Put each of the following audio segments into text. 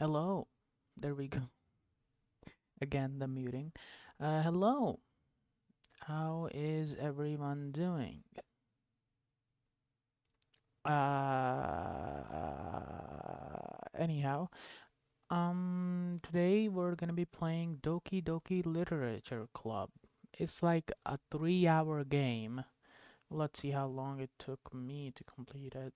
Hello. There we go. Again, the muting. Hello. How is everyone doing? Anyhow, today we're gonna be playing Doki Doki Literature Club. It's like a 3-hour game. Let's see how long it took me to complete it.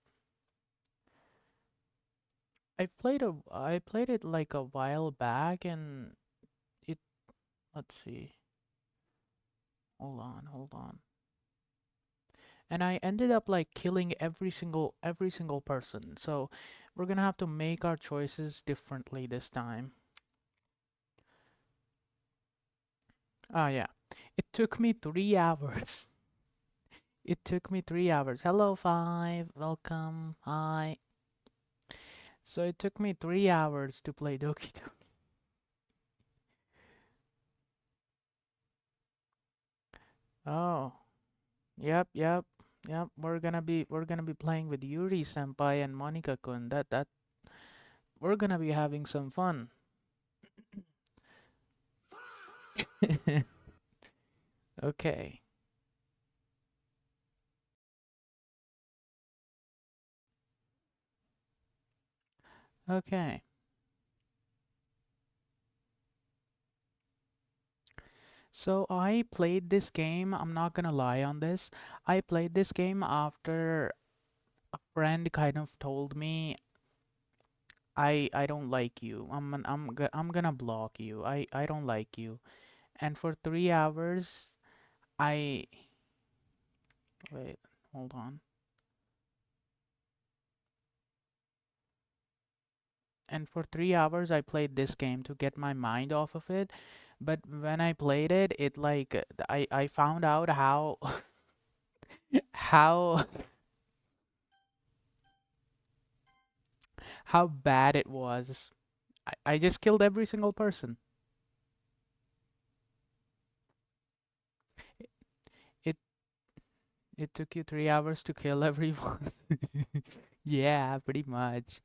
I played it like a while back and it let's see. Hold on. And I ended up like killing every single person. So we're gonna have to make our choices differently this time. Oh yeah. It took me 3 hours. It took me 3 hours. Hello, Five. Welcome. Hi. So it took me 3 hours to play Doki Doki. Oh. Yep. We're gonna be playing with Yuri Senpai and Monica Kun. That we're gonna be having some fun. Okay. Okay. So I played this game, I'm not gonna lie on this. I played this game after a friend kind of told me I don't like you. I'm gonna block you. I don't like you. And for 3 hours I wait, hold on. And for 3 hours I played this game to get my mind off of it. But when I played it, it like I found out how how how bad it was. I just killed every single person. It it took you 3 hours to kill everyone. Yeah, pretty much.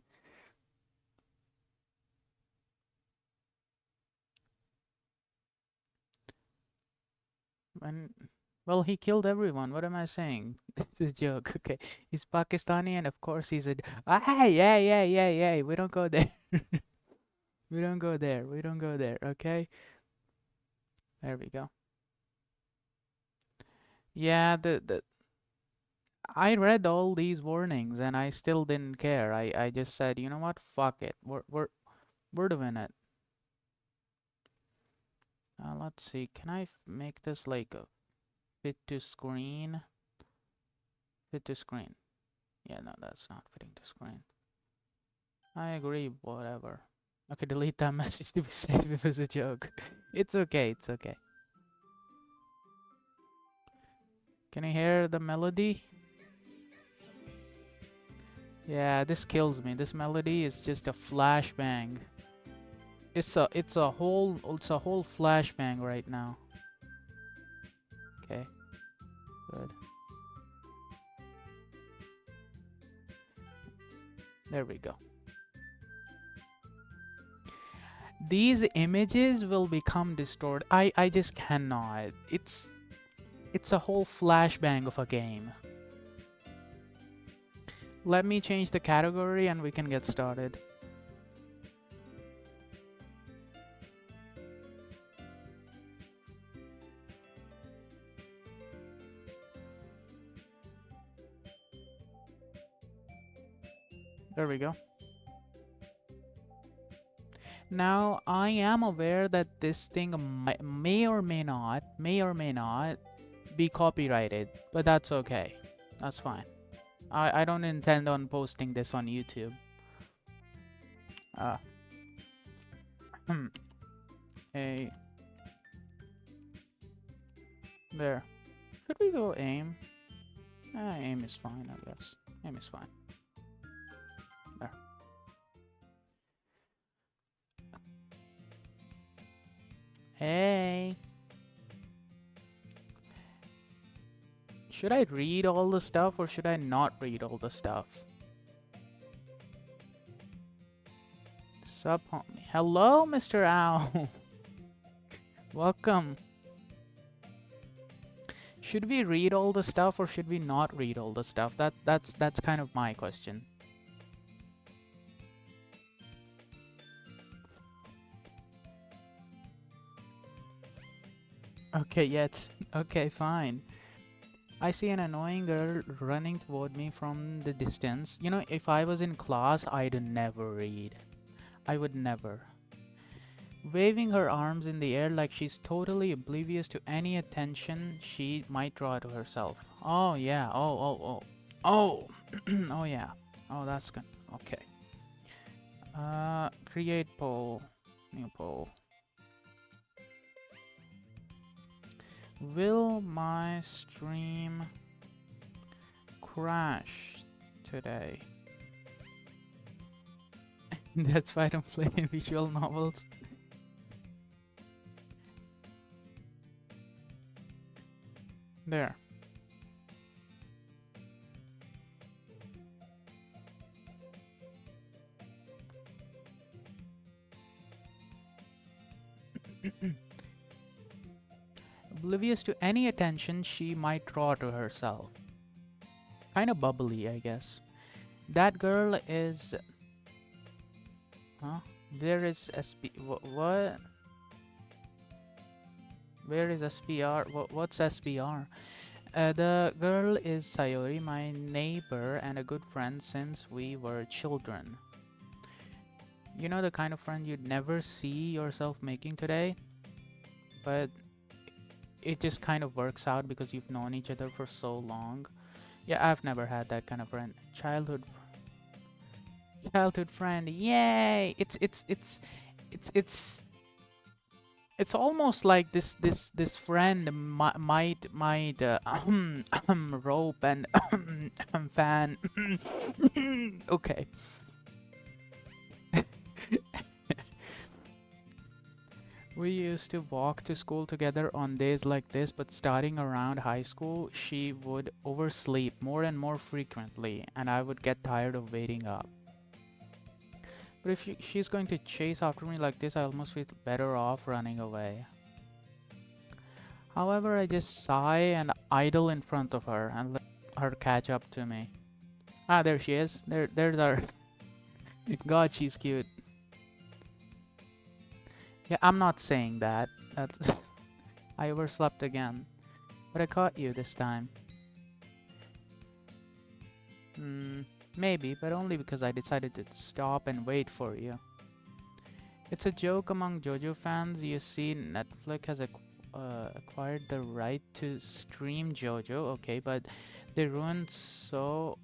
And well, he killed everyone. What am I saying? It's a joke. Okay, he's Pakistani, and of course he's a. Ah, yeah. We don't go there. We don't go there. We don't go there. Okay, there we go. Yeah, the I read all these warnings and I still didn't care. I just said, you know what? Fuck it. We're doing it. Let's see. Can I make this like a fit to screen? Fit to screen. Yeah, no, that's not fitting to screen. I agree, whatever. Okay, delete that message to be safe if it's a joke. It's okay, it's okay. Can you hear the melody? Yeah, this kills me. This melody is just a flashbang. It's a whole flashbang right now. Okay, good. There we go. These images will become distorted. I just cannot. It's a whole flashbang of a game. Let me change the category and we can get started. There we go. Now, I am aware that this thing may or may not be copyrighted, but that's okay. That's fine. I don't intend on posting this on YouTube. Uh, hey, there. Should we go aim? Aim is fine, I guess. Aim is fine. There. Hey. Should I read all the stuff or should I not read all the stuff? Sup, homie? Hello, Mr. Owl. Welcome. Should we read all the stuff or should we not read all the stuff? That's kind of my question. Okay, yet. Okay, fine. I see an annoying girl running toward me from the distance. You know, if I was in class, I'd never read. I would never. Waving her arms in the air like she's totally oblivious to any attention she might draw to herself. Oh, yeah. Oh. Oh! Oh, yeah. Oh, that's good. Okay. Create poll. New poll. Will my stream crash today? That's why I don't play visual novels. There. Oblivious to any attention she might draw to herself. Kind of bubbly, I guess. That girl is... Huh? There is SP... What? Where is SPR? What's SPR? The girl is Sayori, my neighbor and a good friend since we were children. You know, the kind of friend you'd never see yourself making today? But it just kind of works out because you've known each other for so long. Yeah, I've never had that kind of friend. Childhood friend. Yay! It's almost like this friend might rope and fan. Okay. We used to walk to school together on days like this, but starting around high school, she would oversleep more and more frequently, and I would get tired of waiting up. But if she's going to chase after me like this, I almost feel better off running away. However, I just sigh and idle in front of her and let her catch up to me. Ah, there she is. There's our... God, she's cute. Yeah, I'm not saying that. That's I overslept again. But I caught you this time. Maybe, but only because I decided to stop and wait for you. It's a joke among JoJo fans. You see, Netflix has acquired the right to stream JoJo. Okay, but they ruined so...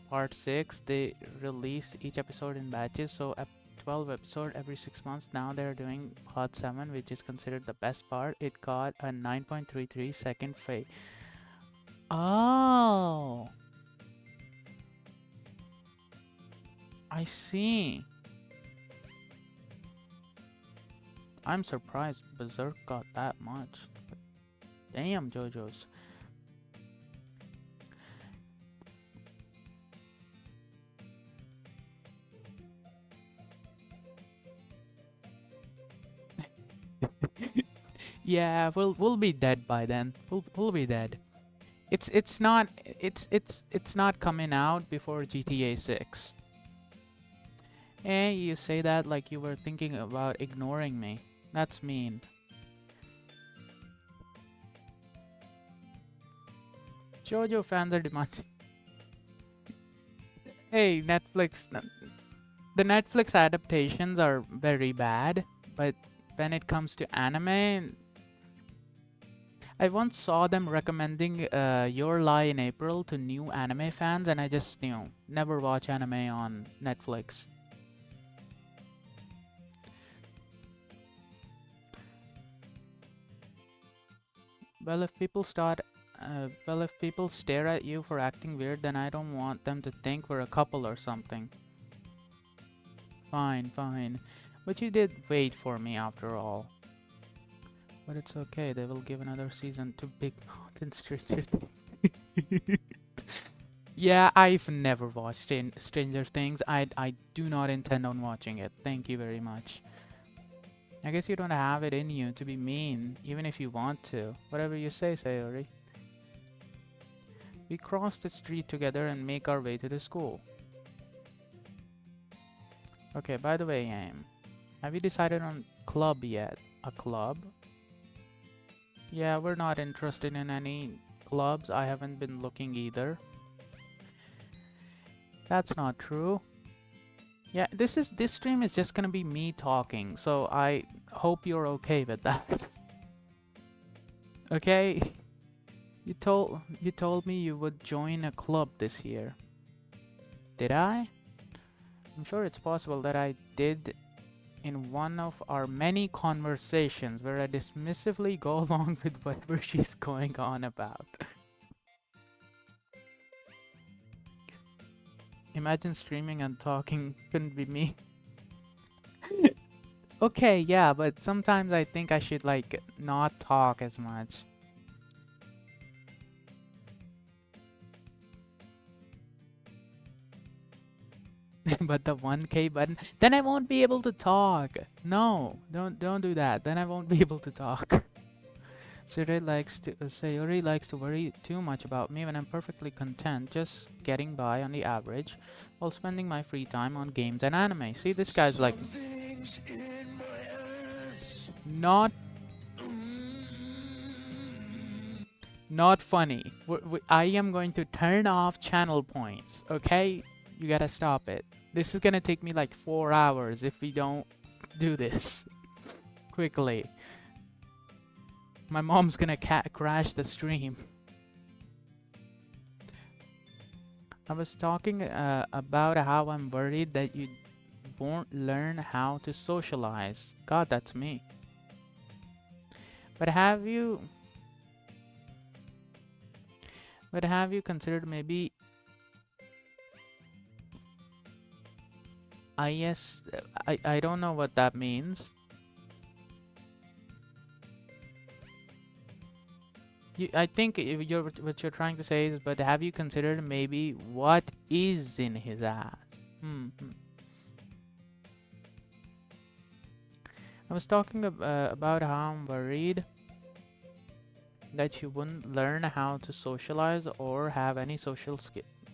Part 6, they release each episode in batches, so 12 episode every 6 months. Now they're doing part 7, which is considered the best part. It got a 9.33 second fade. Oh, I see. I'm surprised Berserk got that much. But damn, JoJo's. Yeah, we'll be dead by then. We'll be dead. It's not coming out before GTA 6. You say that like you were thinking about ignoring me. That's mean. JoJo fans are demanding. Hey, Netflix. The Netflix adaptations are very bad, but when it comes to anime, I once saw them recommending Your Lie in April to new anime fans, and I just knew. Never watch anime on Netflix. Well, if people stare at you for acting weird, then I don't want them to think we're a couple or something. Fine, fine. But you did wait for me after all. But it's okay, they will give another season to Big Mountain Stranger Things. Yeah, I've never watched Stranger Things. I do not intend on watching it. Thank you very much. I guess you don't have it in you to be mean, even if you want to. Whatever you say, Sayori. We cross the street together and make our way to the school. Okay, by the way, have you decided on club yet? A club? Yeah, we're not interested in any clubs. I haven't been looking either. That's not true. Yeah, this stream is just gonna be me talking, so I hope you're okay with that. Okay? You told me you would join a club this year. Did I? I'm sure it's possible that I did in one of our many conversations where I dismissively go along with whatever she's going on about. Imagine streaming and talking couldn't be me. Okay, yeah, but sometimes I think I should like not talk as much. But the 1K button, then I won't be able to talk. No, don't do that. Then I won't be able to talk. Sayori likes to worry too much about me when I'm perfectly content just getting by on the average while spending my free time on games and anime. See, this guy's like not not funny. I am going to turn off channel points, okay? You gotta stop it. This is gonna take me like 4 hours if we don't do this quickly. My mom's gonna crash the stream. I was talking about how I'm worried that you won't learn how to socialize. God, that's me. But have you considered maybe I don't know what that means. I think what you're trying to say is, but have you considered maybe what is in his ass? I was talking about how I'm worried that you wouldn't learn how to socialize or have any social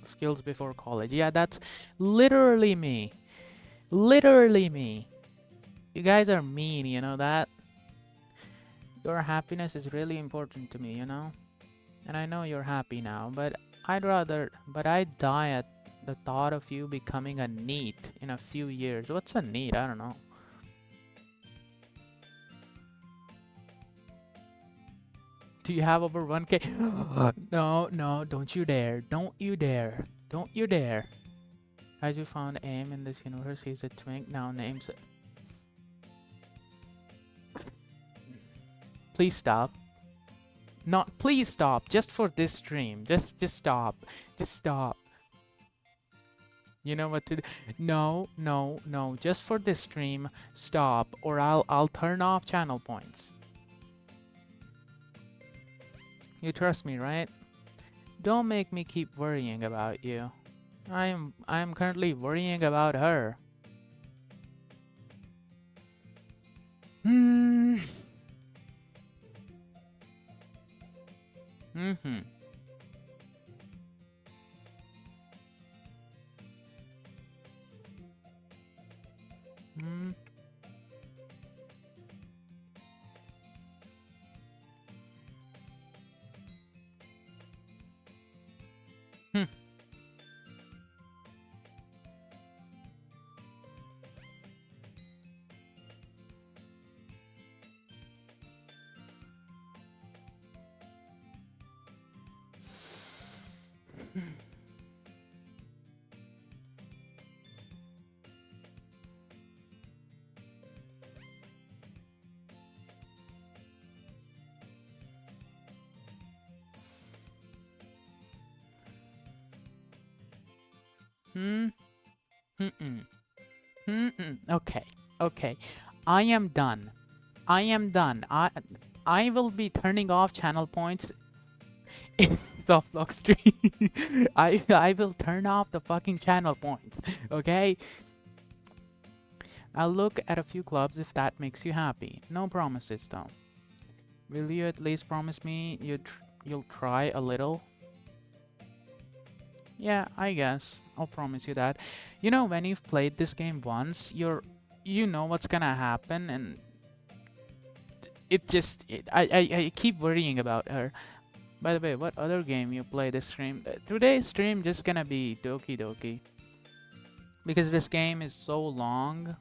skills before college. Yeah, that's literally me. Literally me. You guys are mean, you know that? Your happiness is really important to me, you know? And I know you're happy now, but I'd die at the thought of you becoming a NEET in a few years. What's a NEET? I don't know. Do you have over 1K? No, don't you dare. Don't you dare. Don't you dare. As you found aim in this universe, he's a twink, now names it. Please stop. Not, please stop. Just for this stream. Just stop. Just stop. You know what to do. No. Just for this stream, stop, or I'll turn off channel points. You trust me, right? Don't make me keep worrying about you. I am currently worrying about her. Okay. I am done. I will be turning off channel points Soft lock stream. I will turn off the fucking channel points. Okay? I'll look at a few clubs if that makes you happy. No promises though. Will you at least promise me you'll try a little? Yeah, I guess. I'll promise you that. You know, when you've played this game once, you know what's gonna happen, and I keep worrying about her. By the way, what other game you play this stream? Today's stream just gonna be Doki Doki. Because this game is so long.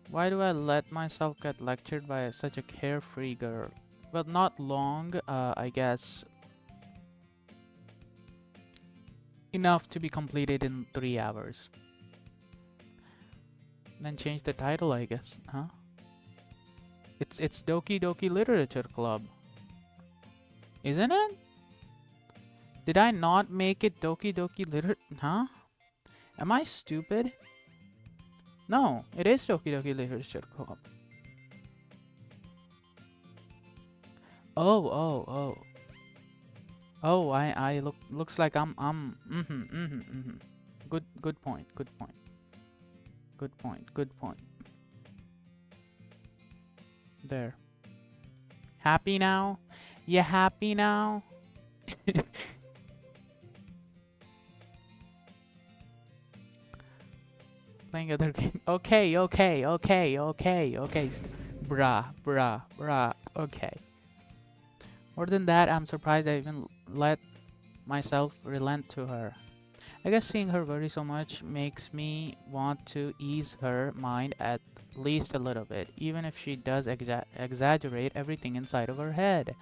Why do I let myself get lectured by such a carefree girl? Well, not long, I guess. Enough to be completed in 3 hours. Then change the title, I guess, huh? It's Doki Doki Literature Club. Isn't it? Did I not make it Doki Doki Huh? Am I stupid? No, it is Doki Doki Literature Club. Oh. Oh, I looks like I'm Good point. There. Happy now? You happy now? Playing other game. Okay. Bruh. Okay. More than that, I'm surprised I even let myself relent to her. I guess seeing her worry so much makes me want to ease her mind at least a little bit, even if she does exaggerate everything inside of her head.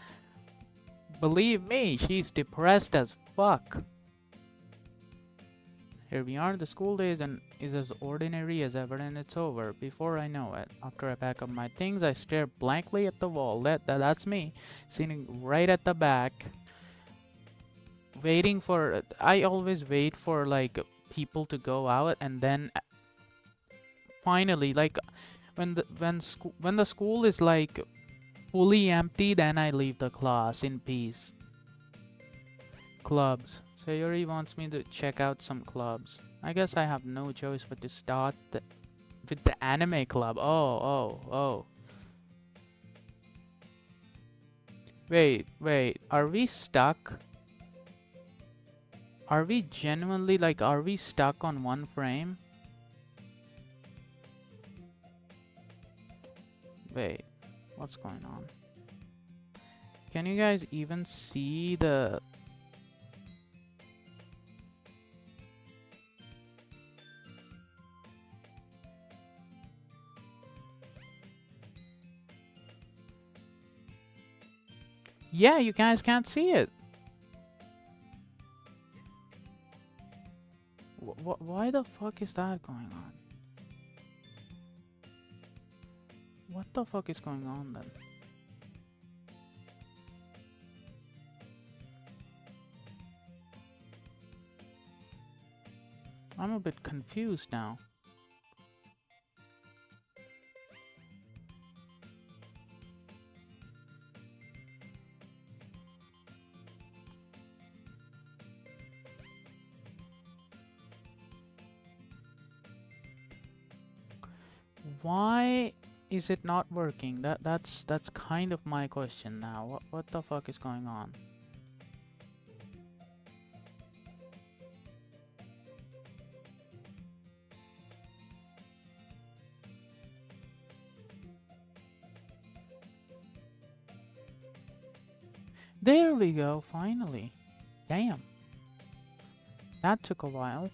Believe me, she's depressed as fuck. Here we are, the school days and is as ordinary as ever, and it's over before I know it. After I pack up my things, I stare blankly at the wall. That's me, sitting right at the back, waiting for. I always wait for like people to go out, and then finally, like when the school is like fully empty, then I leave the class in peace. Clubs. Sayori wants me to check out some clubs. I guess I have no choice but to start with the anime club. Oh. Wait. Are we stuck? Are we genuinely like, are we stuck on one frame? Wait, what's going on? Can you guys even see the... Yeah, you guys can't see it. Why the fuck is that going on? What the fuck is going on then? I'm a bit confused now. Why is it not working? That's kind of my question now. What the fuck is going on? There we go, finally. Damn. That took a while.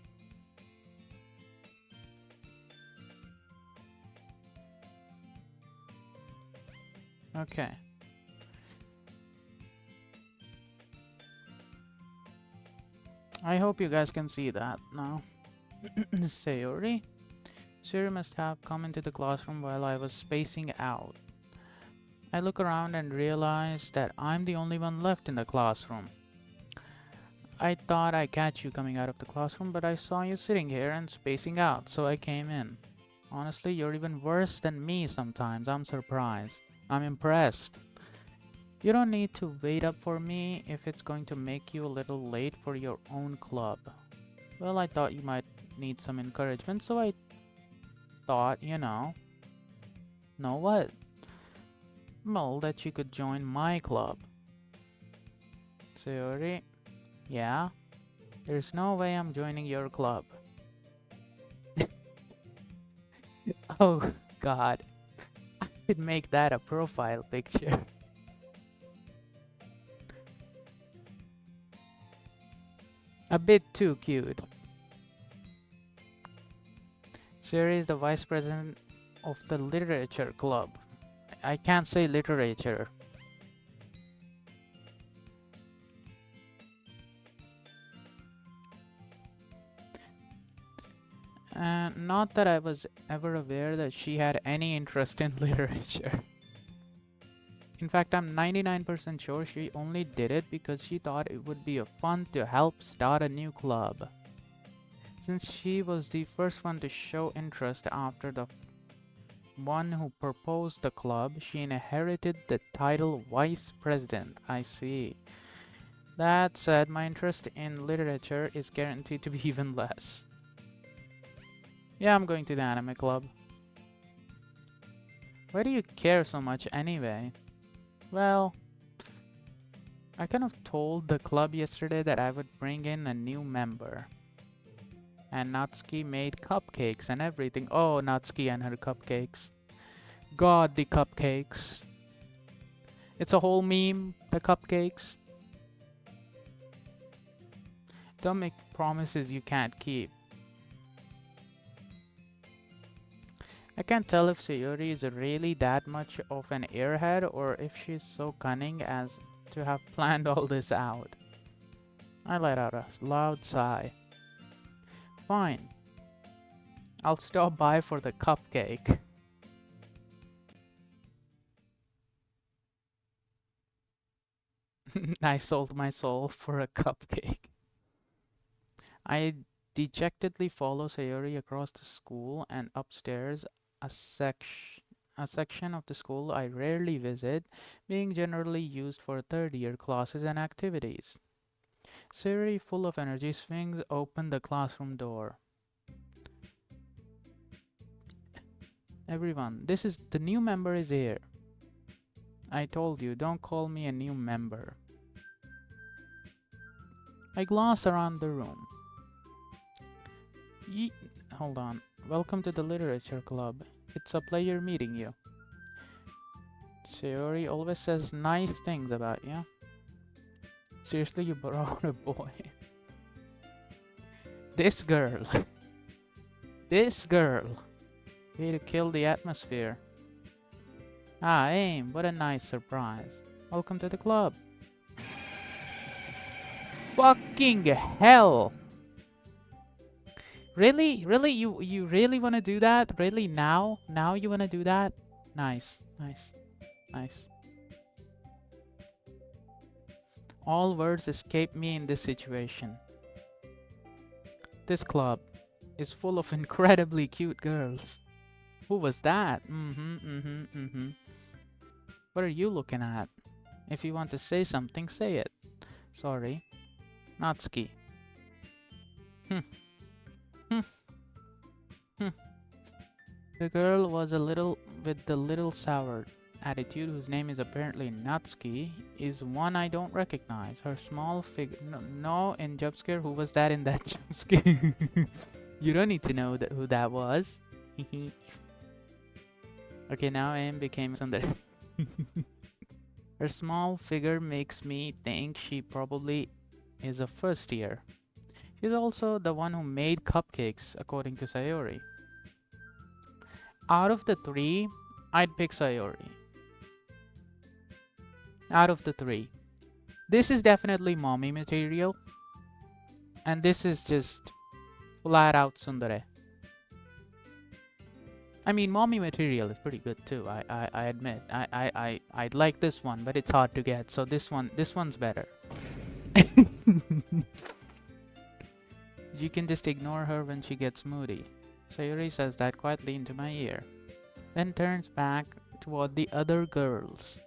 Okay. I hope you guys can see that now. Sayori? Sayori must have come into the classroom while I was spacing out. I look around and realize that I'm the only one left in the classroom. I thought I'd catch you coming out of the classroom, but I saw you sitting here and spacing out, so I came in. Honestly, you're even worse than me sometimes. I'm surprised. I'm impressed. You don't need to wait up for me if it's going to make you a little late for your own club. Well, I thought you might need some encouragement, so I thought, know what? Well, that you could join my club. Sayori, yeah? There's no way I'm joining your club. Oh, God. I could make that a profile picture. A bit too cute. Sayori is the vice president of the literature club. I can't say literature. Not that I was ever aware that she had any interest in literature. In fact, I'm 99% sure she only did it because she thought it would be fun to help start a new club. Since she was the first one to show interest after the one who proposed the club, she inherited the title Vice President. I see. That said, my interest in literature is guaranteed to be even less. Yeah, I'm going to the anime club. Why do you care so much anyway? Well, I kind of told the club yesterday that I would bring in a new member. And Natsuki made cupcakes and everything. Oh, Natsuki and her cupcakes. God, the cupcakes. It's a whole meme, the cupcakes. Don't make promises you can't keep. I can't tell if Sayori is really that much of an airhead or if she's so cunning as to have planned all this out. I let out a loud sigh. Fine. I'll stop by for the cupcake. I sold my soul for a cupcake. I dejectedly follow Sayori across the school and upstairs, a section of the school I rarely visit, being generally used for third-year classes and activities. Sayori, full of energy, swings open the classroom door. Everyone, the new member is here. I told you, don't call me a new member. I gloss around the room. Hold on. Welcome to the literature club. It's a pleasure meeting you. Sayori always says nice things about you. Seriously, you brought a boy. This girl. This girl. Way to kill the atmosphere. Ah, Aim, what a nice surprise. Welcome to the club. Fucking hell! Really? Really? You really wanna do that? Really? Now? Now you wanna do that? Nice. Nice. Nice. All words escape me in this situation. This club is full of incredibly cute girls. Who was that? What are you looking at? If you want to say something, say it. Sorry. Natsuki. The girl was with the little sour attitude, whose name is apparently Natsuki, is one I don't recognize. Her small figure. No, in jump scare. Who was that in that jump scare? You don't need to know who that was. Okay, now Aim became Sundar. Her small figure makes me think she probably is a first year. She's also the one who made cupcakes, according to Sayori. Out of the three, I'd pick Sayori. Out of the three. This is definitely mommy material. And this is just flat out tsundere. I mean, mommy material is pretty good too. I admit. I'd like this one, but it's hard to get. So this one's better. You can just ignore her when she gets moody. Sayori says that quietly into my ear, then turns back toward the other girls.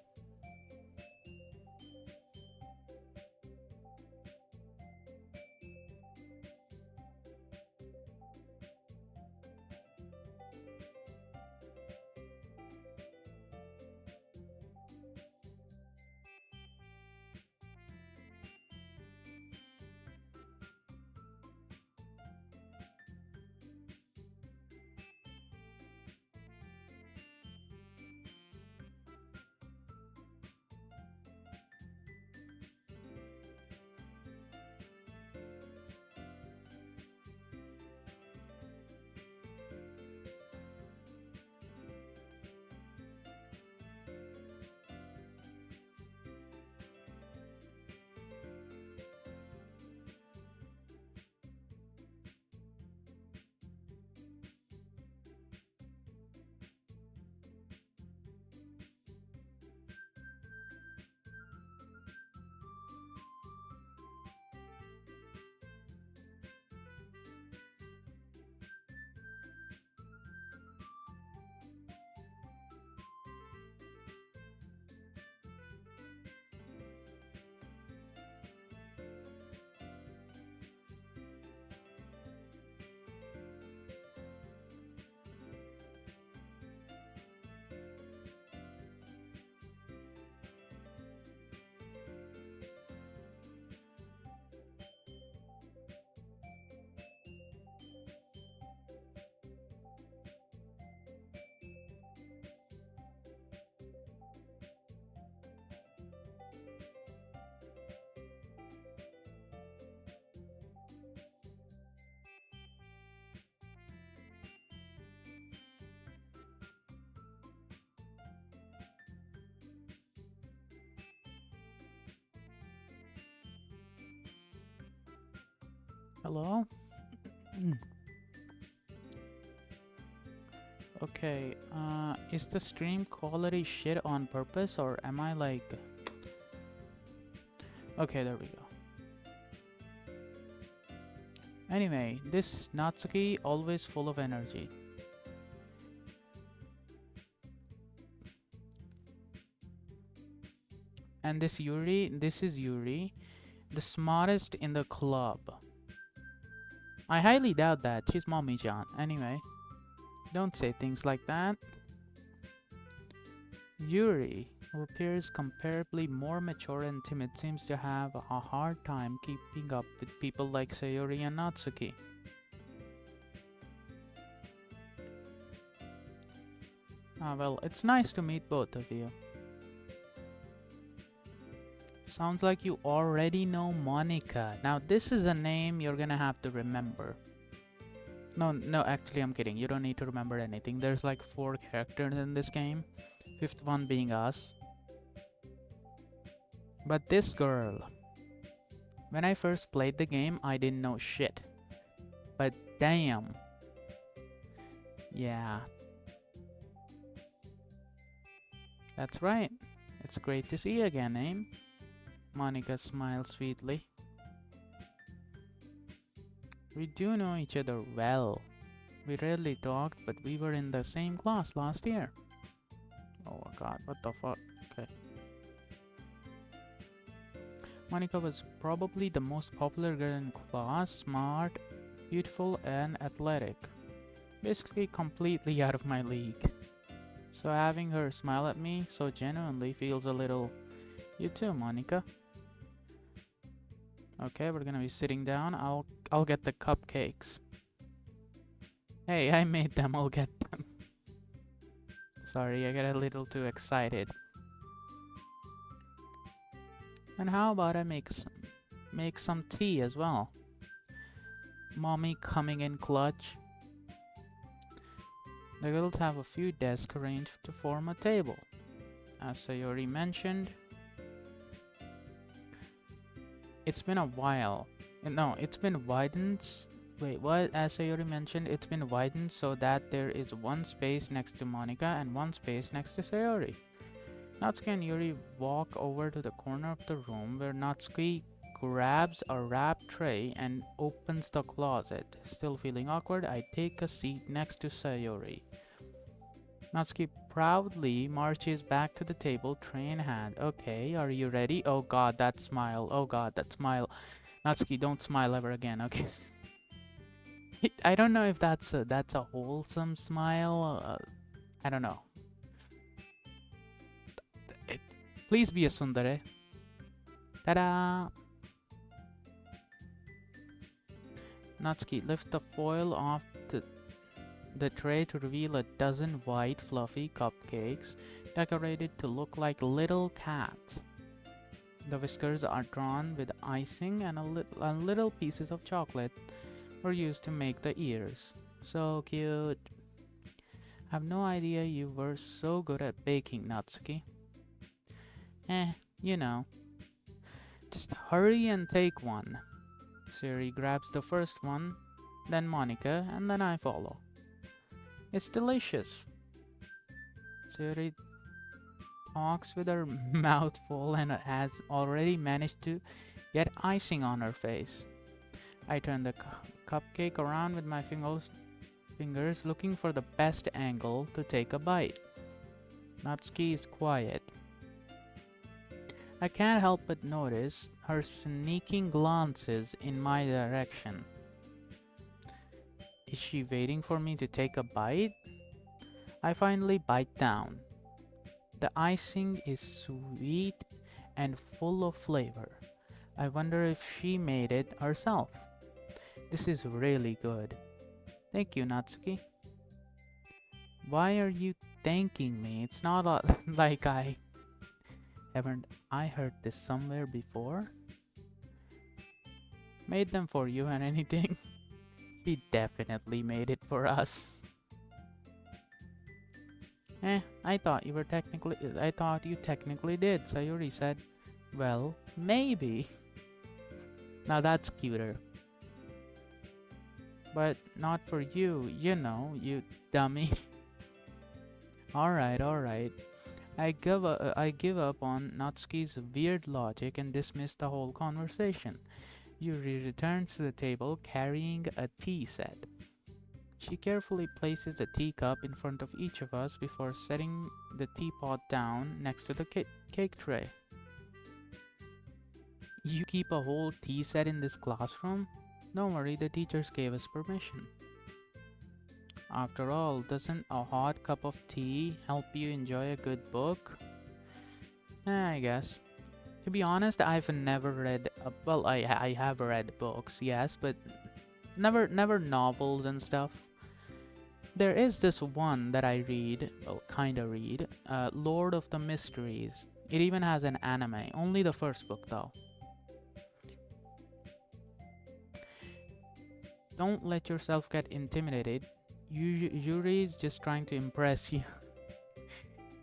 Hello? Okay, is the stream quality shit on purpose, or am I like... Okay, there we go. Anyway, this Natsuki always full of energy. And this is Yuri, the smartest in the club. I highly doubt that. She's mommy-chan. Anyway, don't say things like that. Yuri, who appears comparably more mature and timid, seems to have a hard time keeping up with people like Sayori and Natsuki. Ah, well, it's nice to meet both of you. Sounds like you already know Monica. Now, this is a name you're gonna have to remember. No, actually, I'm kidding. You don't need to remember anything. There's like 4 characters in this game, 5th one being us. But this girl, when I first played the game, I didn't know shit. But damn. Yeah. That's right. It's great to see you again, Aim. Monica smiles sweetly. We do know each other well. We rarely talked, but we were in the same class last year. Oh my god, what the fuck? Okay. Monica was probably the most popular girl in class, smart, beautiful, and athletic. Basically completely out of my league. So having her smile at me so genuinely feels a little... You too, Monica. Okay, we're gonna be sitting down. I'll get the cupcakes. Hey, I made them. I'll get them. Sorry, I got a little too excited. And how about I make some tea as well? Mommy coming in clutch. The girls have a few desks arranged to form a table. As Sayori mentioned, it's been a while. No, it's been widened. Wait, what? As Sayori mentioned, it's been widened so that there is one space next to Monica and one space next to Sayori. Natsuki and Yuri walk over to the corner of the room where Natsuki grabs a wrap tray and opens the closet. Still feeling awkward, I take a seat next to Sayori. Natsuki proudly marches back to the table, tray in hand. Okay, are you ready? Oh god, that smile. Oh god, that smile. Natsuki, don't smile ever again, okay? I don't know if that's a wholesome smile. I don't know. Please be a tsundere. Ta-da! Natsuki lifts the foil off the tray to reveal a dozen white fluffy cupcakes decorated to look like little cats. The whiskers are drawn with icing and little pieces of chocolate were used to make the ears. So cute. I have no idea you were so good at baking, Natsuki. You know. Just hurry and take one. Siri grabs the first one, then Monica, and then I follow. It's delicious. Siri talks with her mouth full and has already managed to get icing on her face. I turn the cupcake around with my fingers looking for the best angle to take a bite. Natsuki is quiet. I can't help but notice her sneaking glances in my direction. Is she waiting for me to take a bite? I finally bite down. The icing is sweet and full of flavor. I wonder if she made it herself. This is really good. Thank you, Natsuki. Why are you thanking me? It's not like haven't I heard this somewhere before? Made them for you and anything? She definitely made it for us. I thought you technically did, Sayuri said. Well, maybe. Now that's cuter. But not for you, you know, you dummy. Alright, alright. I give up on Natsuki's weird logic and dismiss the whole conversation. Yuri returns to the table carrying a tea set. She carefully places the teacup in front of each of us before setting the teapot down next to the cake tray. You keep a whole tea set in this classroom? Don't worry, the teachers gave us permission. After all, doesn't a hot cup of tea help you enjoy a good book? I guess. To be honest, I've never read. Well, I have read books, yes, but never novels and stuff. There is this one that I read, well, kinda read, Lord of the Mysteries. It even has an anime. Only the first book, though. Don't let yourself get intimidated. Yuri is just trying to impress you.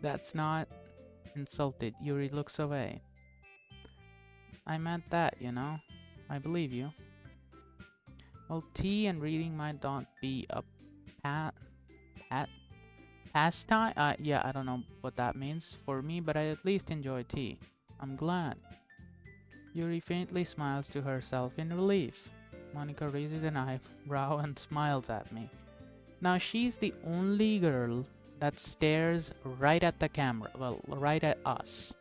That's not insulted. Yuri looks away. I meant that, you know. I believe you. Well, tea and reading might not be a pastime? Yeah, I don't know what that means for me, but I at least enjoy tea. I'm glad. Yuri faintly smiles to herself in relief. Monica raises an eyebrow and smiles at me. Now she's the only girl that stares right at the camera, well, right at us.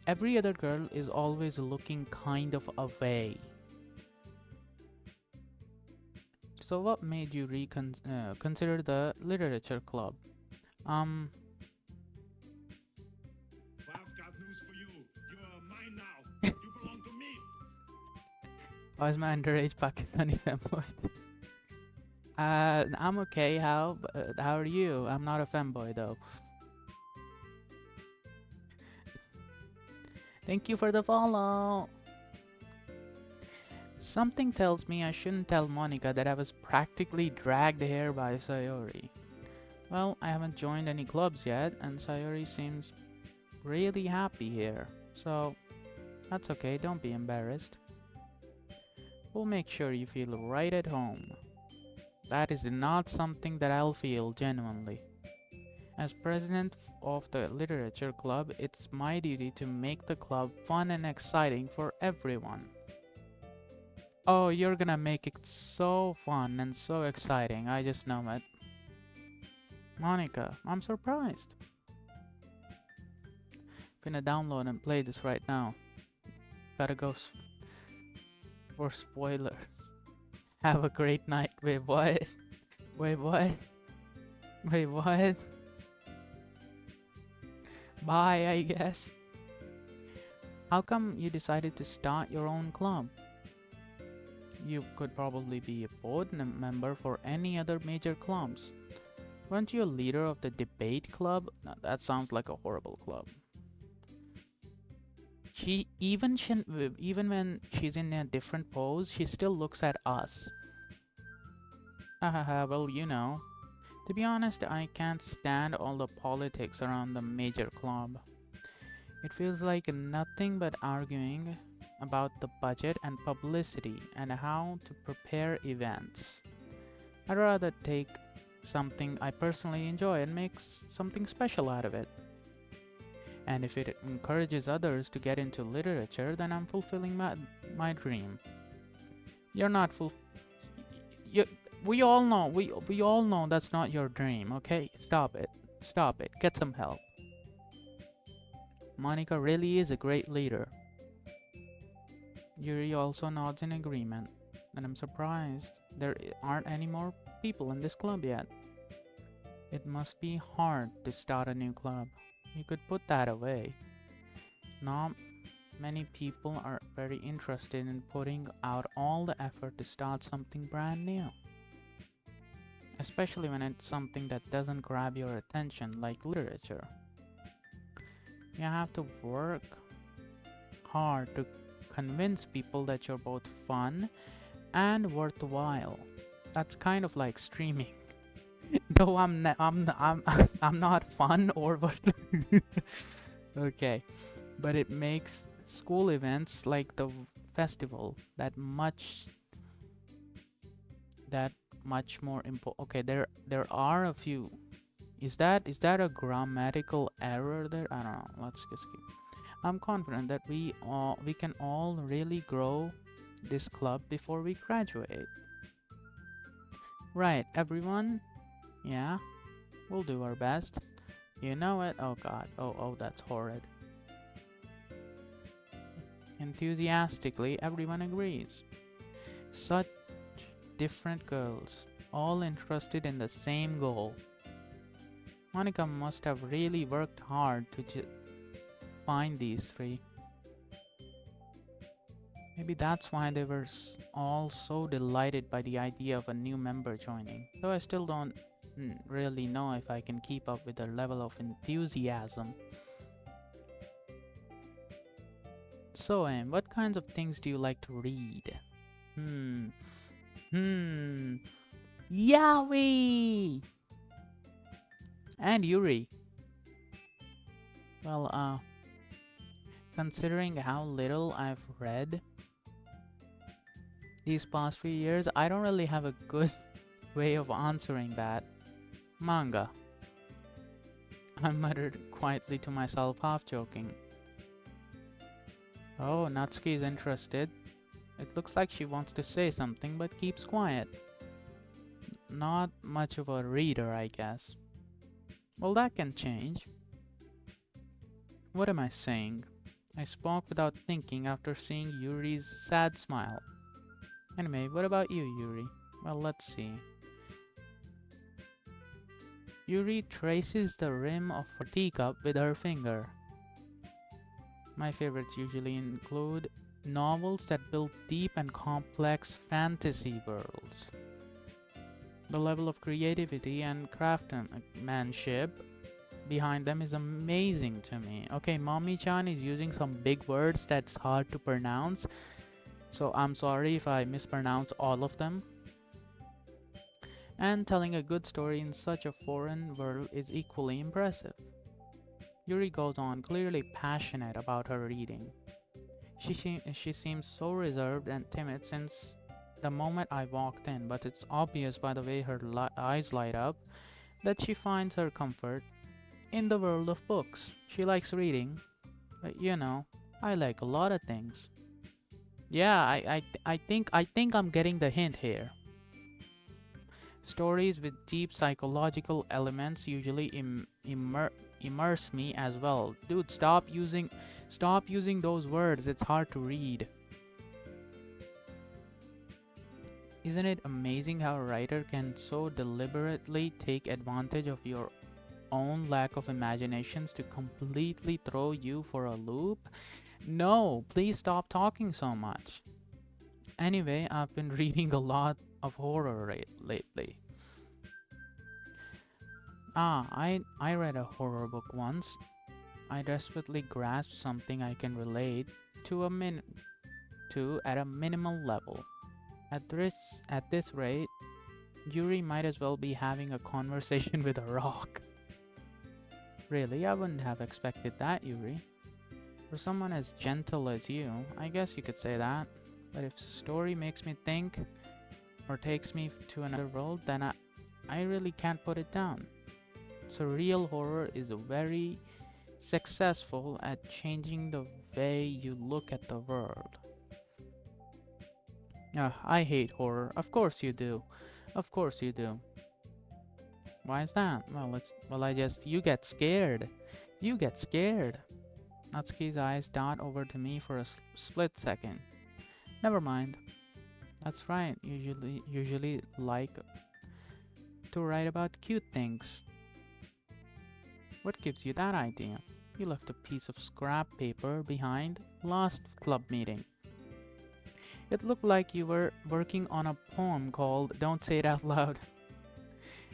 Every other girl is always looking kind of away. So what made you consider the literature club? Well, I've got news for you. You're mine now. You belong to me. Why is my underage Pakistani femboy? I'm okay. How are you? I'm not a femboy though. Thank you for the follow. Something tells me I shouldn't tell Monica that I was practically dragged here by Sayori. Well, I haven't joined any clubs yet, and Sayori seems really happy here. So, that's okay, don't be embarrassed. We'll make sure you feel right at home. That is not something that I'll feel genuinely. As president of the literature club, it's my duty to make the club fun and exciting for everyone. Oh, you're gonna make it so fun and so exciting, I just know it. Monica, I'm surprised. Gonna download and play this right now. Gotta go for spoilers. Have a great night. Wait, what? Wait, what? Wait, what? Bye, I guess. How come you decided to start your own club? You could probably be a board member for any other major clubs. Weren't you a leader of the debate club? No, that sounds like a horrible club. Even when she's in a different pose, she still looks at us. Hahaha, well, you know. To be honest, I can't stand all the politics around the major club. It feels like nothing but arguing about the budget and publicity and how to prepare events. I'd rather take something I personally enjoy and make something special out of it. And if it encourages others to get into literature, then I'm fulfilling my dream. You're not we all know that's not your dream, okay? Stop it. Stop it. Get some help. Monica really is a great leader. Yuri also nods in agreement, and I'm surprised there aren't any more people in this club yet. It must be hard to start a new club. You could put that away. Not many people are very interested in putting out all the effort to start something brand new. Especially when it's something that doesn't grab your attention like literature. You have to work hard to convince people that you're both fun and worthwhile. That's kind of like streaming. No, I'm not fun or what. Okay, but it makes school events like the festival that much that much more important. Okay, there are a few. Is that a grammatical error there? I don't know. Let's just keep. I'm confident that we can all really grow this club before we graduate. Right, everyone? Yeah, we'll do our best. You know it. Oh god. Oh, that's horrid. Enthusiastically, everyone agrees. Such different girls, all interested in the same goal. Monica must have really worked hard to find these three. Maybe that's why they were all so delighted by the idea of a new member joining. Though I still don't really know if I can keep up with their level of enthusiasm. So, what kinds of things do you like to read? Hmm. Hmm. Yowie! And Yuri. Well, considering how little I've read these past few years, I don't really have a good way of answering that. Manga. I muttered quietly to myself, half joking. Oh, Natsuki is interested. It looks like she wants to say something but keeps quiet. Not much of a reader, I guess. Well, that can change. What am I saying? I spoke without thinking after seeing Yuri's sad smile. Anyway, what about you, Yuri? Well, let's see. Yuri traces the rim of her teacup with her finger. My favorites usually include novels that build deep and complex fantasy worlds. The level of creativity and craftsmanship behind them is amazing to me. Okay, Mommy-chan is using some big words that's hard to pronounce, so I'm sorry if I mispronounce all of them. And telling a good story in such a foreign world is equally impressive. Yuri goes on, clearly passionate about her reading. She seems so reserved and timid since the moment I walked in, but it's obvious by the way her eyes light up that she finds her comfort in the world of books. She likes reading, but you know, I like a lot of things. Yeah, I think I'm getting the hint here. Stories with deep psychological elements usually immerse me as well. Dude, stop using those words. It's hard to read. Isn't it amazing how a writer can so deliberately take advantage of your own lack of imaginations to completely throw you for a loop? No, please stop talking so much. Anyway, I've been reading a lot of horror lately. I read a horror book once. I desperately grasped something I can relate to at a minimal level. At this rate, Yuri might as well be having a conversation with a rock. Really, I wouldn't have expected that, Yuri. For someone as gentle as you, I guess you could say that. But if the story makes me think or takes me to another world, then I really can't put it down. So real horror is very successful at changing the way you look at the world. I hate horror. Of course you do. Of course you do. Why is that? You get scared. You get scared. Natsuki's eyes dart over to me for a split second. Never mind. That's right. Usually like to write about cute things. What gives you that idea? You left a piece of scrap paper behind last club meeting. It looked like you were working on a poem called Don't Say It Out Loud.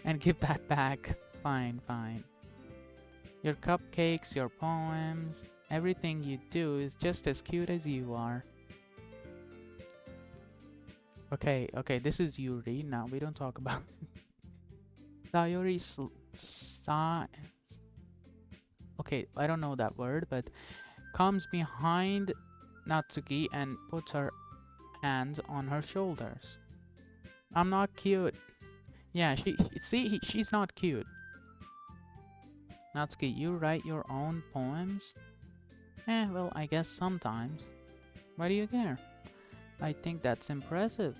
And give that back. Fine, fine. Your cupcakes, your poems, everything you do is just as cute as you are. Okay, this is Yuri. Now we don't talk about Sayori Okay, I don't know that word, but comes behind Natsuki and puts her hands on her shoulders. I'm not cute. Yeah, she's not cute. Natsuki, you write your own poems? Well, I guess sometimes. Why do you care? I think that's impressive.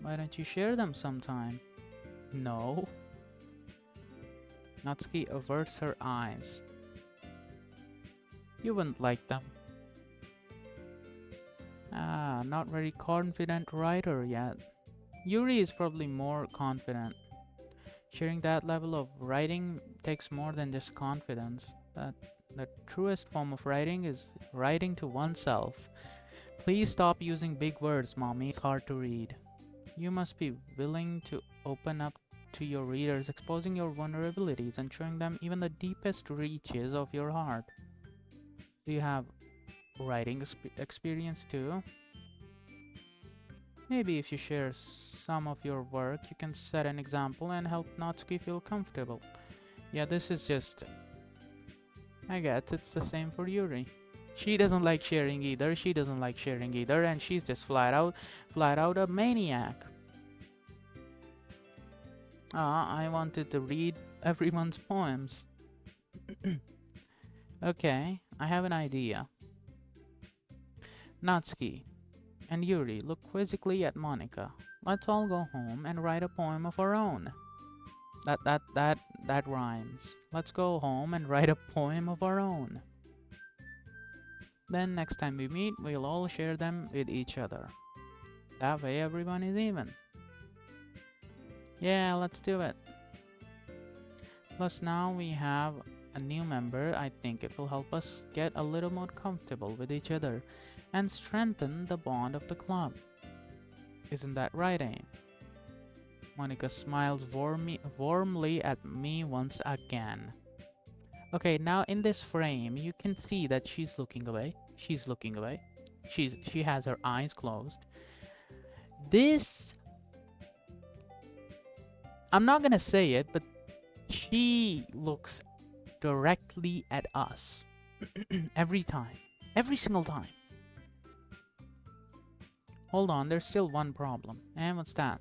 Why don't you share them sometime? No. Natsuki averts her eyes. You wouldn't like them. Not very confident writer yet. Yuri is probably more confident. Sharing that level of writing takes more than just confidence. The truest form of writing is writing to oneself. Please stop using big words, mommy. It's hard to read. You must be willing to open up to your readers, exposing your vulnerabilities and showing them even the deepest reaches of your heart. Do you have writing experience too? Maybe if you share some of your work, you can set an example and help Natsuki feel comfortable. Yeah, this is just... I guess it's the same for Yuri. She doesn't like sharing either, and she's just flat out a maniac. I wanted to read everyone's poems. Okay, I have an idea. Natsuki and Yuri look quizzically at Monika. Let's all go home and write a poem of our own. That rhymes. Let's go home and write a poem of our own. Then next time we meet, we'll all share them with each other. That way everyone is even. Yeah, let's do it. Plus now we have a new member. I think it will help us get a little more comfortable with each other and strengthen the bond of the club. Isn't that right, Aim? Monika smiles warmly at me once again. Okay, now in this frame, you can see that she's looking away. She has her eyes closed. This... I'm not gonna say it, but she looks directly at us. Every time. Every single time. Hold on, there's still one problem. And what's that?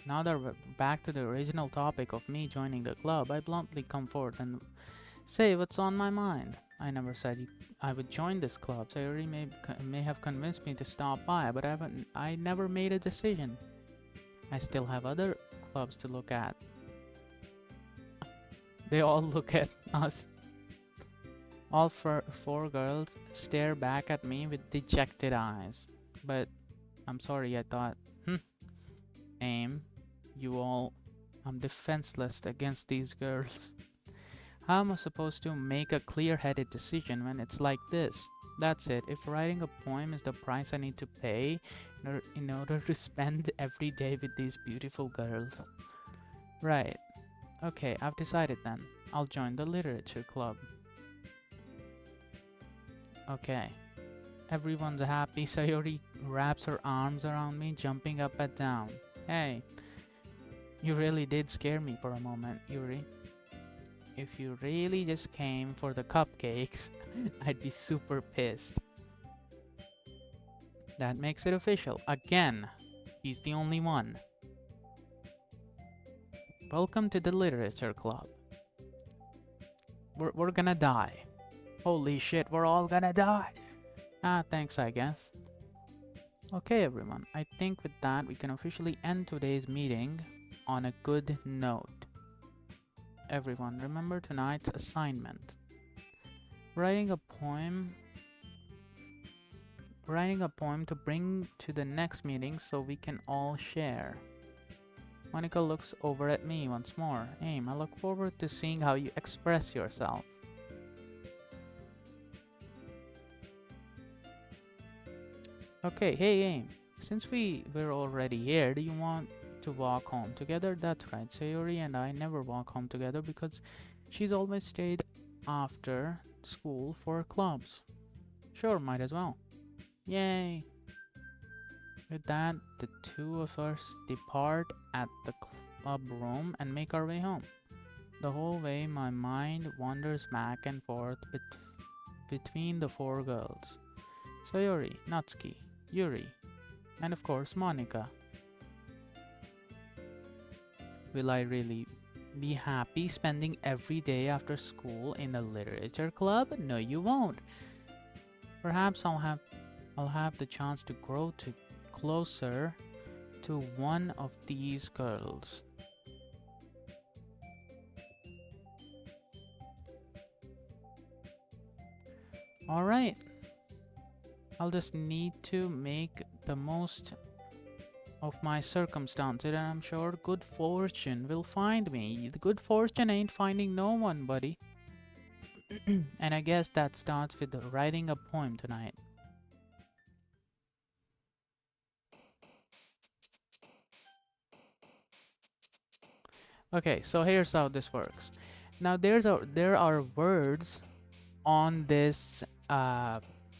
Now that we're back to the original topic of me joining the club, I bluntly come forth and say what's on my mind. I never said I would join this club. Sayori may have convinced me to stop by, but I never made a decision. I still have other clubs to look at. They all look at us. All four girls stare back at me with dejected eyes. But I'm sorry, I thought, Aim, I'm defenseless against these girls. How am I supposed to make a clear-headed decision when it's like this? That's it. If writing a poem is the price I need to pay in order to spend every day with these beautiful girls. Right. Okay, I've decided then. I'll join the literature club. Okay. Everyone's happy. Sayori wraps her arms around me, jumping up and down. Hey, you really did scare me for a moment, Yuri. If you really just came for the cupcakes, I'd be super pissed. That makes it official. Again, he's the only one. Welcome to the literature club. We're gonna die. Holy shit, we're all gonna die. Thanks, I guess. Okay, everyone. I think with that, we can officially end today's meeting on a good note. Everyone, remember tonight's assignment. Writing a poem to bring to the next meeting so we can all share. Monika looks over at me once more. Aim, I look forward to seeing how you express yourself. Okay, hey Aim, since we were already here, do you want to walk home together? That's right, Sayori and I never walk home together because she's always stayed after school for clubs. Sure, might as well. Yay! With that, the two of us depart at the club room and make our way home. The whole way my mind wanders back and forth between the four girls. Sayori, Natsuki, Yuri, and of course Monika. Will I really be happy spending every day after school in a literature club? No, you won't. Perhaps I'll have the chance to grow to closer to one of these girls. All right. I'll just need to make the most of my circumstances, and I'm sure good fortune will find me. The good fortune ain't finding no one, buddy. And I guess that starts with writing a poem tonight. Okay, so here's how this works. Now there are words on this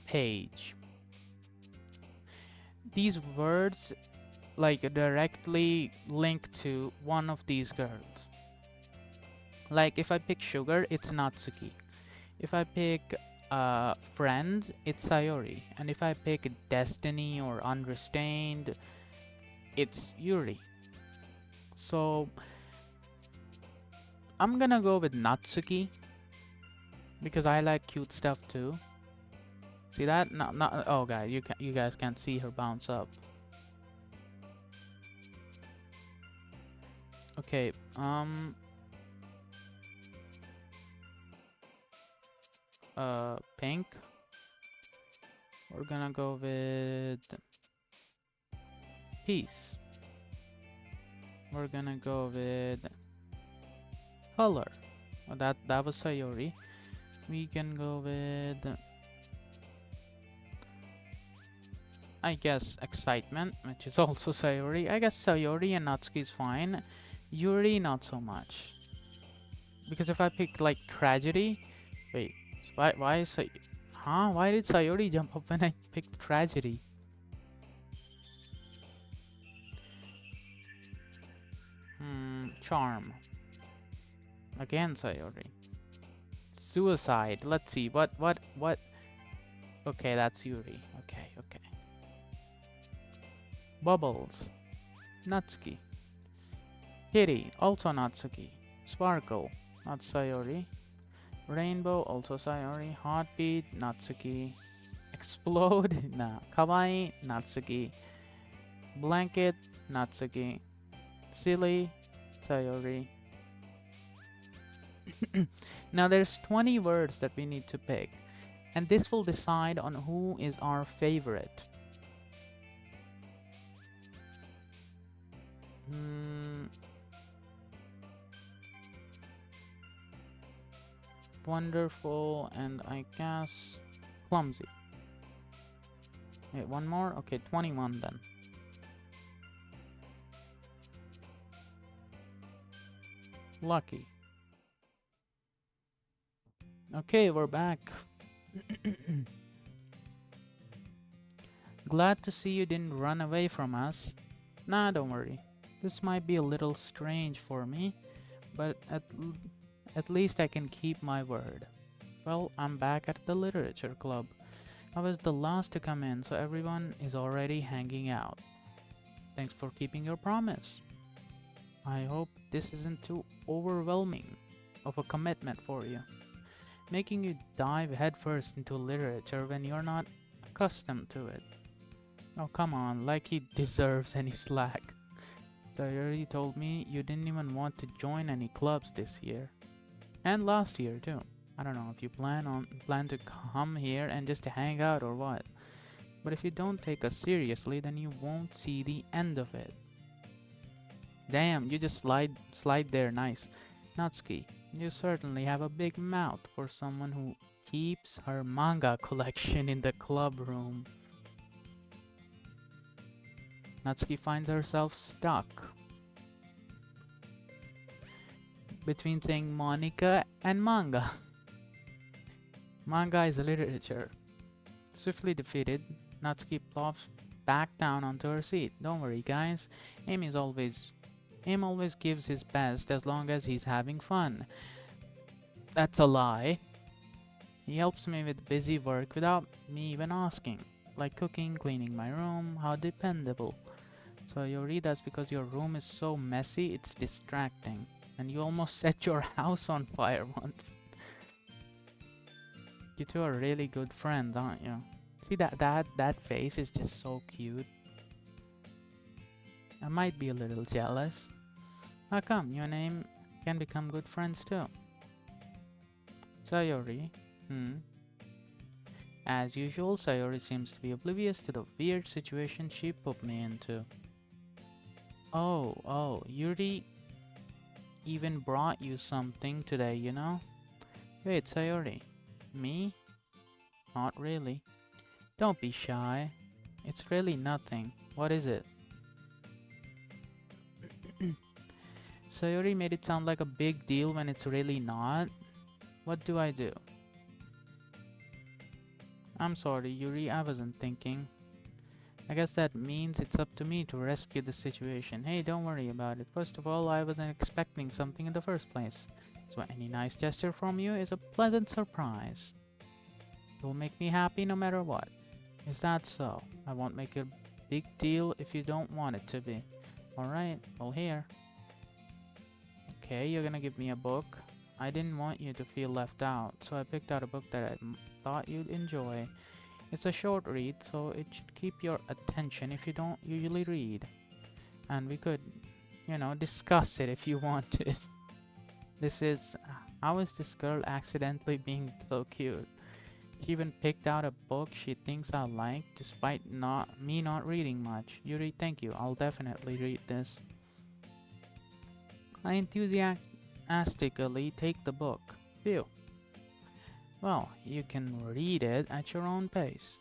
page. These words like directly link to one of these girls. Like if I pick sugar, it's Natsuki. If I pick friends, it's Sayori. And if I pick destiny or unrestrained, it's Yuri. So I'm gonna go with Natsuki because I like cute stuff too. See that? Not oh god, you guys can't see her bounce up. Okay, pink. We're gonna go with peace. We're gonna go with color. Oh, that was Sayori. We can go with, I guess, excitement, which is also Sayori. I guess Sayori and Natsuki is fine. Yuri, not so much. Because if I pick like tragedy, wait, why is why did Sayori jump up when I picked tragedy? Charm. Again Sayori. Suicide. Let's see. What? Okay, that's Yuri. Okay. Bubbles. Natsuki. Kitty. Also Natsuki. Sparkle. Not Sayori. Rainbow. Also Sayori. Heartbeat. Natsuki. Explode. Nah. Kawaii. Natsuki. Blanket. Natsuki. Silly. Sayori. Now there's 20 words that we need to pick, and this will decide on who is our favorite. Wonderful, and I guess clumsy. Wait, one more? Okay, 21 then. Lucky. Okay, we're back. Glad to see you didn't run away from us. Nah, don't worry. This might be a little strange for me, but at least I can keep my word. Well, I'm back at the literature club. I was the last to come in, so everyone is already hanging out. Thanks for keeping your promise. I hope this isn't too overwhelming of a commitment for you, making you dive headfirst into literature when you're not accustomed to it. Oh, come on, like he deserves any slack. Sayori told me you didn't even want to join any clubs this year. And last year too. I don't know if you plan to come here and just to hang out or what. But if you don't take us seriously, then you won't see the end of it. Damn, you just slide there nice. Natsuki, you certainly have a big mouth for someone who keeps her manga collection in the club room. Natsuki finds herself stuck between saying Monica and manga. Manga is literature. Swiftly defeated, Natsuki plops back down onto her seat. Don't worry, guys. Aim always gives his best as long as he's having fun. That's a lie. He helps me with busy work without me even asking. Like cooking, cleaning my room. How dependable. So Yuri, that's because your room is so messy, it's distracting. And you almost set your house on fire once. You two are really good friends, aren't you? See that face is just so cute. I might be a little jealous. How come? You and him can become good friends too. Sayori. As usual, Sayori seems to be oblivious to the weird situation she put me into. Oh, Yuri even brought you something today, you know? Wait, Sayori. Me? Not really. Don't be shy. It's really nothing. What is it? Sayori made it sound like a big deal when it's really not. What do I do? I'm sorry, Yuri, I wasn't thinking. I guess that means it's up to me to rescue the situation. Hey, don't worry about it. First of all, I wasn't expecting something in the first place. So any nice gesture from you is a pleasant surprise. It will make me happy no matter what. Is that so? I won't make a big deal if you don't want it to be. Alright, well here. Okay, you're gonna give me a book. I didn't want you to feel left out, so I picked out a book that I thought you'd enjoy. It's a short read, so it should keep your attention if you don't usually read. And we could, you know, discuss it if you want to. This is... How is this girl accidentally being so cute? She even picked out a book she thinks I like, despite me not reading much. Yuri, thank you. I'll definitely read this. I enthusiastically take the book. Phew. Well, you can read it at your own pace.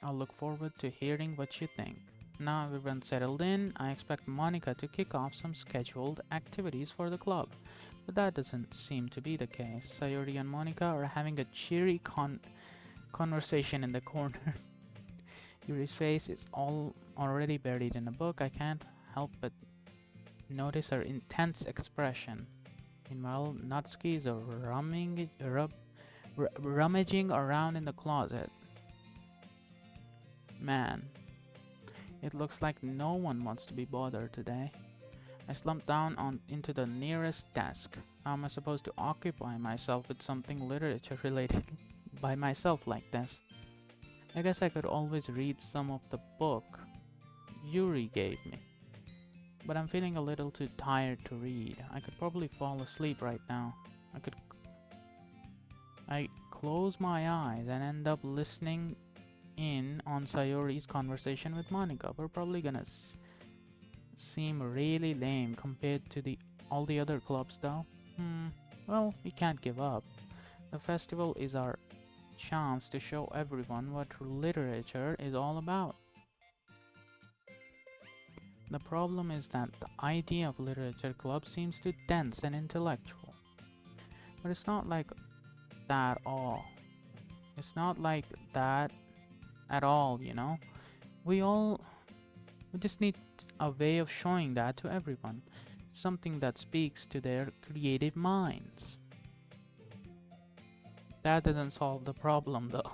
I'll look forward to hearing what you think. Now everyone's settled in, I expect Monica to kick off some scheduled activities for the club. But that doesn't seem to be the case. Sayori and Monica are having a cheery conversation in the corner. Yuri's face is already buried in a book. I can't help but notice her intense expression. Meanwhile, Natsuki is rummaging around in the closet. Man, it looks like no one wants to be bothered today. I slumped down into the nearest desk. How am I supposed to occupy myself with something literature related by myself like this? I guess I could always read some of the book Yuri gave me. But I'm feeling a little too tired to read. I could probably fall asleep right now. I close my eyes and end up listening in on Sayori's conversation with Monica. We're probably gonna seem really lame compared to all the other clubs though. Well, we can't give up. The festival is our chance to show everyone what literature is all about. The problem is that the idea of literature club seems too dense and intellectual. But it's not like that all. It's not like that at all, you know? We just need a way of showing that to everyone. Something that speaks to their creative minds. That doesn't solve the problem though.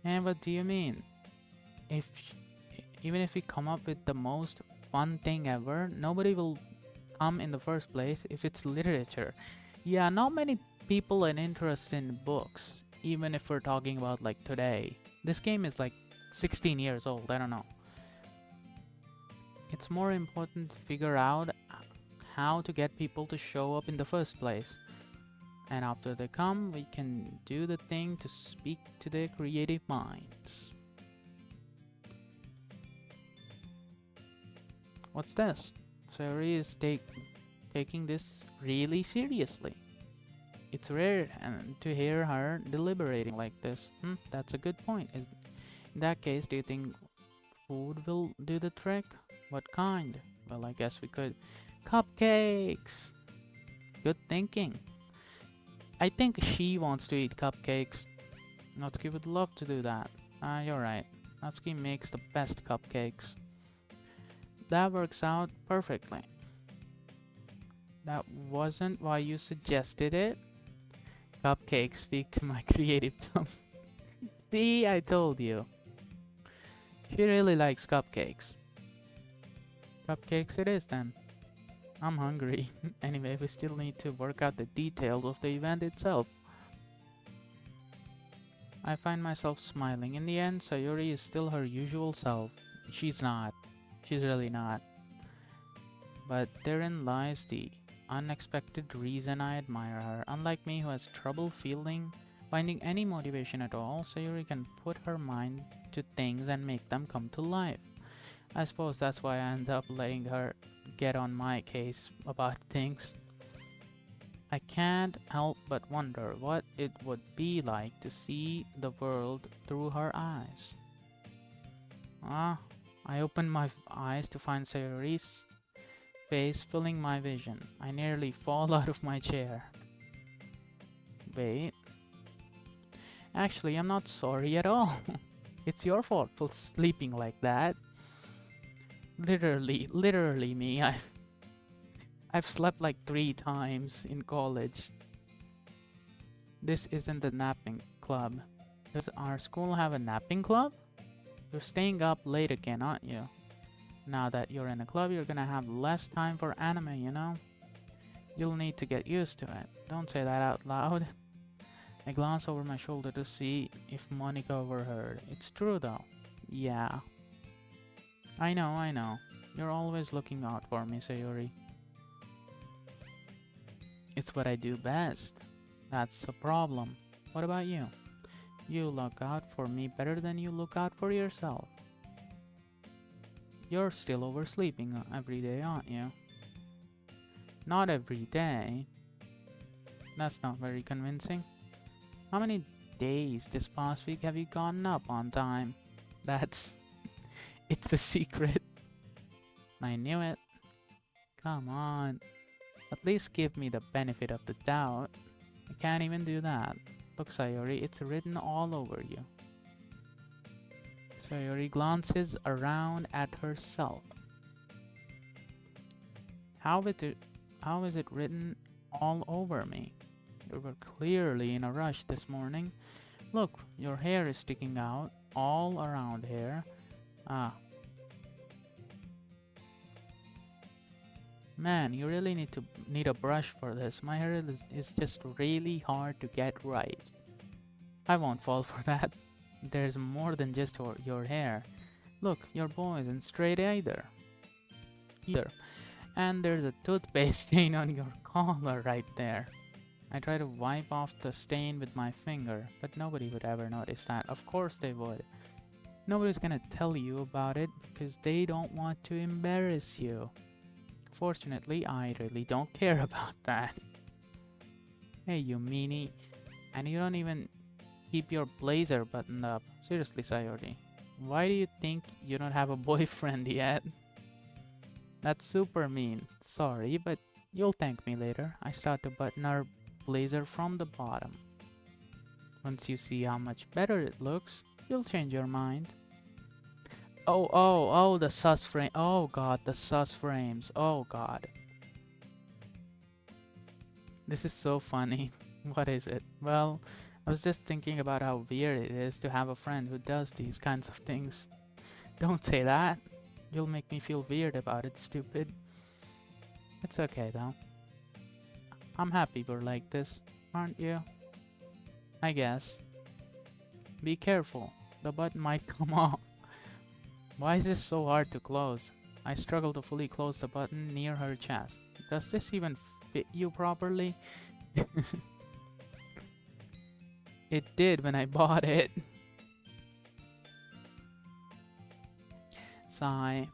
And what do you mean? Even if we come up with the most fun thing ever, nobody will come in the first place if it's literature. Yeah, not many people are interested in books, even if we're talking about like today. This game is like 16 years old, I don't know. It's more important to figure out how to get people to show up in the first place. And after they come, we can do the thing to speak to their creative minds. What's this? Sayori is taking this really seriously. It's rare to hear her deliberating like this. That's a good point. In that case, do you think food will do the trick? What kind? Well, I guess we could. Cupcakes! Good thinking. I think she wants to eat cupcakes. Natsuki would love to do that. You're right. Natsuki makes the best cupcakes. That works out perfectly. That wasn't why you suggested it. Cupcakes speak to my creative tongue. See, I told you. She really likes cupcakes. Cupcakes it is then. I'm hungry. Anyway, we still need to work out the details of the event itself. I find myself smiling. In the end, Sayuri is still her usual self. She's not. She's really not. But therein lies the unexpected reason I admire her. Unlike me, who has trouble finding any motivation at all, Sayuri can put her mind to things and make them come to life. I suppose that's why I end up letting her get on my case about things. I can't help but wonder what it would be like to see the world through her eyes. Ah, I opened my eyes to find Sayori's face filling my vision. I nearly fall out of my chair. Wait. Actually, I'm not sorry at all. It's your fault for sleeping like that. Literally me. I've slept like 3 times in college. This isn't the napping club. Does our school have a napping club? You're staying up late again, aren't you? Now that you're in a club, you're gonna have less time for anime, you know? You'll need to get used to it. Don't say that out loud. I glance over my shoulder to see if Monica overheard. It's true though. Yeah. I know. You're always looking out for me, Sayuri. It's what I do best. That's a problem. What about you? You look out for me better than you look out for yourself. You're still oversleeping every day, aren't you? Not every day. That's not very convincing. How many days this past week have you gotten up on time? That's... it's a secret. I knew it. Come on. At least give me the benefit of the doubt. I can't even do that. Look, Sayori, it's written all over you. Sayori glances around at herself. How is it written all over me? You were clearly in a rush this morning. Look, your hair is sticking out all around here. Ah. Man, you really need a brush for this. My hair is just really hard to get right. I won't fall for that. There's more than just your hair. Look, your boy isn't straight either. And there's a toothpaste stain on your collar right there. I try to wipe off the stain with my finger, but nobody would ever notice that. Of course they would. Nobody's gonna tell you about it because they don't want to embarrass you. Fortunately, I really don't care about that. Hey, you meanie. And you don't even keep your blazer buttoned up. Seriously, Sayori. Why do you think you don't have a boyfriend yet? That's super mean. Sorry, but you'll thank me later. I start to button our blazer from the bottom. Once you see how much better it looks, you'll change your mind. Oh, the sus frame. Oh god, the sus frames. Oh god. This is so funny. What is it? Well, I was just thinking about how weird it is to have a friend who does these kinds of things. Don't say that. You'll make me feel weird about it, stupid. It's okay though. I'm happy we're like this, aren't you? I guess. Be careful. The button might come off. Why is this so hard to close? I struggle to fully close the button near her chest. Does this even fit you properly? It did when I bought it. Sigh.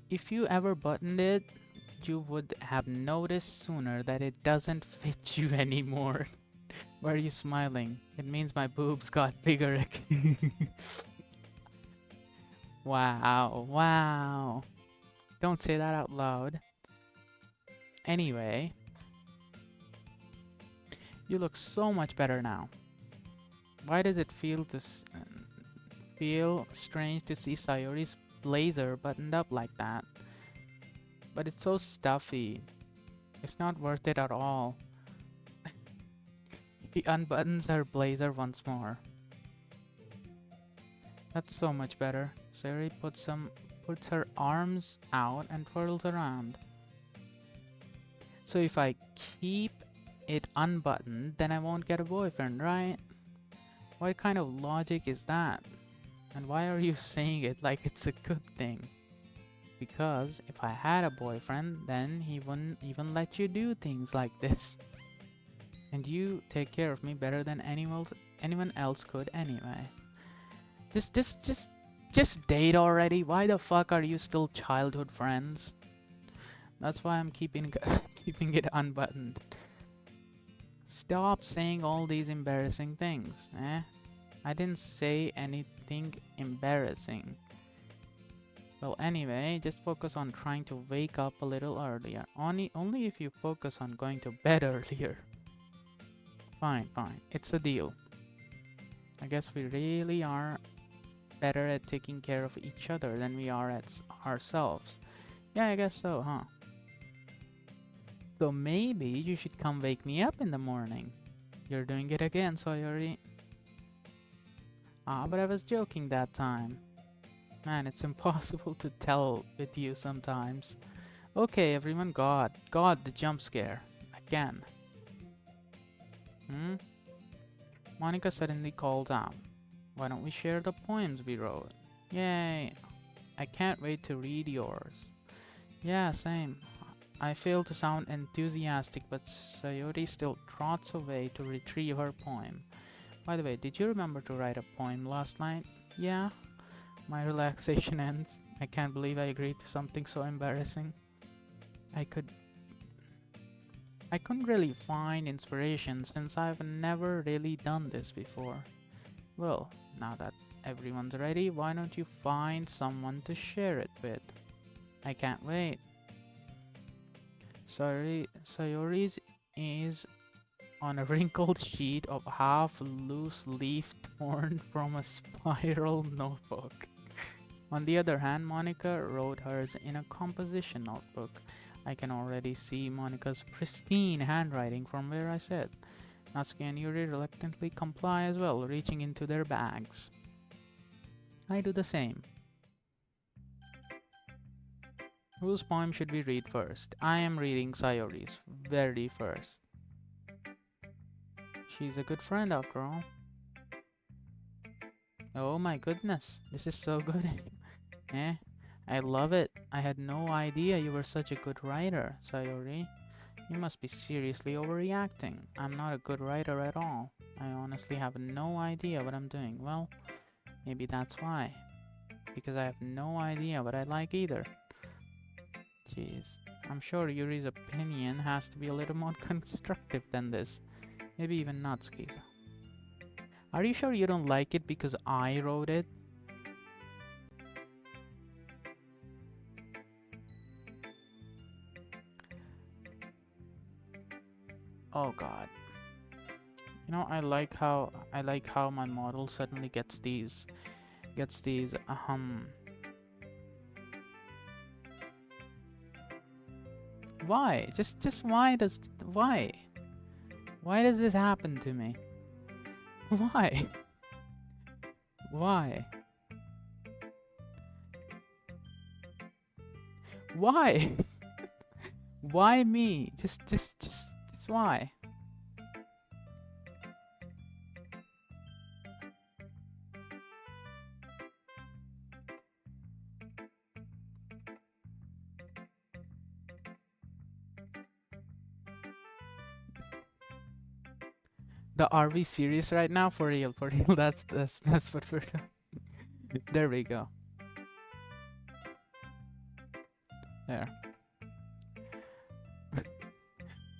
If you ever buttoned it, you would have noticed sooner that it doesn't fit you anymore. Why are you smiling? It means my boobs got bigger again. Wow. Don't say that out loud. Anyway, you look so much better now. Why does it feel strange to see Sayori's blazer buttoned up like that? But it's so stuffy. It's not worth it at all. He unbuttons her blazer once more. That's so much better. Sayori puts her arms out and twirls around. So if I keep it unbuttoned, then I won't get a boyfriend, right? What kind of logic is that? And why are you saying it like it's a good thing? Because if I had a boyfriend, then he wouldn't even let you do things like this. And you take care of me better than anyone else could anyway. Just date already. Why the fuck are you still childhood friends? That's why I'm keeping keeping it unbuttoned. Stop saying all these embarrassing things, eh? I didn't say anything embarrassing. Well, anyway, just focus on trying to wake up a little earlier. Only if you focus on going to bed earlier. Fine, fine. It's a deal. I guess we really are better at taking care of each other than we are at ourselves. Yeah, I guess so, huh? So maybe you should come wake me up in the morning. You're doing it again, Sayori. Ah, but I was joking that time. Man, it's impossible to tell with you sometimes. Okay, everyone, God, the jump scare. Again. Monica suddenly calls out. Why don't we share the poems we wrote? Yay! I can't wait to read yours. Yeah, same. I fail to sound enthusiastic, but Sayori still trots away to retrieve her poem. By the way, did you remember to write a poem last night? Yeah. My relaxation ends. I can't believe I agreed to something so embarrassing. I couldn't really find inspiration since I've never really done this before. Well, now that everyone's ready, why don't you find someone to share it with? I can't wait. Sayori's is on a wrinkled sheet of half loose leaf torn from a spiral notebook. On the other hand, Monica wrote hers in a composition notebook. I can already see Monica's pristine handwriting from where I sit. Natsuki and Yuri reluctantly comply as well, reaching into their bags. I do the same. Whose poem should we read first? I am reading Sayori's very first. She's a good friend after all. Oh my goodness, this is so good. Eh? I love it. I had no idea you were such a good writer, Sayori. You must be seriously overreacting. I'm not a good writer at all. I honestly have no idea what I'm doing. Well, maybe that's why. Because I have no idea what I like either. Jeez. I'm sure Yuri's opinion has to be a little more constructive than this. Maybe even Natsuki's. Are you sure you don't like it because I wrote it? Oh god. You know, I like how my model suddenly gets these why? Just why? Why does this happen to me? Why? Why? Why? Why me? Just why? Are we serious right now? For real, for real. That's what we're doing. There we go. There.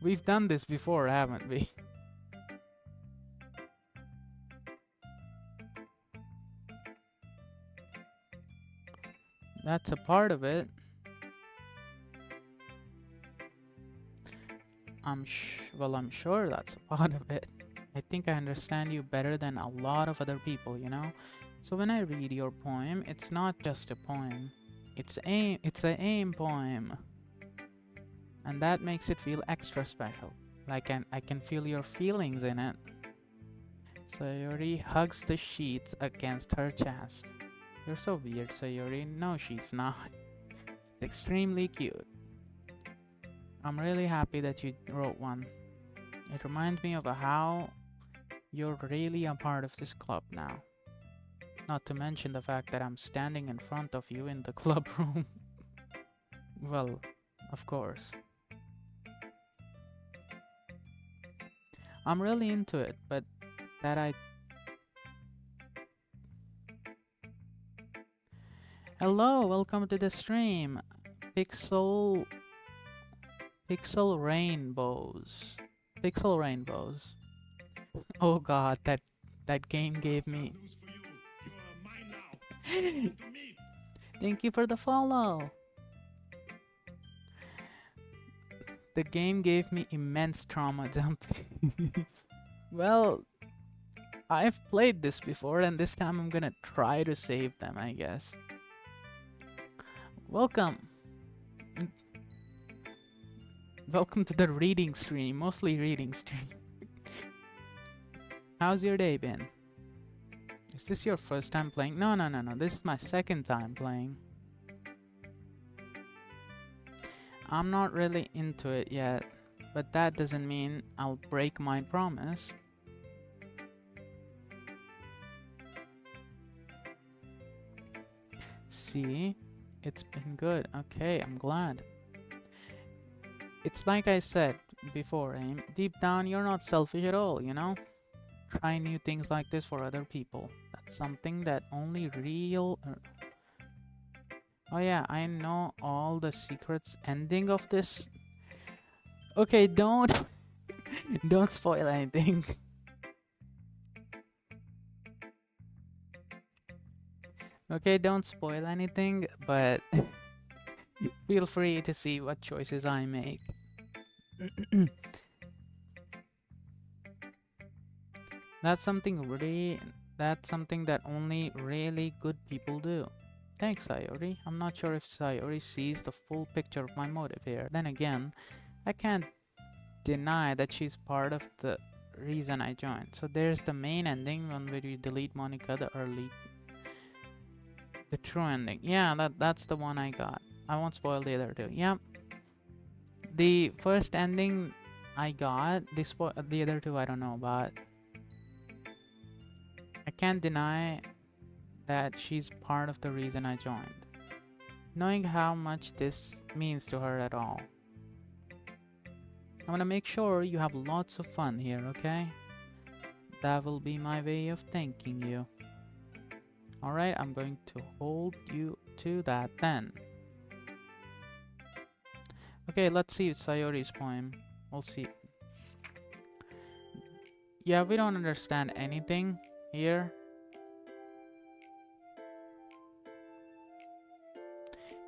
We've done this before, haven't we? That's a part of it. I'm sure that's a part of it. I think I understand you better than a lot of other people, you know? So when I read your poem, it's not just a poem. It's an aim poem. And that makes it feel extra special. Like I can feel your feelings in it. Sayori hugs the sheets against her chest. You're so weird, Sayori. No, she's not. Extremely cute. I'm really happy that you wrote one. It reminds me of how you're really a part of this club now. Not to mention the fact that I'm standing in front of you in the club room. Well, of course. I'm really into it, but that I... Hello, welcome to the stream. Pixel Rainbows. Pixel Rainbows. Oh god, that game gave me... News for you. You are mine now. You belong to me. Thank you for the follow. The game gave me immense trauma dumping. Well, I've played this before and this time I'm gonna try to save them, I guess. Welcome. Welcome to the reading stream, mostly reading stream. How's your day been? Is this your first time playing? No, this is my second time playing. I'm not really into it yet, but that doesn't mean I'll break my promise. See? It's been good. Okay, I'm glad. It's like I said before, Aim. Deep down, you're not selfish at all, you know? Try new things like this for other people. That's something that only real... Oh yeah, I know all the secrets ending of this. Okay, don't... don't spoil anything. Okay, don't spoil anything, but feel free to see what choices I make. That's something that only really good people do. Thanks, Sayori. I'm not sure if Sayori sees the full picture of my motive here. Then again, I can't deny that she's part of the reason I joined. So there's the main ending, one where you delete Monica, the true ending. Yeah, that's the one I got. I won't spoil the other two. Yep. The first ending I got. The other two I don't know about. I can't deny that she's part of the reason I joined. Knowing how much this means to her at all. I'm gonna make sure you have lots of fun here, okay? That will be my way of thanking you. Alright, I'm going to hold you to that then. Okay, let's see Sayori's poem. We'll see. Yeah, we don't understand anything here.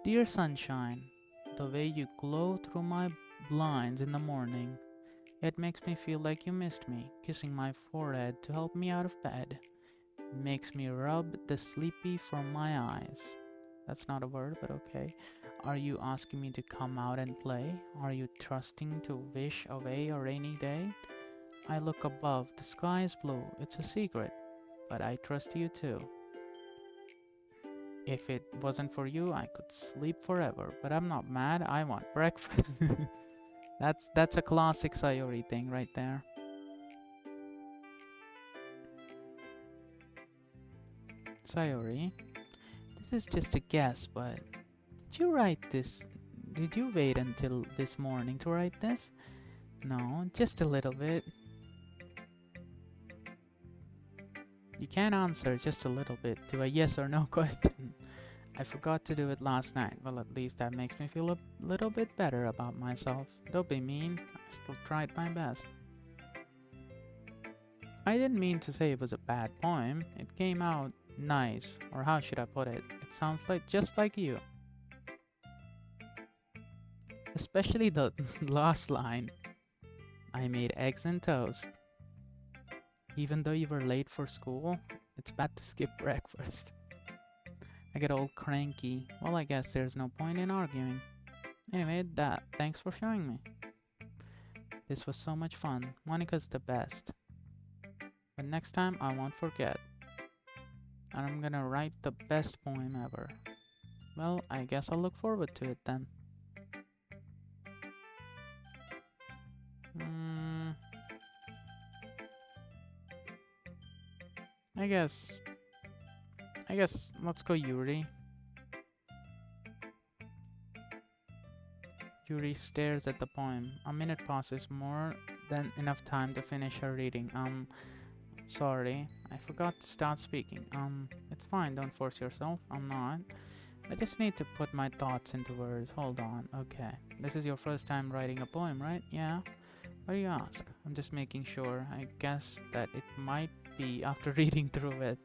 Dear sunshine, the way you glow through my blinds in the morning, it makes me feel like you missed me, kissing my forehead to help me out of bed. Makes me rub the sleepy from my eyes. That's not a word, but okay. Are you asking me to come out and play? Are you trusting to wish away a rainy day? I look above, the sky is blue, it's a secret, but I trust you too. If it wasn't for you, I could sleep forever, but I'm not mad, I want breakfast. That's a classic Sayori thing right there. Sayori, this is just a guess, but did you write this? Did you wait until this morning to write this? No, just a little bit. You can't answer just a little bit to a yes or no question. I forgot to do it last night. Well, at least that makes me feel a little bit better about myself. Don't be mean. I still tried my best. I didn't mean to say it was a bad poem. It came out nice, or how should I put it? It sounds like just like you. Especially the last line. I made eggs and toast. Even though you were late for school, it's bad to skip breakfast. I get all cranky. Well, I guess there's no point in arguing. Anyway, thanks for showing me. This was so much fun. Monica's the best. But next time I won't forget. And I'm gonna write the best poem ever. Well, I guess I'll look forward to it then. Hmm, I guess. Let's go Yuri. Yuri stares at the poem. A minute passes, more than enough time to finish her reading. Sorry, I forgot to start speaking. It's fine, don't force yourself. I'm not. I just need to put my thoughts into words. Hold on. Okay. This is your first time writing a poem, right? Yeah. Why do you ask? I'm just making sure. I guess that it might be after reading through it.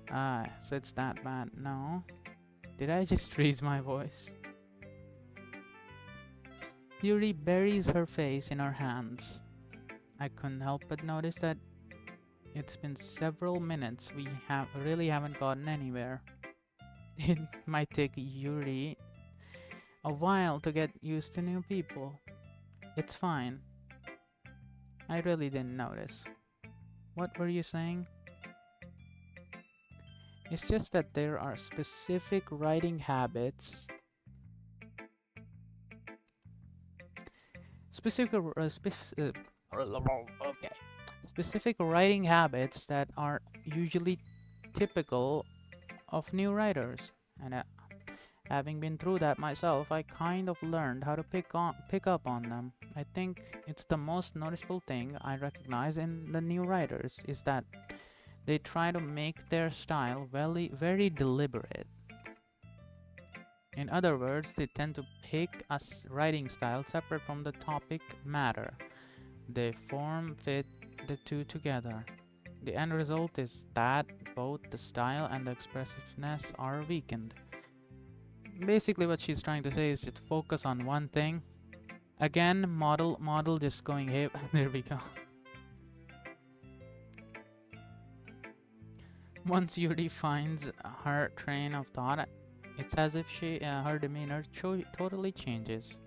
Ah, so it's that bad. No. Did I just raise my voice? Yuri buries her face in her hands. I couldn't help but notice that it's been several minutes. We haven't gotten anywhere. It might take Yuri a while to get used to new people. It's fine. I really didn't notice. What were you saying? It's just that there are specific writing habits. Specific, okay. Specific writing habits that are usually typical of new writers, and having been through that myself, I kind of learned how to pick up on them. I think it's the most noticeable thing I recognize in the new writers is that they try to make their style very deliberate. In other words, they tend to pick a writing style separate from the topic matter. They form fit the two together. The end result is that both the style and the expressiveness are weakened. Basically, what she's trying to say is to focus on one thing. Again, model just going hey. There we go. Once Yuri finds her train of thought, it's as if her demeanor totally changes.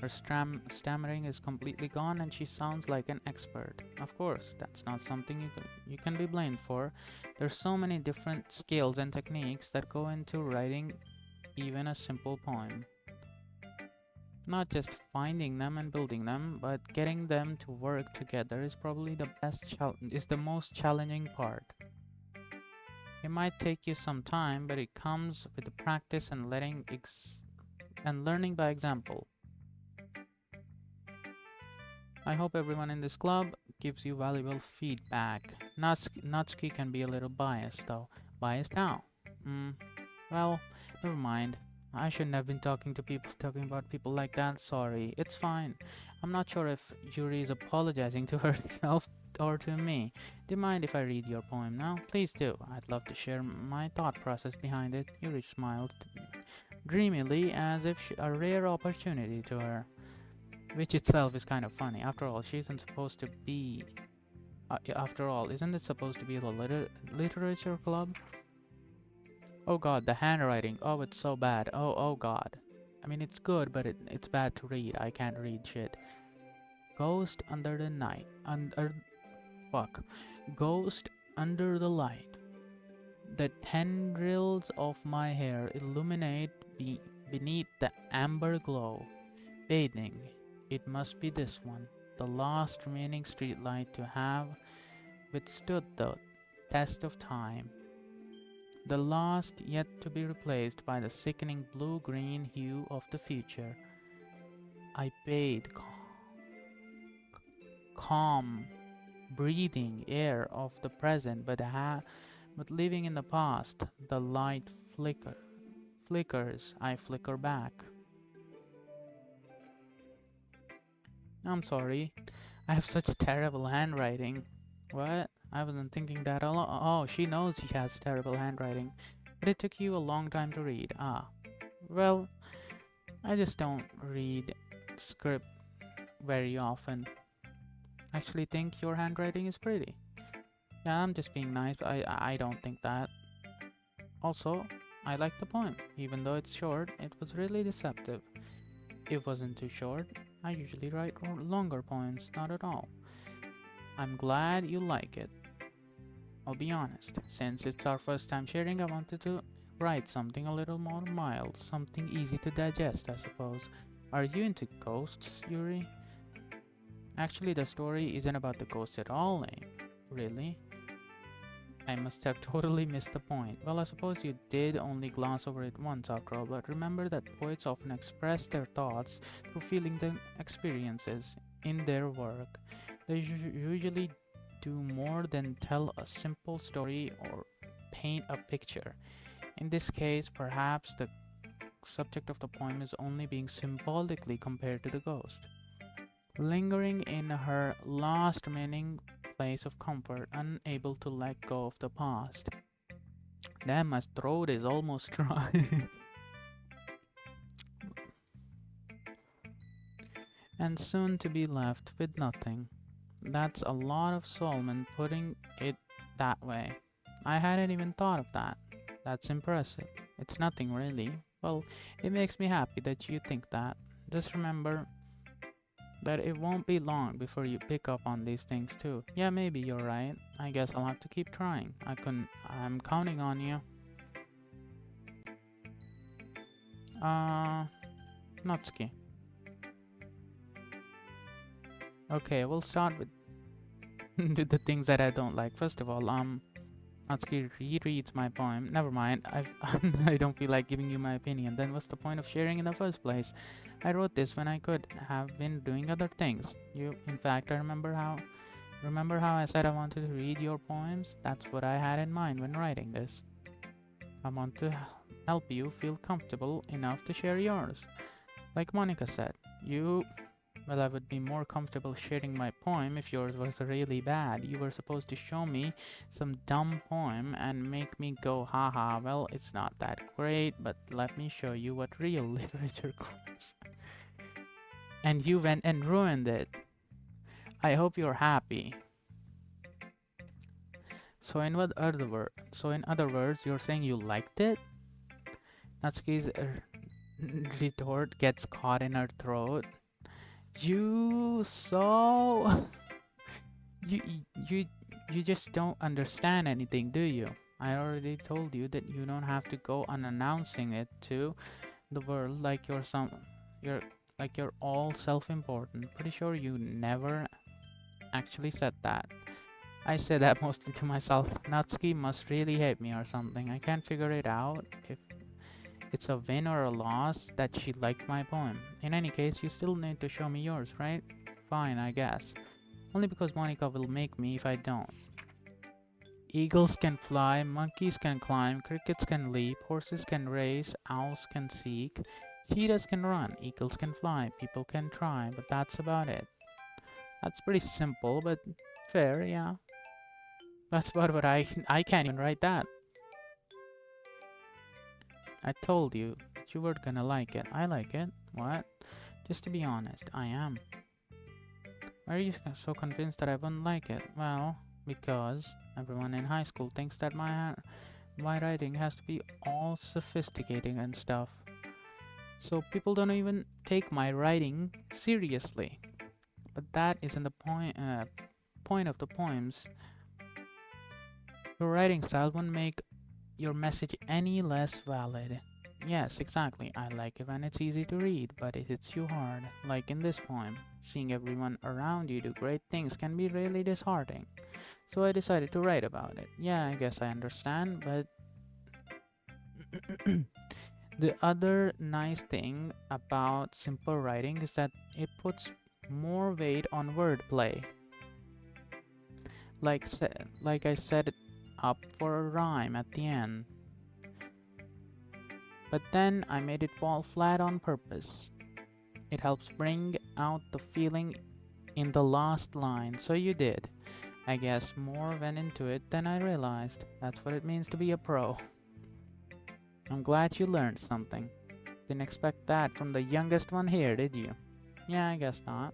Her stammering is completely gone, and she sounds like an expert. Of course, that's not something you can be blamed for. There's so many different skills and techniques that go into writing even a simple poem. Not just finding them and building them, but getting them to work together is probably the most challenging part. It might take you some time, but it comes with the practice and learning by example. I hope everyone in this club gives you valuable feedback. Natsuki can be a little biased though. Biased how? Well, never mind. I shouldn't have been talking about people like that. Sorry, it's fine. I'm not sure if Yuri is apologizing to herself or to me. Do you mind if I read your poem now? Please do. I'd love to share my thought process behind it. Yuri smiled dreamily as if a rare opportunity to her, which itself is kind of funny. After all, she isn't supposed to be. After all, isn't it supposed to be the literature club? Oh god, the handwriting. Oh, it's so bad. Oh god. I mean, it's good, but it's bad to read. I can't read shit. Ghost under the night. Ghost under the light. The tendrils of my hair illuminate beneath the amber glow. Bathing. It must be this one. The last remaining streetlight to have withstood the test of time. The last yet to be replaced by the sickening blue-green hue of the future. I bathe calm, breathing air of the present, but living in the past. The light flickers. I flicker back. I'm sorry. I have such terrible handwriting. What? I wasn't thinking that all. Oh, she knows she has terrible handwriting. But it took you a long time to read. Ah. Well, I just don't read script very often. Actually think your handwriting is pretty. Yeah, I'm just being nice, but I don't think that. Also, I like the poem. Even though it's short, it was really deceptive. It wasn't too short. I usually write longer poems, not at all. I'm glad you like it. I'll be honest, since it's our first time sharing, I wanted to write something a little more mild, something easy to digest, I suppose. Are you into ghosts, Yuri? Actually, the story isn't about the ghost at all, eh? Really? I must have totally missed the point. Well, I suppose you did only glance over it once after all, but remember that poets often express their thoughts through feelings and experiences in their work. They usually do more than tell a simple story or paint a picture. In this case, perhaps the subject of the poem is only being symbolically compared to the ghost, lingering in her last remaining place of comfort, unable to let go of the past. Damn, my throat is almost dry. And soon to be left with nothing. That's a lot of Solomon putting it that way. I hadn't even thought of that. That's impressive. It's nothing really. Well, it makes me happy that you think that. Just remember that it won't be long before you pick up on these things too. Yeah, maybe you're right. I guess I'll have to keep trying. I'm counting on you. Uh, Natsuki. Okay, we'll start with with the things that I don't like. First of all, Natsuki rereads my poem. Never mind, I don't feel like giving you my opinion. Then what's the point of sharing in the first place? I wrote this when I could have been doing other things. In fact, I remember how I said I wanted to read your poems? That's what I had in mind when writing this. I want to help you feel comfortable enough to share yours. Like Monica said, well, I would be more comfortable sharing my poem if yours was really bad. You were supposed to show me some dumb poem and make me go, haha, well, it's not that great, but let me show you what real literature is. And you went and ruined it. I hope you're happy. So in other words, you're saying you liked it? Natsuki's retort gets caught in her throat. You so you you you just don't understand anything, do you? I already told you that you don't have to go on announcing it to the world like you're you're all self-important. Pretty sure you never actually said that. I said that mostly to myself. Natsuki must really hate me or something. I can't figure it out if it's a win or a loss that she liked my poem. In any case, you still need to show me yours, right? Fine, I guess. Only because Monica will make me if I don't. Eagles can fly, monkeys can climb, crickets can leap, horses can race, owls can seek, cheetahs can run, eagles can fly, people can try, but that's about it. That's pretty simple, but fair, yeah. That's about what I can't even write that. I told you that you were gonna like it. I like it. What? Just to be honest, I am. Why are you so convinced that I wouldn't like it? Well, because everyone in high school thinks that my writing has to be all sophisticated and stuff. So people don't even take my writing seriously. But that isn't the point of the poems. Your writing style won't make your message any less valid. Yes, exactly. I like it when it's easy to read, but it hits you hard. Like in this poem, seeing everyone around you do great things can be really disheartening. So I decided to write about it. Yeah, I guess I understand, but the other nice thing about simple writing is that it puts more weight on wordplay. Like I set it up for a rhyme at the end. But then I made it fall flat on purpose. It helps bring out the feeling in the last line, so you did. I guess more went into it than I realized. That's what it means to be a pro. I'm glad you learned something. Didn't expect that from the youngest one here, did you? Yeah, I guess not.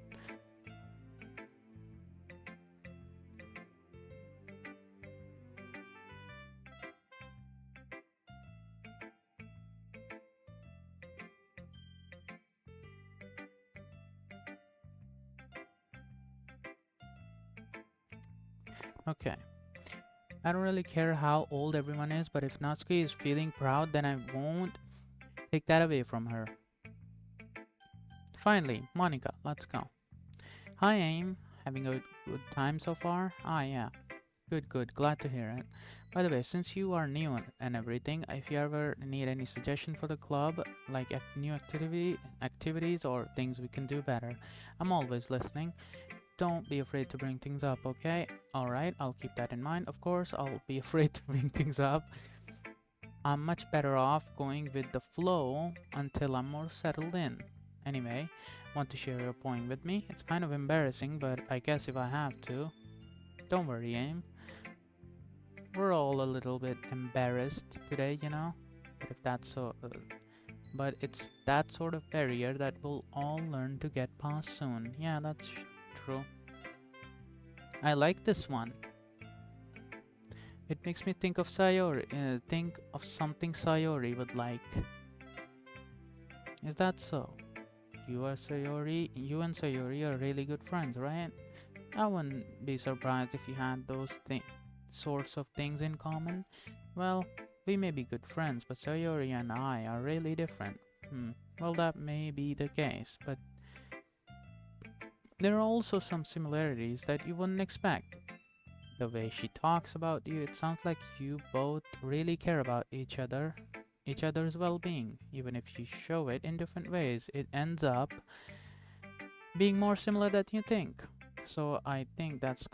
Okay. I don't really care how old everyone is, but if Natsuki is feeling proud, then I won't take that away from her. Finally, Monica, let's go. Hi, Aim. Having a good time so far? Ah, yeah. Good, good. Glad to hear it. By the way, since you are new and everything, if you ever need any suggestion for the club, like new activities or things we can do better, I'm always listening. Don't be afraid to bring things up, okay? Alright, I'll keep that in mind. Of course, I'll be afraid to bring things up. I'm much better off going with the flow until I'm more settled in. Anyway, want to share your point with me? It's kind of embarrassing, but I guess if I have to. Don't worry, Aim. We're all a little bit embarrassed today, you know? But if that's so, but it's that sort of barrier that we'll all learn to get past soon. Yeah, that's true. I like this one. It makes me think of Sayori. Think of something Sayori would like. Is that so? You and Sayori are really good friends, right? I wouldn't be surprised if you had those sorts of things in common. Well, we may be good friends, but Sayori and I are really different. Well, that may be the case, but there are also some similarities that you wouldn't expect. The way she talks about you, it sounds like you both really care about each other's well-being. Even if you show it in different ways, it ends up being more similar than you think. So I think that's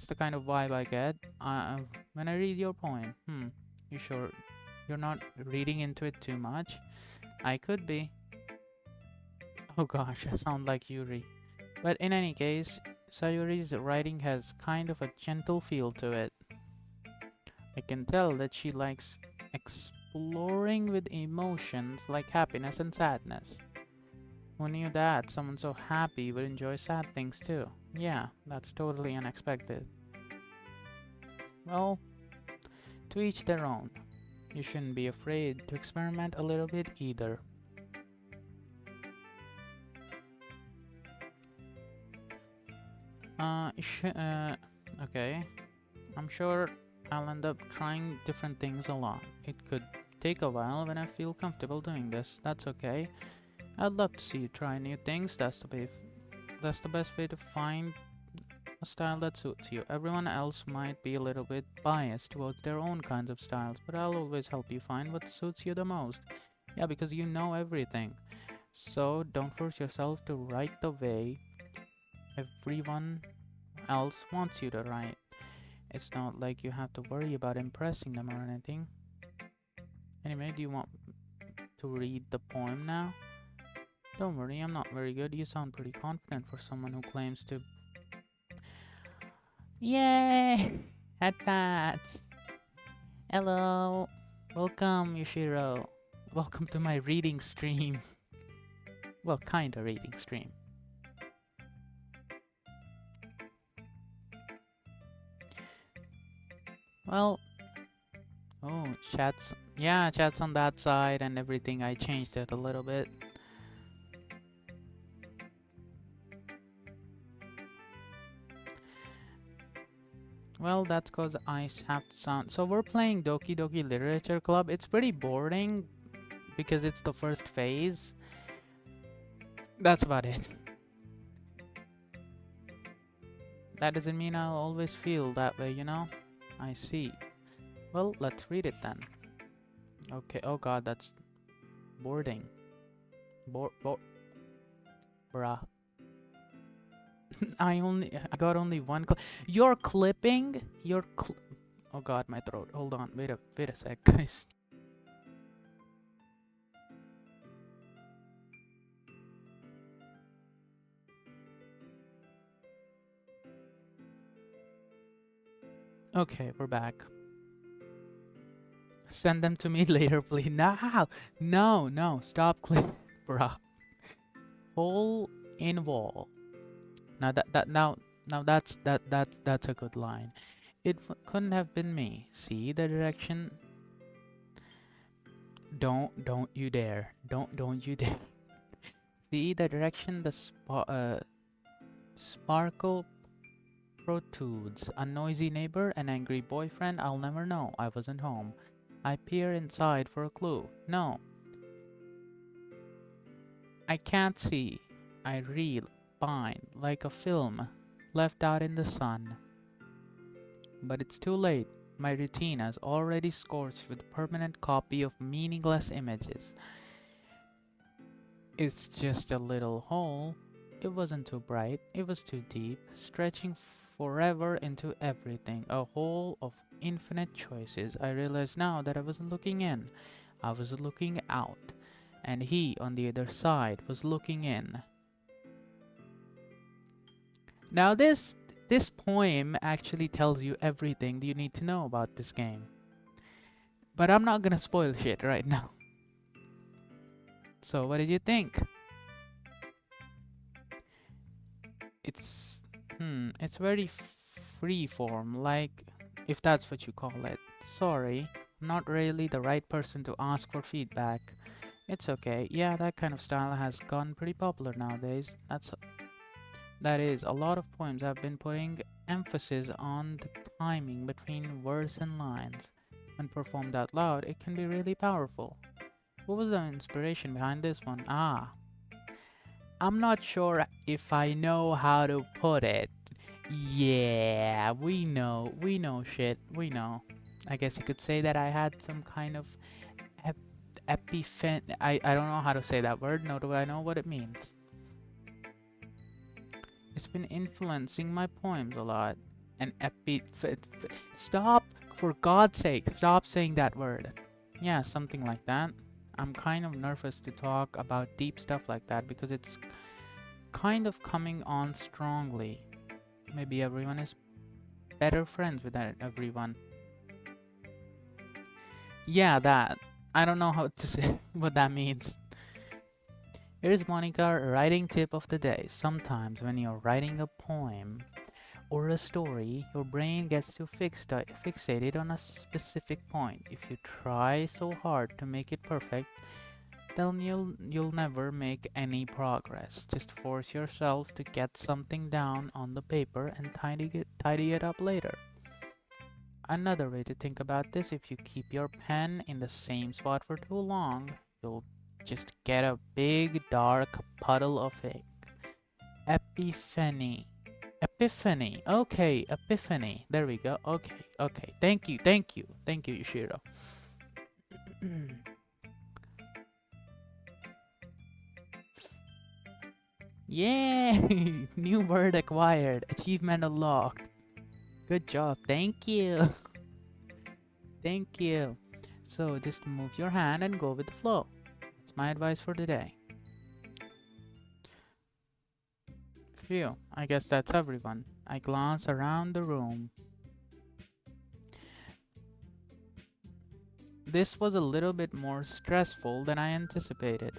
the kind of vibe I get when I read your poem. You sure you're not reading into it too much? I could be. Oh gosh, I sound like Yuri. But in any case, Sayuri's writing has kind of a gentle feel to it. I can tell that she likes exploring with emotions like happiness and sadness. Who knew that someone so happy would enjoy sad things too? Yeah, that's totally unexpected. Well, to each their own. You shouldn't be afraid to experiment a little bit either. Okay. I'm sure I'll end up trying different things a lot. It could take a while when I feel comfortable doing this. That's okay. I'd love to see you try new things. That's the best way to find a style that suits you. Everyone else might be a little bit biased towards their own kinds of styles, but I'll always help you find what suits you the most. Yeah, because you know everything. So don't force yourself to write the way everyone else wants you to write. It's not like you have to worry about impressing them or anything. Anyway, do you want to read the poem now? Don't worry, I'm not very good. You sound pretty confident for someone who claims to. Yay! Headpads! Hello! Welcome, Yoshiro. Welcome to my reading stream. Well, kinda reading stream. Well, oh, chat's on that side and everything. I changed it a little bit. Well, that's cause I have to sound. So we're playing Doki Doki Literature Club. It's pretty boring because it's the first phase. That's about it. That doesn't mean I'll always feel that way, you know? I see. Well, let's read it then. Okay, oh god, that's boarding. Bruh. I got only one You're clipping? Oh god, my throat. Hold on, wait a sec, guys. Okay, we're back. Send them to me later, please. No, stop clipping, bruh. Hole in wall. Now that's a good line. It couldn't have been me. See the direction? Don't you dare. Don't you dare. See the direction the sparkle protrudes. A noisy neighbor, an angry boyfriend, I'll never know. I wasn't home. I peer inside for a clue. No, I can't see. I reel, bind, like a film, left out in the sun. But it's too late. My retina is already scorched with a permanent copy of meaningless images. It's just a little hole. It wasn't too bright, it was too deep, stretching forever into everything. A hole of infinite choices. I realize now that I wasn't looking in, I was looking out. And he, on the other side, was looking in. Now this poem actually tells you everything you need to know about this game. But I'm not gonna spoil shit right now. So what did you think? It's it's very free form, like if that's what you call it. Sorry, I'm not really the right person to ask for feedback. It's okay. Yeah, that kind of style has gotten pretty popular nowadays. That is, a lot of poems have been putting emphasis on the timing between words and lines. When performed out loud, it can be really powerful. What was the inspiration behind this one? I'm not sure if I know how to put it. Yeah, we know shit, we know. I guess you could say that I had some kind of ep epiphen. I don't know how to say that word, nor do I know what it means. It's been influencing my poems a lot. An stop, for God's sake, stop saying that word. Yeah, something like that. I'm kind of nervous to talk about deep stuff like that because it's kind of coming on strongly. Maybe everyone is better friends with everyone. Yeah, that. I don't know how to say what that means. Here's Monica writing tip of the day. Sometimes when you're writing a poem or a story, your brain gets too fixated on a specific point. If you try so hard to make it perfect, then you'll never make any progress. Just force yourself to get something down on the paper and tidy it up later. Another way to think about this, if you keep your pen in the same spot for too long, you'll just get a big dark puddle of ink. Epiphany. Epiphany. Okay, epiphany. There we go. Okay, okay. Thank you, thank you. Thank you, Yushiro. Yay! New word acquired. Achievement unlocked. Good job. Thank you. Thank you. So just move your hand and go with the flow. That's my advice for today. Phew, I guess that's everyone. I glance around the room. This was a little bit more stressful than I anticipated.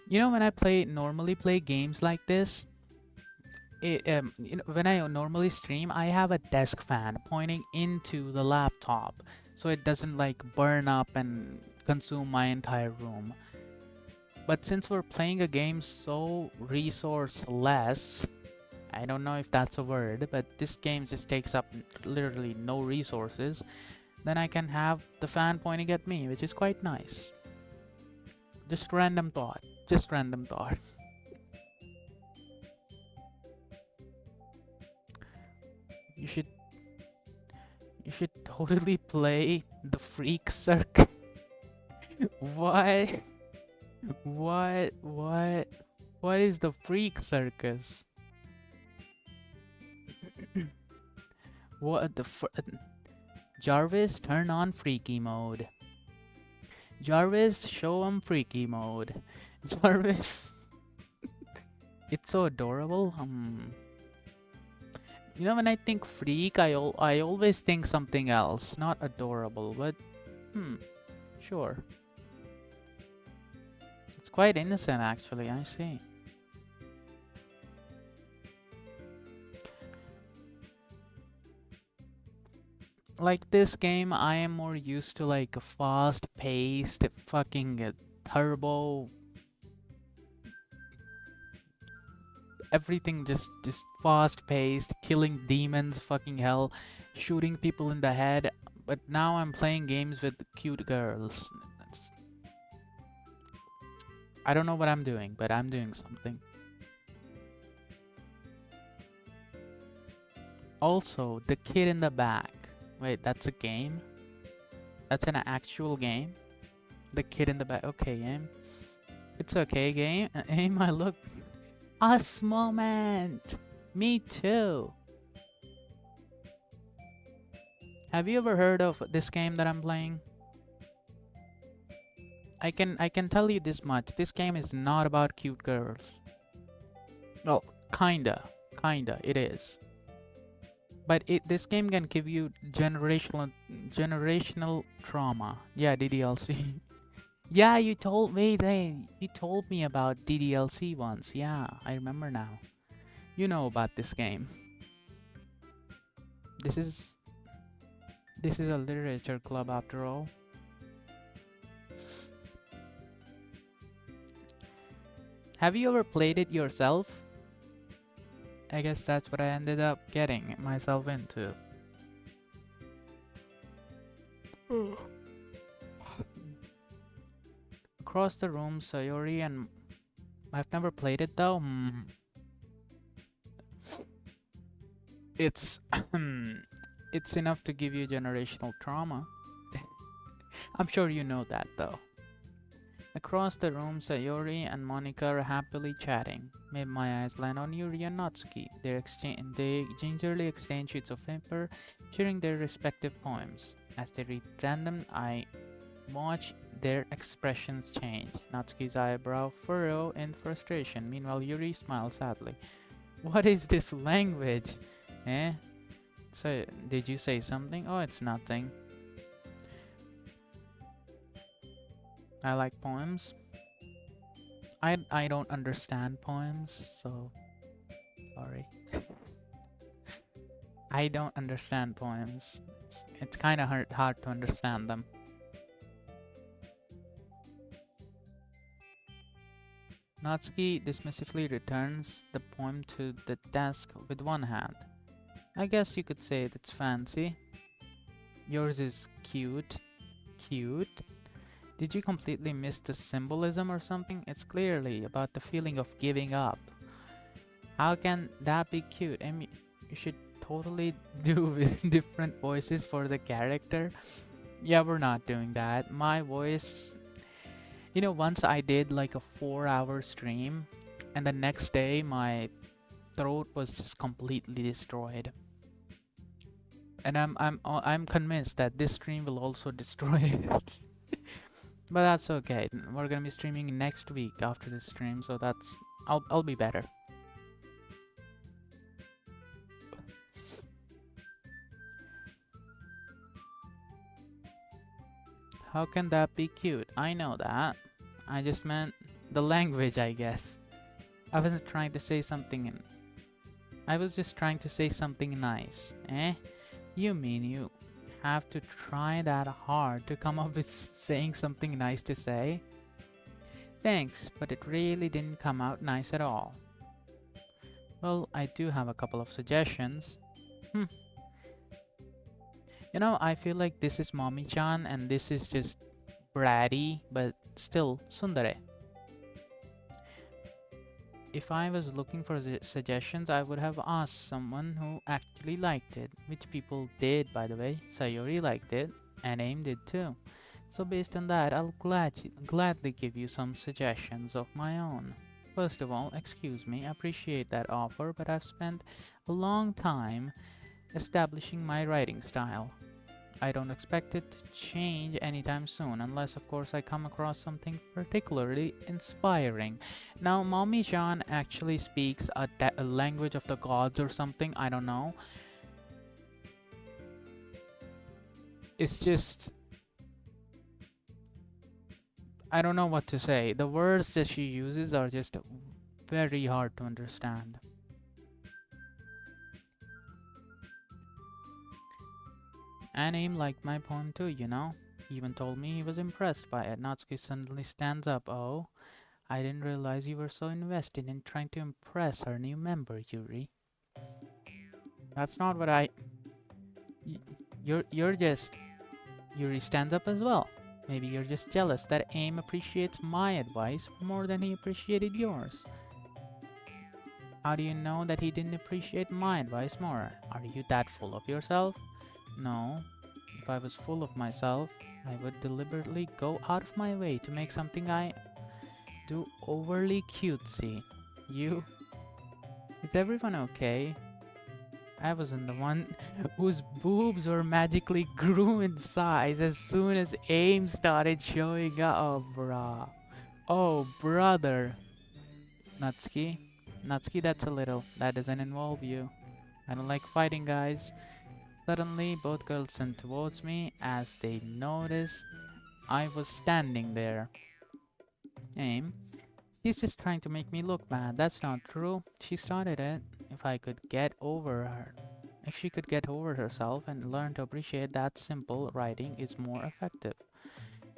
You know, when I normally play games like this, when I normally stream, I have a desk fan pointing into the laptop, so it doesn't like burn up and consume my entire room. But since we're playing a game so resource-less, I don't know if that's a word, but this game just takes up literally no resources, then I can have the fan pointing at me, which is quite nice. Just random thought. Just random thought. You should totally play the Freak Circus. What? What is the Freak Circus? What the Jarvis, turn on freaky mode. Jarvis, show 'em freaky mode. Jarvis. It's so adorable. You know, when I think freak, I always think something else. Not adorable, but sure. It's quite innocent actually, I see. Like this game, I am more used to like a fast-paced, fucking turbo everything just fast paced, killing demons, fucking hell, shooting people in the head. But now I'm playing games with cute girls. That's, I don't know what I'm doing, but I'm doing something. Also, the kid in the back. Wait, that's a game? That's an actual game? The kid in the back. Okay, game. It's okay, game. Aim, I look. Us moment. Me too. Have you ever heard of this game that I'm playing? I can tell you this much. This game is not about cute girls. Well, kinda it is. But this game can give you generational trauma. Yeah, DDLC. Yeah, you told me about DDLC once. Yeah, I remember now. You know about this game. This is this is a literature club after all. Have you ever played it yourself? I guess that's what I ended up getting myself into. Across the room, Sayori and I've never played it though. It's it's enough to give you generational trauma. I'm sure you know that though. Across the room, Sayori and Monica are happily chatting. Made my eyes land on Yuri and Natsuki. They gingerly exchange sheets of paper, sharing their respective poems. As they read random, I watch their expressions change. Natsuki's eyebrow furrow in frustration. Meanwhile, Yuri smiles sadly. What is this language? Eh? So, did you say something? Oh, it's nothing. I like poems. I don't understand poems, so sorry. I don't understand poems. It's kind of hard to understand them. Natsuki dismissively returns the poem to the desk with one hand. I guess you could say it's fancy. Yours is cute. Cute? Did you completely miss the symbolism or something? It's clearly about the feeling of giving up. How can that be cute? I mean, you should totally do with different voices for the character. Yeah, we're not doing that. My voice, once I did like a 4-hour stream, and the next day my throat was just completely destroyed. And I'm convinced that this stream will also destroy it. But that's okay. We're gonna be streaming next week after this stream, so I'll be better. How can that be cute? I know that. I just meant the language, I guess. I wasn't trying to say something I was just trying to say something nice. Eh? You mean you have to try that hard to come up with saying something nice to say? Thanks, but it really didn't come out nice at all. Well, I do have a couple of suggestions. I feel like this is Mommy-chan and this is just bratty, but still tsundere. If I was looking for suggestions, I would have asked someone who actually liked it, which people did, by the way. Sayori liked it, and Aim did too. So based on that, I'll gladly give you some suggestions of my own. First of all, excuse me, I appreciate that offer, but I've spent a long time establishing my writing style. I don't expect it to change anytime soon, unless of course I come across something particularly inspiring. Now, Mommy-chan actually speaks a language of the gods or something, I don't know. It's just... I don't know what to say. The words that she uses are just very hard to understand. And Aim liked my poem too, He even told me he was impressed by it. Natsuki suddenly stands up. Oh, I didn't realize you were so invested in trying to impress our new member, Yuri. That's not what I... y- you're just... Yuri stands up as well. Maybe you're just jealous that AIM appreciates my advice more than he appreciated yours. How do you know that he didn't appreciate my advice more? Are you that full of yourself? No. If I was full of myself, I would deliberately go out of my way to make something I do overly cutesy. You... Is everyone okay? I wasn't the one whose boobs were magically grew in size as soon as AIM started showing up. Oh, brah. Oh, brother. Natsuki. Natsuki, that's a little. That doesn't involve you. I don't like fighting, guys. Suddenly, both girls turned towards me as they noticed I was standing there. AIM. She's just trying to make me look bad. That's not true. She started it. If I could get over her. If she could get over herself and learn to appreciate that simple writing is more effective,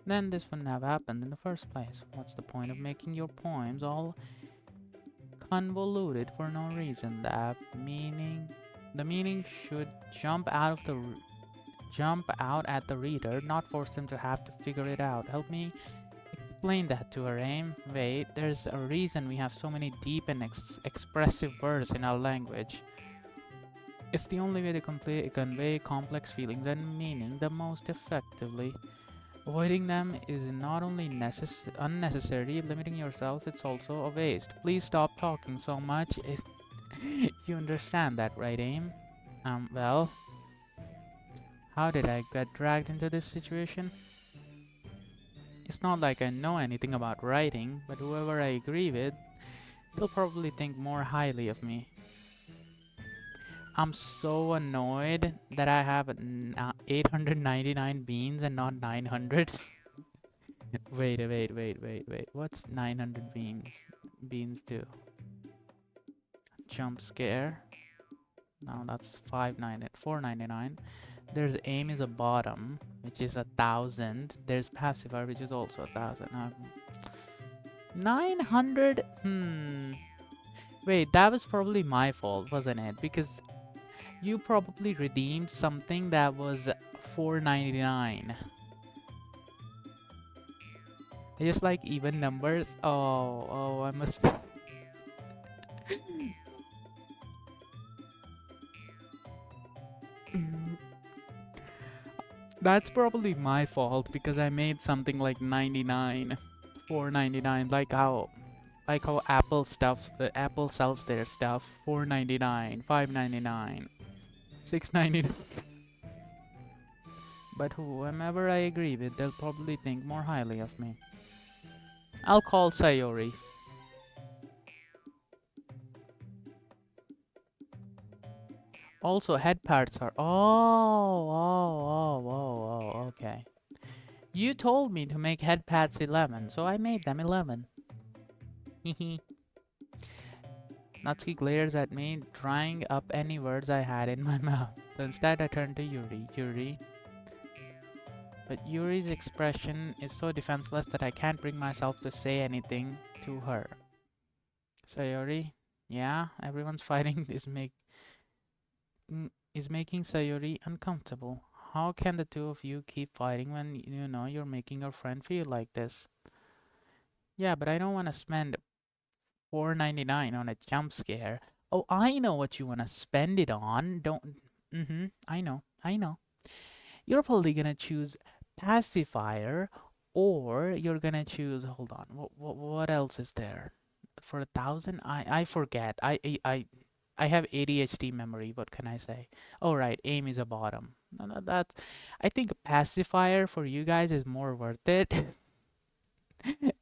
then this wouldn't have happened in the first place. What's the point of making your poems all convoluted for no reason? The meaning should jump out at the reader, not force them to have to figure it out. Help me explain that to her, AIM. Wait, there's a reason we have so many deep and expressive words in our language. It's the only way to convey complex feelings and meaning the most effectively. Avoiding them is not only unnecessary, limiting yourself, it's also a waste. Please stop talking so much. You understand that, right, AIM? Well, how did I get dragged into this situation? It's not like I know anything about writing, but whoever I agree with, they'll probably think more highly of me. I'm so annoyed that I have 899 beans and not 900. Wait. What's 900 beans? Beans do. Jump scare. No, that's 499. There's aim is a bottom, which is 1,000. There's pacifier, which is also 1,000. 900. Wait, that was probably my fault, wasn't it? Because you probably redeemed something that was 499. I just like even numbers. Oh, I must. That's probably my fault because I made something like 99, 499, like how Apple sells their stuff 499, 599, 699. But whomever I agree with, they'll probably think more highly of me. I'll call Sayori. Also, head parts are. Okay. You told me to make head pads 11, so I made them 11. Hehe. Natsuki glares at me, drying up any words I had in my mouth. So instead, I turn to Yuri. Yuri. But Yuri's expression is so defenseless that I can't bring myself to say anything to her. Sayori. Yeah, everyone's fighting is making Sayori uncomfortable. How can the two of you keep fighting when you know you're making your friend feel like this? Yeah, but I don't want to spend 499 on a jump scare. Oh, I know what you want to spend it on. Don't. I know. You're probably gonna choose pacifier, or you're gonna choose. Hold on. What else is there? For 1,000, I forget. I have ADHD memory. What can I say? Oh right, aim is a bottom. No, that's. I think pacifier for you guys is more worth it.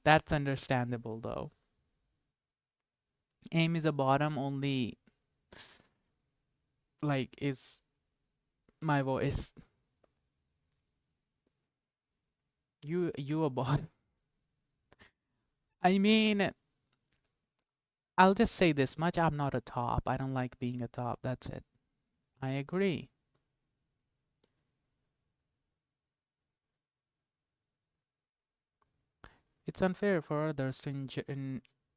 That's understandable though. Aim is a bottom only. Like is my voice. You a bottom. I mean, I'll just say this much. I'm not a top. I don't like being a top. That's it. I agree. It's unfair for others to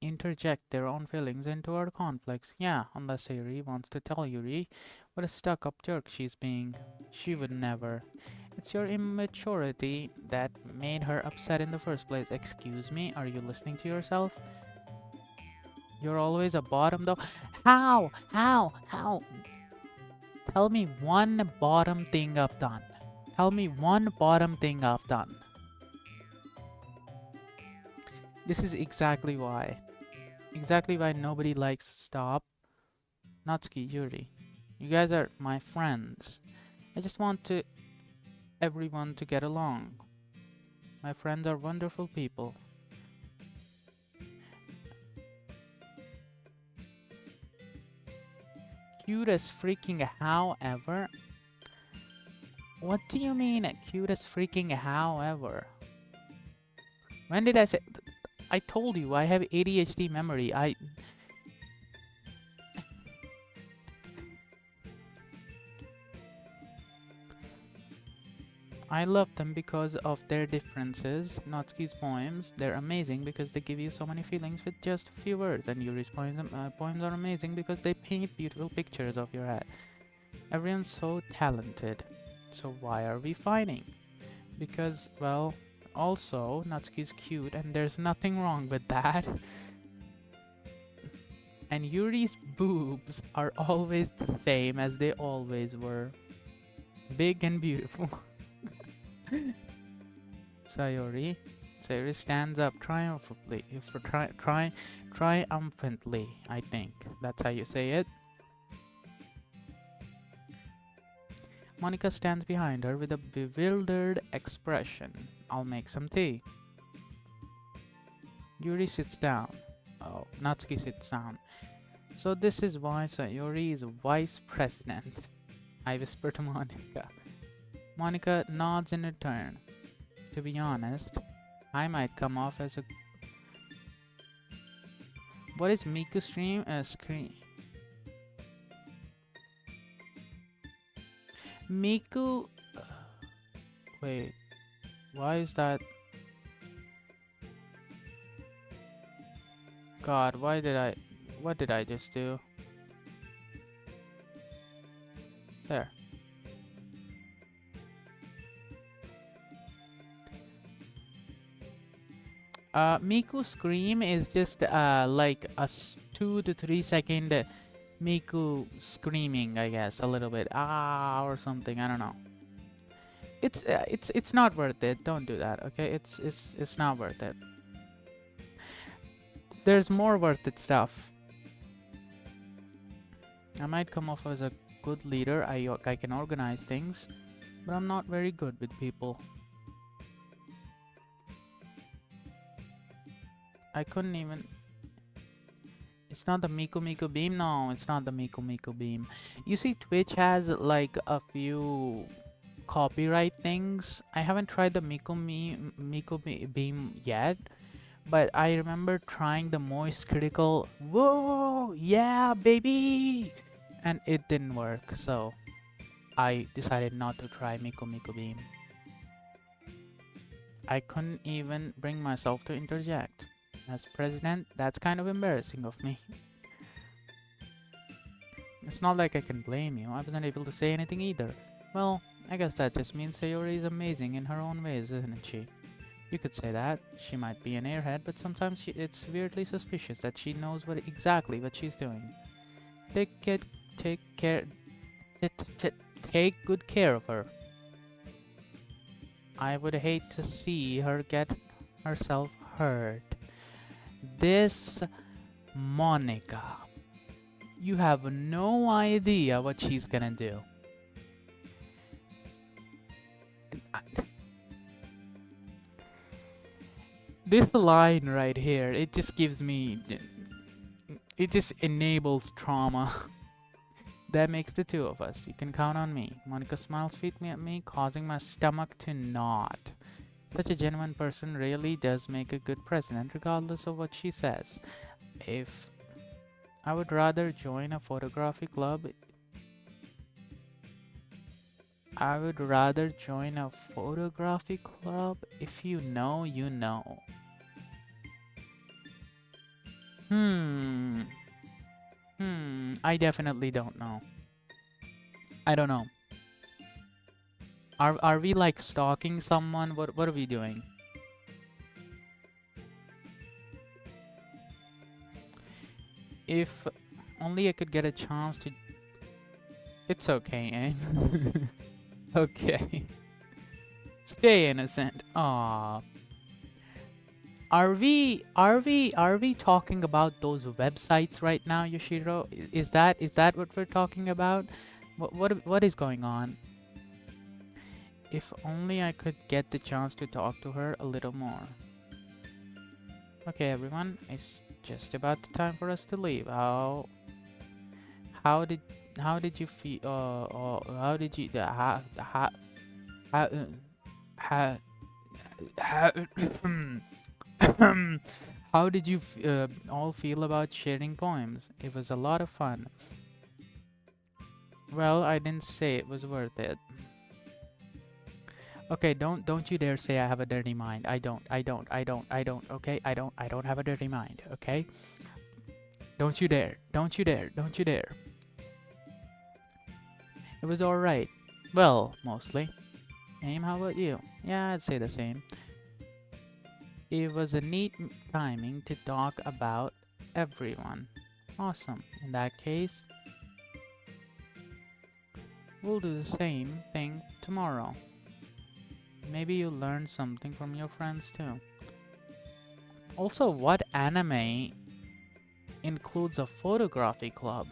interject their own feelings into our conflicts. Yeah, unless Sayuri wants to tell Yuri what a stuck-up jerk she's being. She would never. It's your immaturity that made her upset in the first place. Excuse me, are you listening to yourself? You're always a bottom though. How? How? How? Tell me one bottom thing I've done. Tell me one bottom thing I've done. This is exactly why. Exactly why nobody likes Stop. Natsuki, Yuri. You guys are my friends. I just want to everyone to get along. My friends are wonderful people. Cute as freaking however. What do you mean cute as freaking however? When did I say I told you I have ADHD memory. I love them because of their differences. Natsuki's poems, they're amazing because they give you so many feelings with just a few words. And Yuri's poems are amazing because they paint beautiful pictures of your head. Everyone's so talented. So why are we fighting? Because, well, also, Natsuki's cute and there's nothing wrong with that. And Yuri's boobs are always the same as they always were. Big and beautiful. Sayori. Sayori stands up triumphantly. Triumphantly, I think. That's how you say it. Monica stands behind her with a bewildered expression. I'll make some tea. Yuri sits down. Oh, Natsuki sits down. So this is why Sayori is vice president. I whisper to Monica. Monica nods in return. To be honest, I might come off as a... What is Miku stream? Screen. Miku... Wait. Why is that... God, why did I... What did I just do? There. Miku scream is just like a 2 to 3 second Miku screaming, I guess, a little bit ah or something. I don't know. It's not worth it. Don't do that, okay? It's not worth it. There's more worth it stuff. I might come off as a good leader. I can organize things, but I'm not very good with people. I couldn't even... It's not the Miku beam? No, it's not the Miku beam. You see, Twitch has like a few copyright things. I haven't tried the beam yet, but I remember trying the moist critical. Whoa, yeah, baby! And it didn't work, so I decided not to try Miku beam. I couldn't even bring myself to interject. As president, that's kind of embarrassing of me. It's not like I can blame you. I wasn't able to say anything either. Well, I guess that just means Sayori is amazing in her own ways, isn't she? You could say that. She might be an airhead, but sometimes it's weirdly suspicious that she knows exactly what she's doing. Take good care of her. I would hate to see her get herself hurt. This Monica. You have no idea what she's gonna do. This line right here, it just gives me... It just enables trauma. That makes the two of us. You can count on me. Monica smiles sweetly at me, causing my stomach to knot. Such a genuine person really does make a good president, regardless of what she says. If I would rather join a photography club, if you know, you know. Hmm. I definitely don't know. I don't know. Are we like stalking someone? What are we doing? If only I could get a chance to. It's okay, eh? Okay. Stay innocent. Aw. Are we talking about those websites right now, Yoshiro? Is that what we're talking about? What is going on? If only I could get the chance to talk to her a little more. Okay, everyone, it's just about the time for us to leave. How did how did you feel? How did you how, how, how how did you all feel about sharing poems? It was a lot of fun. Well, I didn't say it was worth it. Okay, don't you dare say I have a dirty mind. I don't. Okay, I don't have a dirty mind. Okay, don't you dare. Don't you dare. Don't you dare. It was all right. Well, mostly. Aim, how about you? Yeah, I'd say the same. It was a neat timing to talk about everyone. Awesome. In that case, we'll do the same thing tomorrow. Maybe you'll learn something from your friends too. Also, what anime includes a photography club?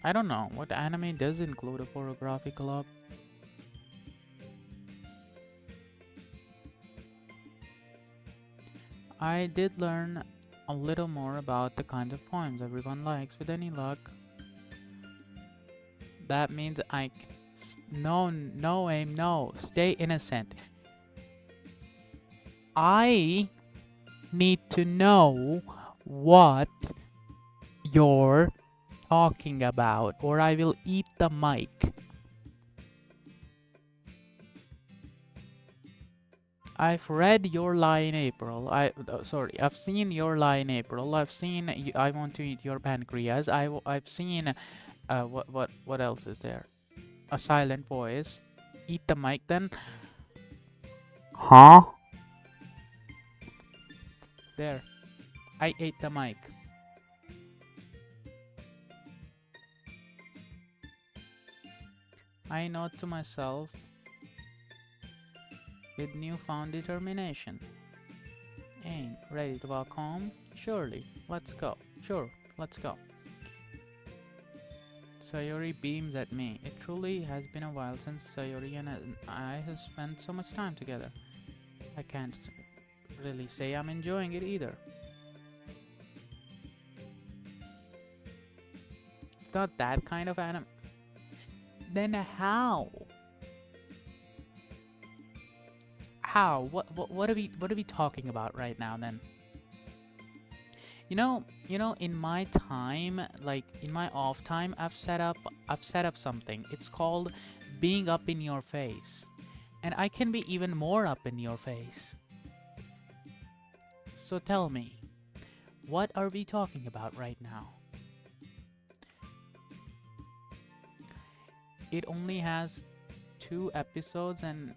I don't know. What anime does include a photography club? I did learn a little more about the kinds of poems everyone likes. With any luck, that means no, no, aim, no. Stay innocent. I need to know what you're talking about, or I will eat the mic. I've read Your Lie in April. Sorry, I've seen Your Lie in April. I've seen I Want to Eat Your Pancreas. I've seen what else is there? A Silent Voice. Eat the mic then. Huh? There. I ate the mic. I note to myself with newfound determination. Aim, ready to walk home? Surely. Let's go. Sure, let's go. Sayori beams at me. It truly has been a while since Sayori and I have spent so much time together. I can't really say I'm enjoying it either. It's not that kind of anime. Then how? How? What are we talking about right now then? In my time, like in my off time, I've set up something. It's called being up in your face. And I can be even more up in your face. So tell me, what are we talking about right now? It only has 2 episodes and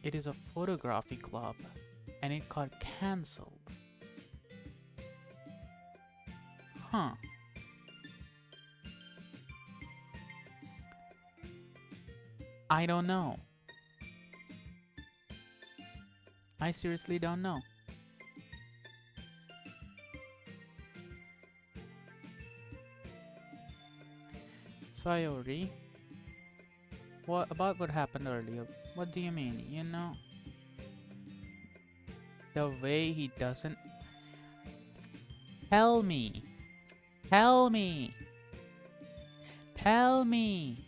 it is a photography club and it got cancelled. Huh. I don't know. I seriously don't know. Sayori, what about what happened earlier? What do you mean? The way he doesn't tell me. Tell me. Tell me.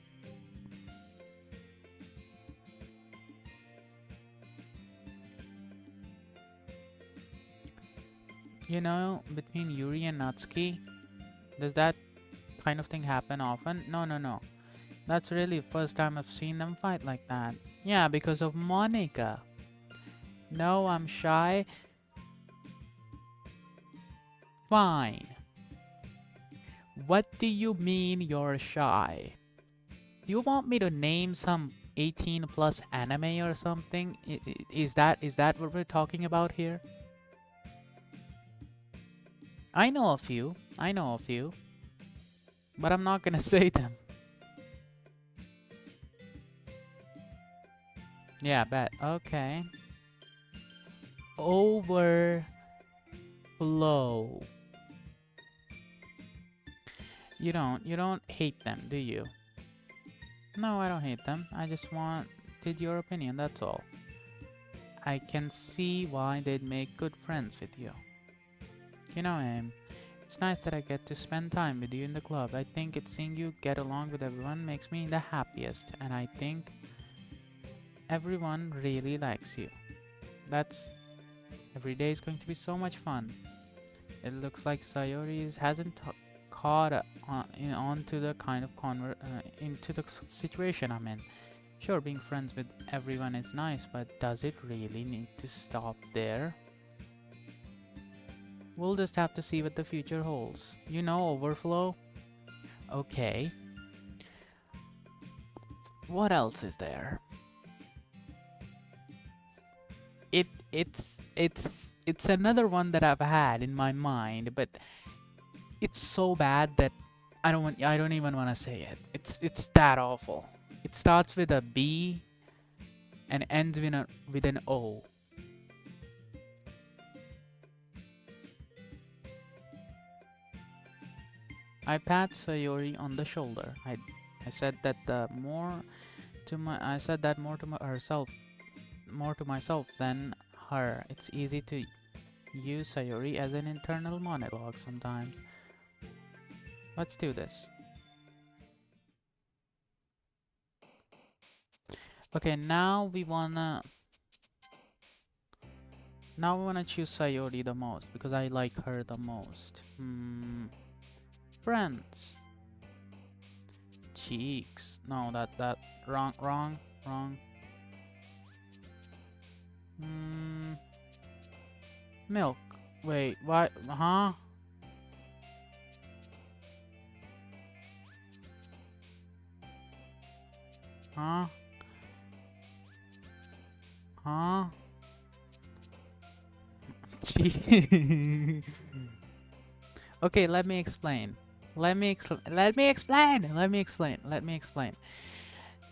Between Yuri and Natsuki, does that kind of thing happen often? No, no, no. That's really the first time I've seen them fight like that. Yeah, because of Monica. No, I'm shy. Fine. What do you mean you're shy? Do you want me to name some 18 plus anime or something? Is that what we're talking about here? I know a few. I know a few. But I'm not gonna say them. Yeah, bet. Okay. Overflow. You don't hate them, do you? No, I don't hate them. I just wanted your opinion, that's all. I can see why they'd make good friends with you. You know, it's nice that I get to spend time with you in the club. I think it's seeing you get along with everyone makes me the happiest, and I think everyone really likes you. That's every day is going to be so much fun. It looks like Sayori hasn't caught on to the kind of into the situation I'm in. Sure, being friends with everyone is nice, but does it really need to stop there? We'll just have to see what the future holds. You know, overflow? Okay. What else is there? It's another one that I've had in my mind, but it's so bad that I don't even want to say it. It's that awful. It starts with a B and ends with an O. I pat Sayori on the shoulder. I said that more to my I said that more to herself, more to myself than her. It's easy to use Sayori as an internal monologue sometimes. Let's do this. Okay, now we wanna choose Sayori the most because I like her the most. Friends. Cheeks. No, that wrong. Milk. Wait, why? Huh? Huh? Huh? Gee. Okay, let me explain. Let me explain.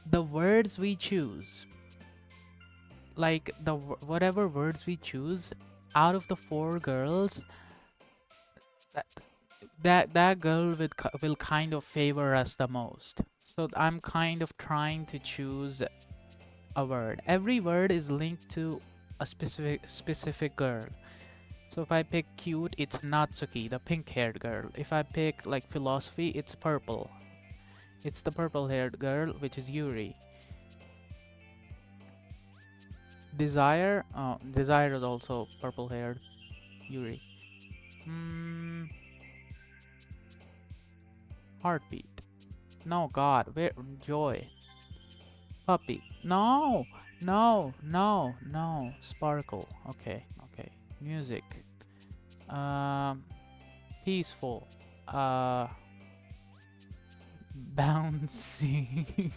The words we choose, like whatever words we choose, out of the four girls, that that girl will kind of favor us the most. So I'm kind of trying to choose a word. Every word is linked to a specific girl. So if I pick cute, it's Natsuki, the pink-haired girl. If I pick like philosophy, it's purple. It's the purple-haired girl, which is Yuri. Desire, oh, Desire is also purple-haired, Yuri. Heartbeat. No, God, where joy. Puppy. No. Sparkle. Okay. Music. Um, Peaceful. Uh, Bouncy.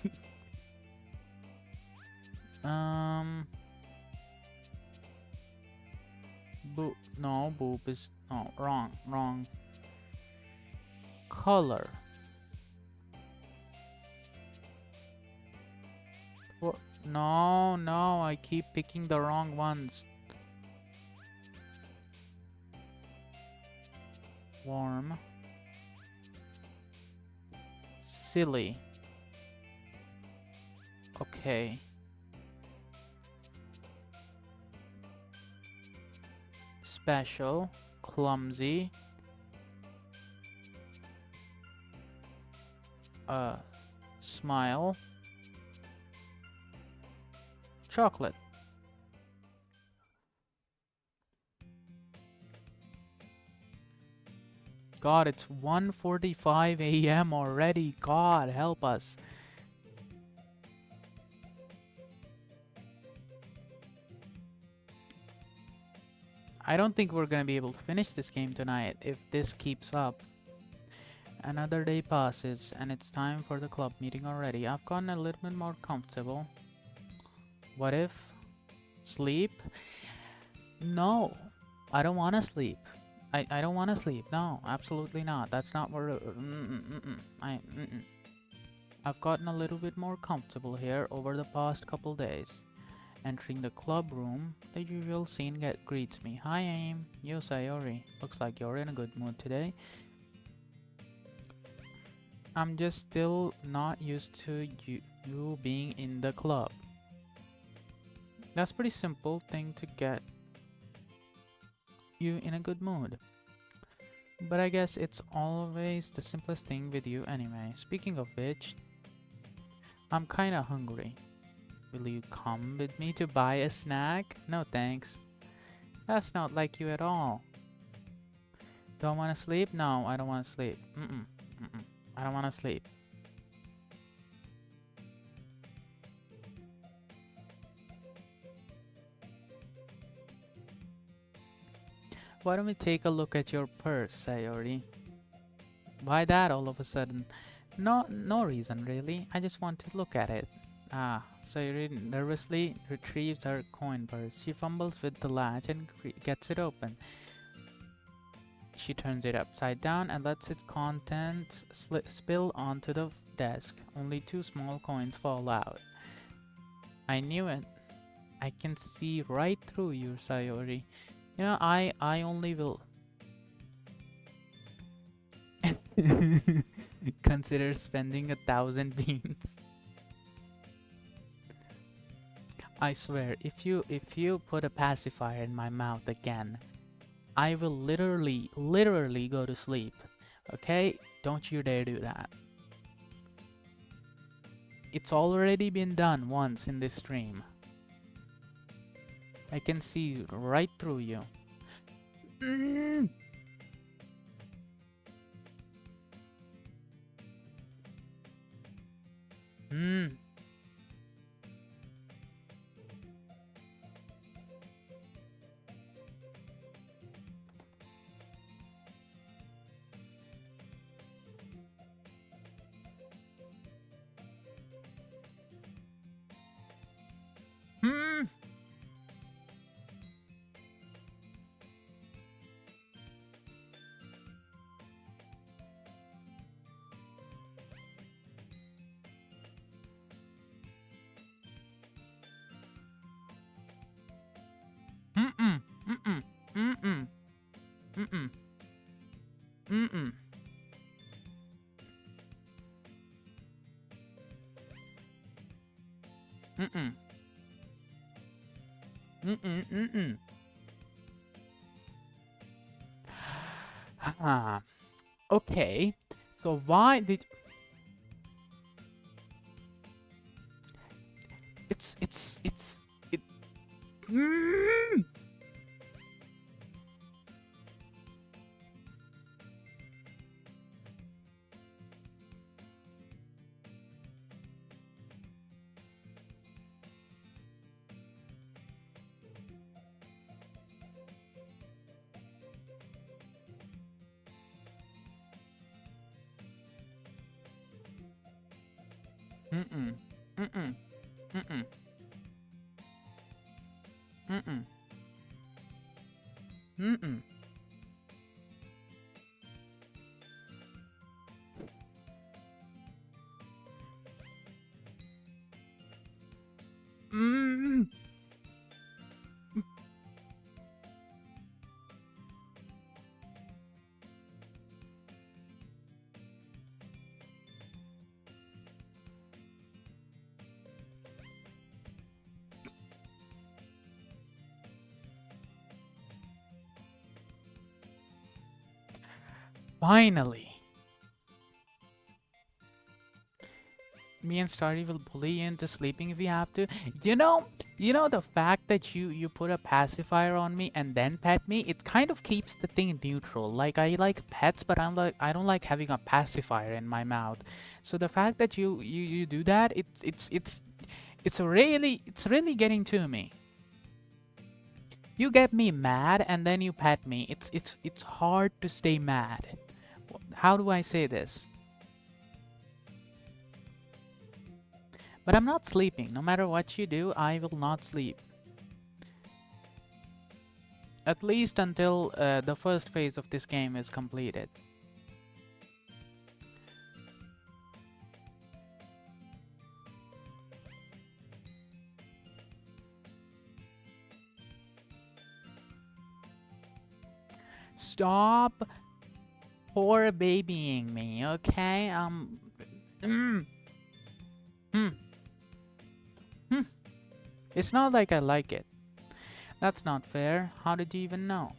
um, Boob is no wrong. Color. What? No, I keep picking the wrong ones. Warm. Silly. Okay. Special. Clumsy. Smile. Chocolate. God, it's 1:45 a.m. already. God, help us. I don't think we're gonna be able to finish this game tonight if this keeps up. Another day passes and it's time for the club meeting already. I've gotten a little bit more comfortable. What if? Sleep? No, I don't want to sleep. I don't want to sleep. No, absolutely not. That's not where. I've gotten a little bit more comfortable here over the past couple days. Entering the club room, the usual scene greets me. Hi, Aim. Yo, Sayori. Looks like you're in a good mood today. I'm just still not used to you being in the club. That's a pretty simple thing to get you in a good mood. But I guess it's always the simplest thing with you anyway. Speaking of which, I'm kinda hungry. Will you come with me to buy a snack? No thanks. That's not like you at all. Do I wanna sleep? No, I don't wanna sleep. I don't wanna sleep. Why don't we take a look at your purse, Sayori? Why that all of a sudden? No reason really. I just want to look at it. Ah, Sayori nervously retrieves her coin purse. She fumbles with the latch and gets it open. She turns it upside down and lets its contents spill onto the desk. Only 2 small coins fall out. I knew it. I can see right through you, Sayori. You know, I only will consider spending 1,000 beans. I swear, if you put a pacifier in my mouth again, I will literally go to sleep. Okay? Don't you dare do that. It's already been done once in this stream. I can see right through you. Mm. Mm. Mm. Mm-mm. Mm-mm. Mm-mm. Mm-mm. Mm-mm. Mm-mm. Mm-mm. Mm-mm. Ah. Okay. So why did it mm. Mm-mm. Mm-mm. Mm-mm. Mm-mm. Mm-mm. Mm. Finally. Me and Starry will bully you into sleeping if we have to. You know the fact that you put a pacifier on me and then pet me, it kind of keeps the thing neutral. Like I like pets, but I don't like having a pacifier in my mouth. So the fact that you do that, it's really getting to me. You get me mad and then you pet me. It's hard to stay mad. How do I say this? But I'm not sleeping. No matter what you do, I will not sleep. At least until the first phase of this game is completed. Stop poor babying me, okay? Mm, mm, mm. It's not like I like it. That's not fair. How did you even know?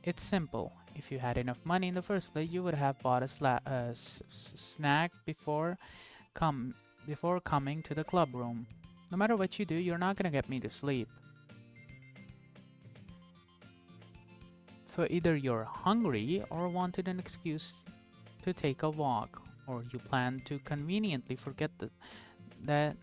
It's simple. If you had enough money in the first place, you would have bought a snack com before coming to the club room. No matter what you do, you're not gonna get me to sleep. So either you're hungry or wanted an excuse to take a walk, or you plan to conveniently forget that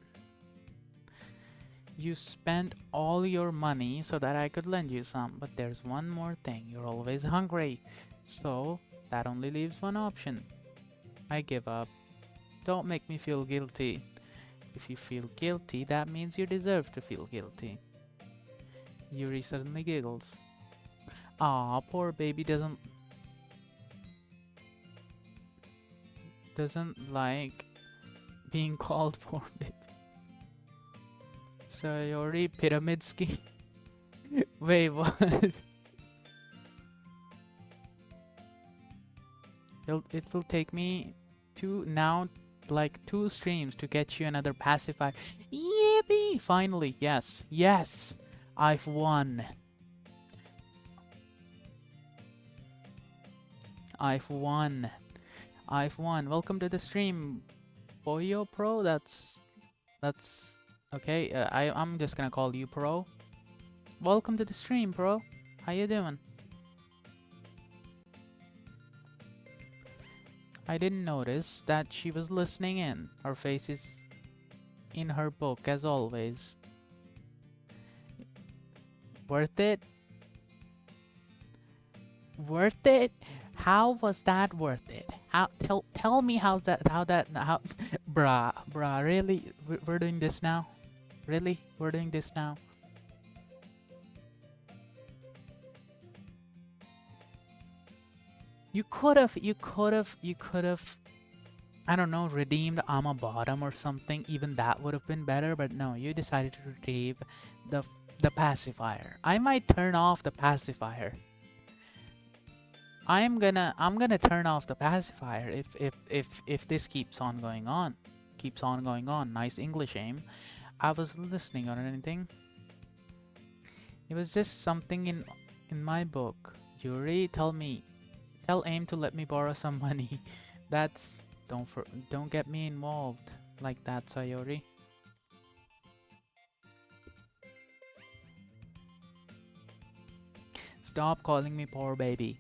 you spent all your money so that I could lend you some. But there's one more thing, you're always hungry. So that only leaves one option. I give up. Don't make me feel guilty. If you feel guilty, that means you deserve to feel guilty. Yuri suddenly giggles. Aw, poor baby doesn't like being called poor baby. Sayori pyramid scheme. Wait, what? It will take me two streams to get you another pacifier. Yippee! Finally, yes, yes, I've won. I've won. I've won. Welcome to the stream, Boyo Pro. That's okay. I'm just gonna call you Pro. Welcome to the stream, Pro. How you doing? I didn't notice that she was listening in. Her face is in her book as always. Worth it? Worth it? How was that worth it? How tell me how bruh, really? We're doing this now? Really? We're doing this now? You could have, I don't know, redeemed I'm a bottom or something. Even that would have been better, but no, you decided to retrieve the pacifier. I might turn off the pacifier. I'm gonna turn off the pacifier if this keeps on going on. Keeps on going on. Nice English aim. I was listening or anything. It was just something in my book. Yuri, tell AIM to let me borrow some money. That's don't get me involved like that, Sayori. Stop calling me poor baby.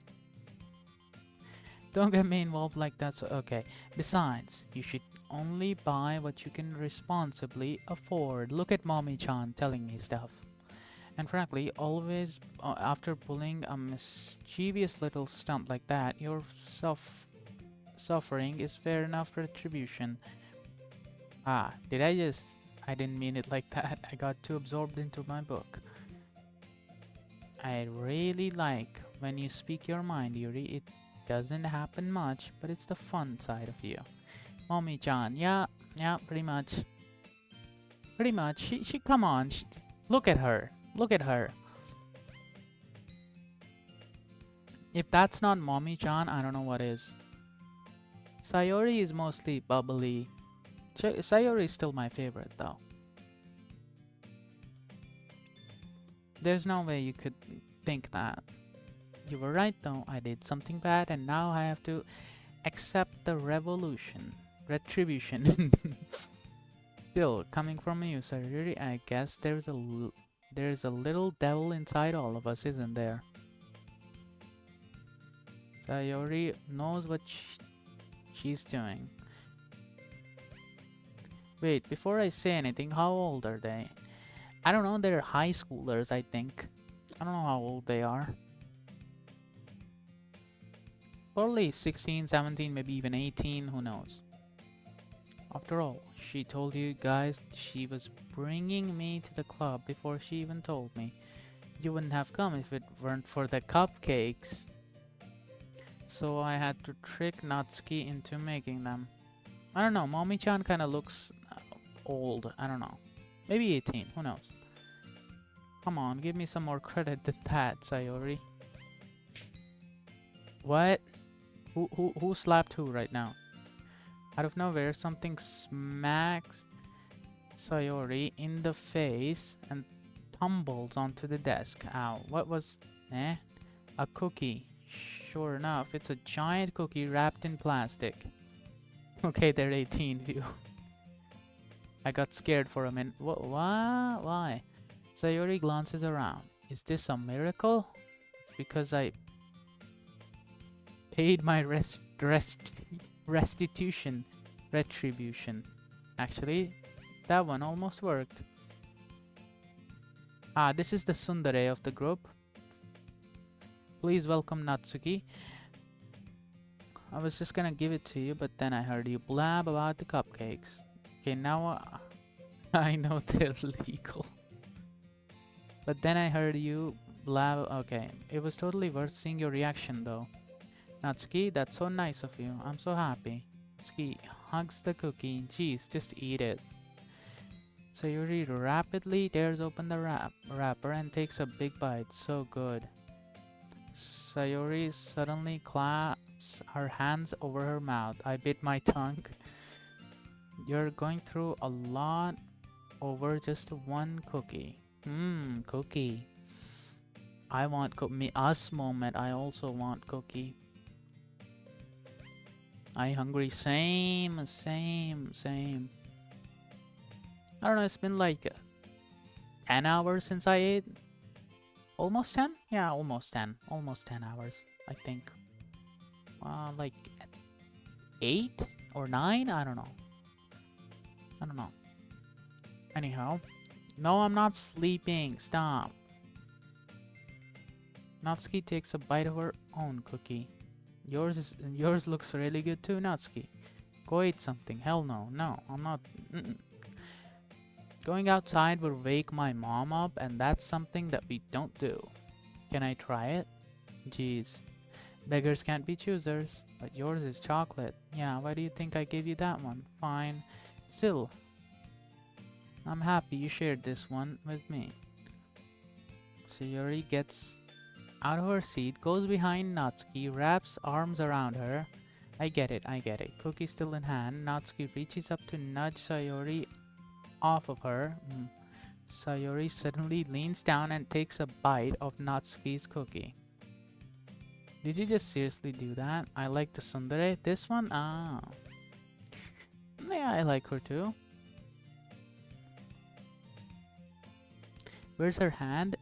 Don't get me involved like that, so okay. Besides, you should only buy what you can responsibly afford. Look at Mommy-chan telling me stuff. And frankly, always after pulling a mischievous little stunt like that, your suffering is fair enough retribution. Ah, I didn't mean it like that. I got too absorbed into my book. I really like when you speak your mind, Yuri. It doesn't happen much, but it's the fun side of you. Mommy-chan, yeah, pretty much. Pretty much. She come on. Look at her. Look at her. If that's not Mommy-chan, I don't know what is. Sayori is mostly bubbly. Sayori is still my favorite, though. There's no way you could think that. You were right, though. I did something bad, and now I have to accept the retribution. Still, coming from you, Sayori, I guess there's a little devil inside all of us, isn't there? Sayori knows what she's doing. Wait, before I say anything, how old are they? I don't know, they're high schoolers, I think. I don't know how old they are. Probably 16, 17, maybe even 18, who knows. After all, she told you guys she was bringing me to the club before she even told me. You wouldn't have come if it weren't for the cupcakes. So I had to trick Natsuki into making them. I don't know, Mommy-chan kinda looks old, I don't know. Maybe 18, who knows. Come on, give me some more credit than that, Sayori. What? Who slapped who right now? Out of nowhere, something smacks Sayori in the face and tumbles onto the desk. Ow, what was... A cookie. Sure enough, it's a giant cookie wrapped in plastic. Okay, they're 18, view. I got scared for a minute. Why? Sayori glances around. Is this a miracle? It's because I paid my restitution. Retribution. Actually, that one almost worked. Ah, this is the tsundere of the group. Please welcome Natsuki. I was just gonna give it to you, but then I heard you blab about the cupcakes. Okay, now I know they're legal. But then I heard you blab. Okay, it was totally worth seeing your reaction though. Natsuki, that's so nice of you. I'm so happy. Natsuki hugs the cookie. Jeez, just eat it. Sayori rapidly tears open the wrapper and takes a big bite. So good. Sayori suddenly claps her hands over her mouth. I bit my tongue. You're going through a lot over just one cookie. Cookie. I want us moment. I also want cookie. I hungry. Same. I don't know, it's been like 10 hours since I ate. Almost 10? Yeah, almost 10. Almost 10 hours, I think. Like 8 or 9? I don't know. Anyhow. No, I'm not sleeping. Stop. Natsuki takes a bite of her own cookie. Yours looks really good too, Natsuki. Go eat something. Hell no. No, I'm not. Going outside would wake my mom up, and that's something that we don't do. Can I try it? Jeez. Beggars can't be choosers. But yours is chocolate. Yeah, why do you think I gave you that one? Fine. Still, I'm happy you shared this one with me. Sayori gets out of her seat, goes behind Natsuki, wraps arms around her. I get it. Cookie still in hand, Natsuki reaches up to nudge Sayori off of her. Sayori suddenly leans down and takes a bite of Natsuki's cookie. Did you just seriously do that? I like the tsundere. This one? Ah. Yeah, I like her too. Where's her hand?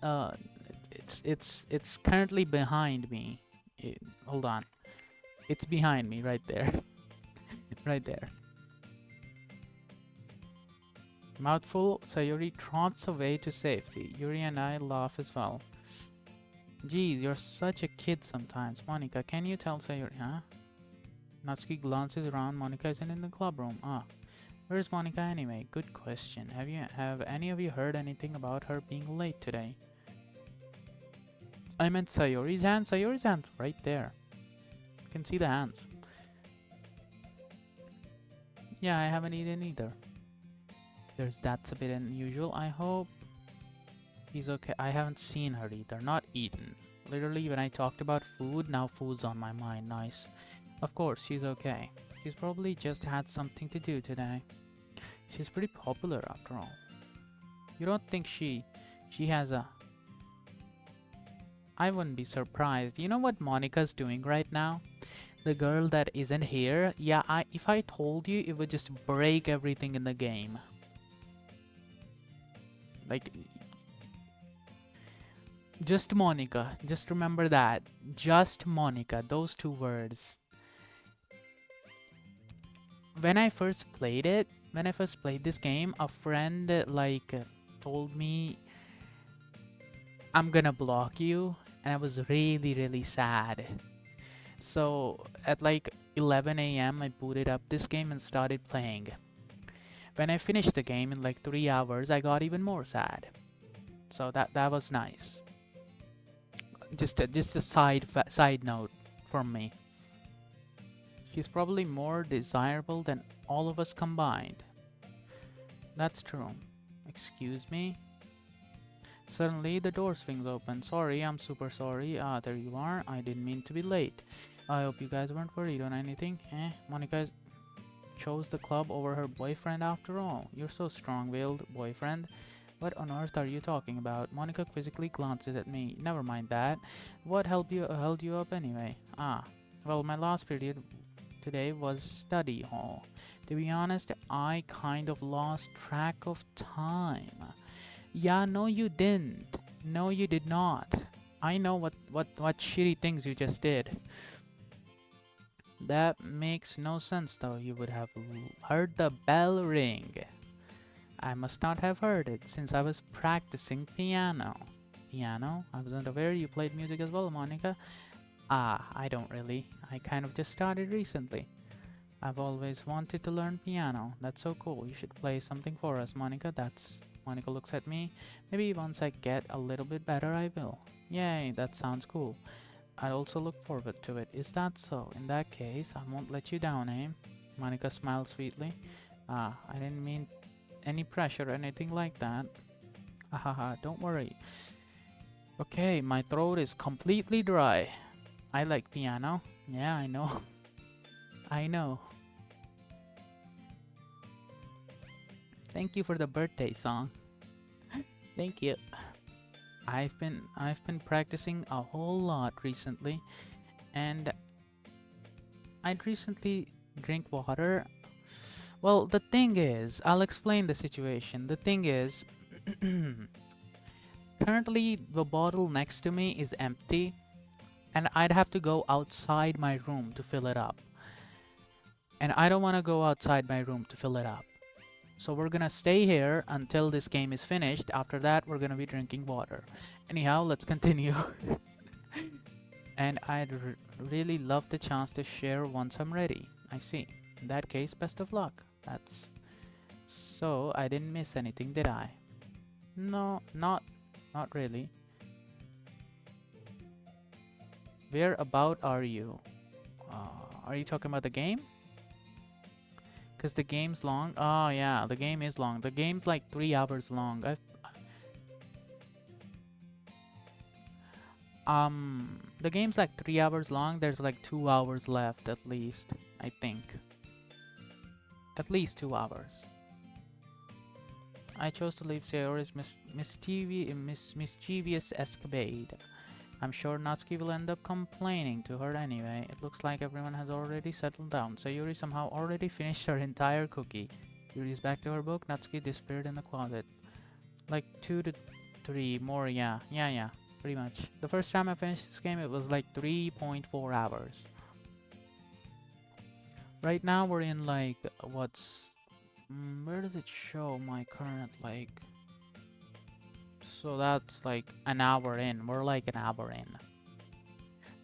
It's currently behind me. Hold on. It's behind me right there. Right there. Mouthful, Sayori trots away to safety. Yuri and I laugh as well. Geez, you're such a kid sometimes. Monica, can you tell Sayori, huh? Natsuki glances around. Monica isn't in the club room. Ah, where's Monica anyway? Good question. Have any of you heard anything about her being late today? I meant Sayori's hand. Sayori's hand's right there. You can see the hands. Yeah, I haven't eaten either. That's a bit unusual. I hope he's okay. I haven't seen her either. Not eaten. Literally, when I talked about food, now food's on my mind. Nice. Of course, she's okay. She's probably just had something to do today. She's pretty popular after all. You don't think she has a... I wouldn't be surprised. You know what Monica's doing right now? The girl that isn't here? Yeah, if I told you, it would just break everything in the game. Like, just Monica. Just remember that. Just Monica. Those two words. When I first played this game, a friend told me I'm gonna block you. And I was really, really sad. So at like 11 a.m., I booted up this game and started playing. When I finished the game in like 3 hours, I got even more sad. So that was nice. Just a side note from me. She's probably more desirable than all of us combined. That's true. Excuse me? Suddenly, the door swings open. Sorry, I'm super sorry. Ah, there you are. I didn't mean to be late. I hope you guys weren't worried on anything. Monica chose the club over her boyfriend after all. You're so strong-willed, boyfriend. What on earth are you talking about? Monica quizzically glances at me. Never mind that. What held you up anyway? Ah, well, my last period today was study hall. To be honest, I kind of lost track of time. Yeah, no you didn't. No you did not. I know what shitty things you just did. That makes no sense though. You would have heard the bell ring. I must not have heard it since I was practicing piano. Piano? I wasn't aware you played music as well, Monica. Ah, I don't really. I kind of just started recently. I've always wanted to learn piano. That's so cool. You should play something for us, Monica. Monica looks at me. Maybe once I get a little bit better, I will. Yay, that sounds cool. I'd also look forward to it. Is that so? In that case, I won't let you down, eh? Monica smiled sweetly. Ah, I didn't mean any pressure or anything like that. Haha, don't worry. Okay, my throat is completely dry. I like piano. Yeah, I know. I know. Thank you for the birthday song. Thank you. I've been practicing a whole lot recently, and I'd recently drink water. Well, the thing is, I'll explain the situation. The thing is, currently the bottle next to me is empty, and I'd have to go outside my room to fill it up. And I don't want to go outside my room to fill it up. So we're gonna stay here until this game is finished. After that, we're gonna be drinking water. Anyhow, let's continue. And I'd really love the chance to share once I'm ready. I see. In that case, best of luck. That's so I didn't miss anything, did I? No, not really. Where about are you? Are you talking about the game? Because the game's long. Oh yeah, the game is long. The game's like 3 hours long. The game's like 3 hours long. There's like 2 hours left at least. I think. At least 2 hours. I chose to leave Sayori's mischievous escapade. I'm sure Natsuki will end up complaining to her anyway. It looks like everyone has already settled down. Sayori somehow already finished her entire cookie. Yuri's back to her book. Natsuki disappeared in the closet. Like 2 to 3 more, yeah, pretty much. The first time I finished this game, it was like 3.4 hours. Right now, we're in like, where does it show my current, like, so that's like an hour in. We're like an hour in.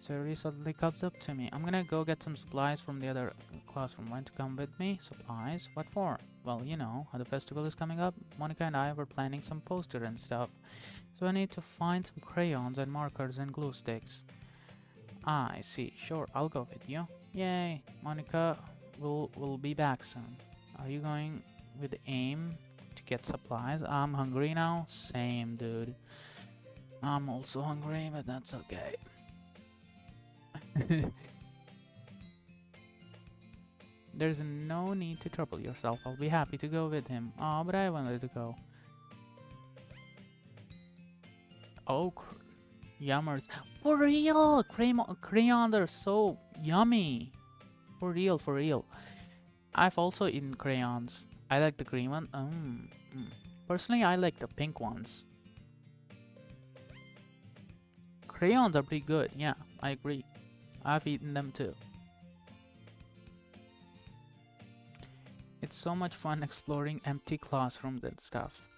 Sayori suddenly comes up to me. I'm gonna go get some supplies from the other classroom. Want to come with me? Supplies? What for? Well, you know, the festival is coming up. Monica and I were planning some poster and stuff. So I need to find some crayons and markers and glue sticks. Ah, I see. Sure, I'll go with you. Yay! Monica will be back soon. Are you going with aim to get supplies? I'm hungry now. Same, dude. I'm also hungry, but that's okay. There's no need to trouble yourself. I'll be happy to go with him. Oh, but I wanted to go. Oh, yummers. For real! Crayons are so yummy. For real, for real. I've also eaten crayons. I like the green one. Personally, I like the pink ones. Crayons are pretty good. Yeah, I agree. I've eaten them too. It's so much fun exploring empty classrooms and stuff.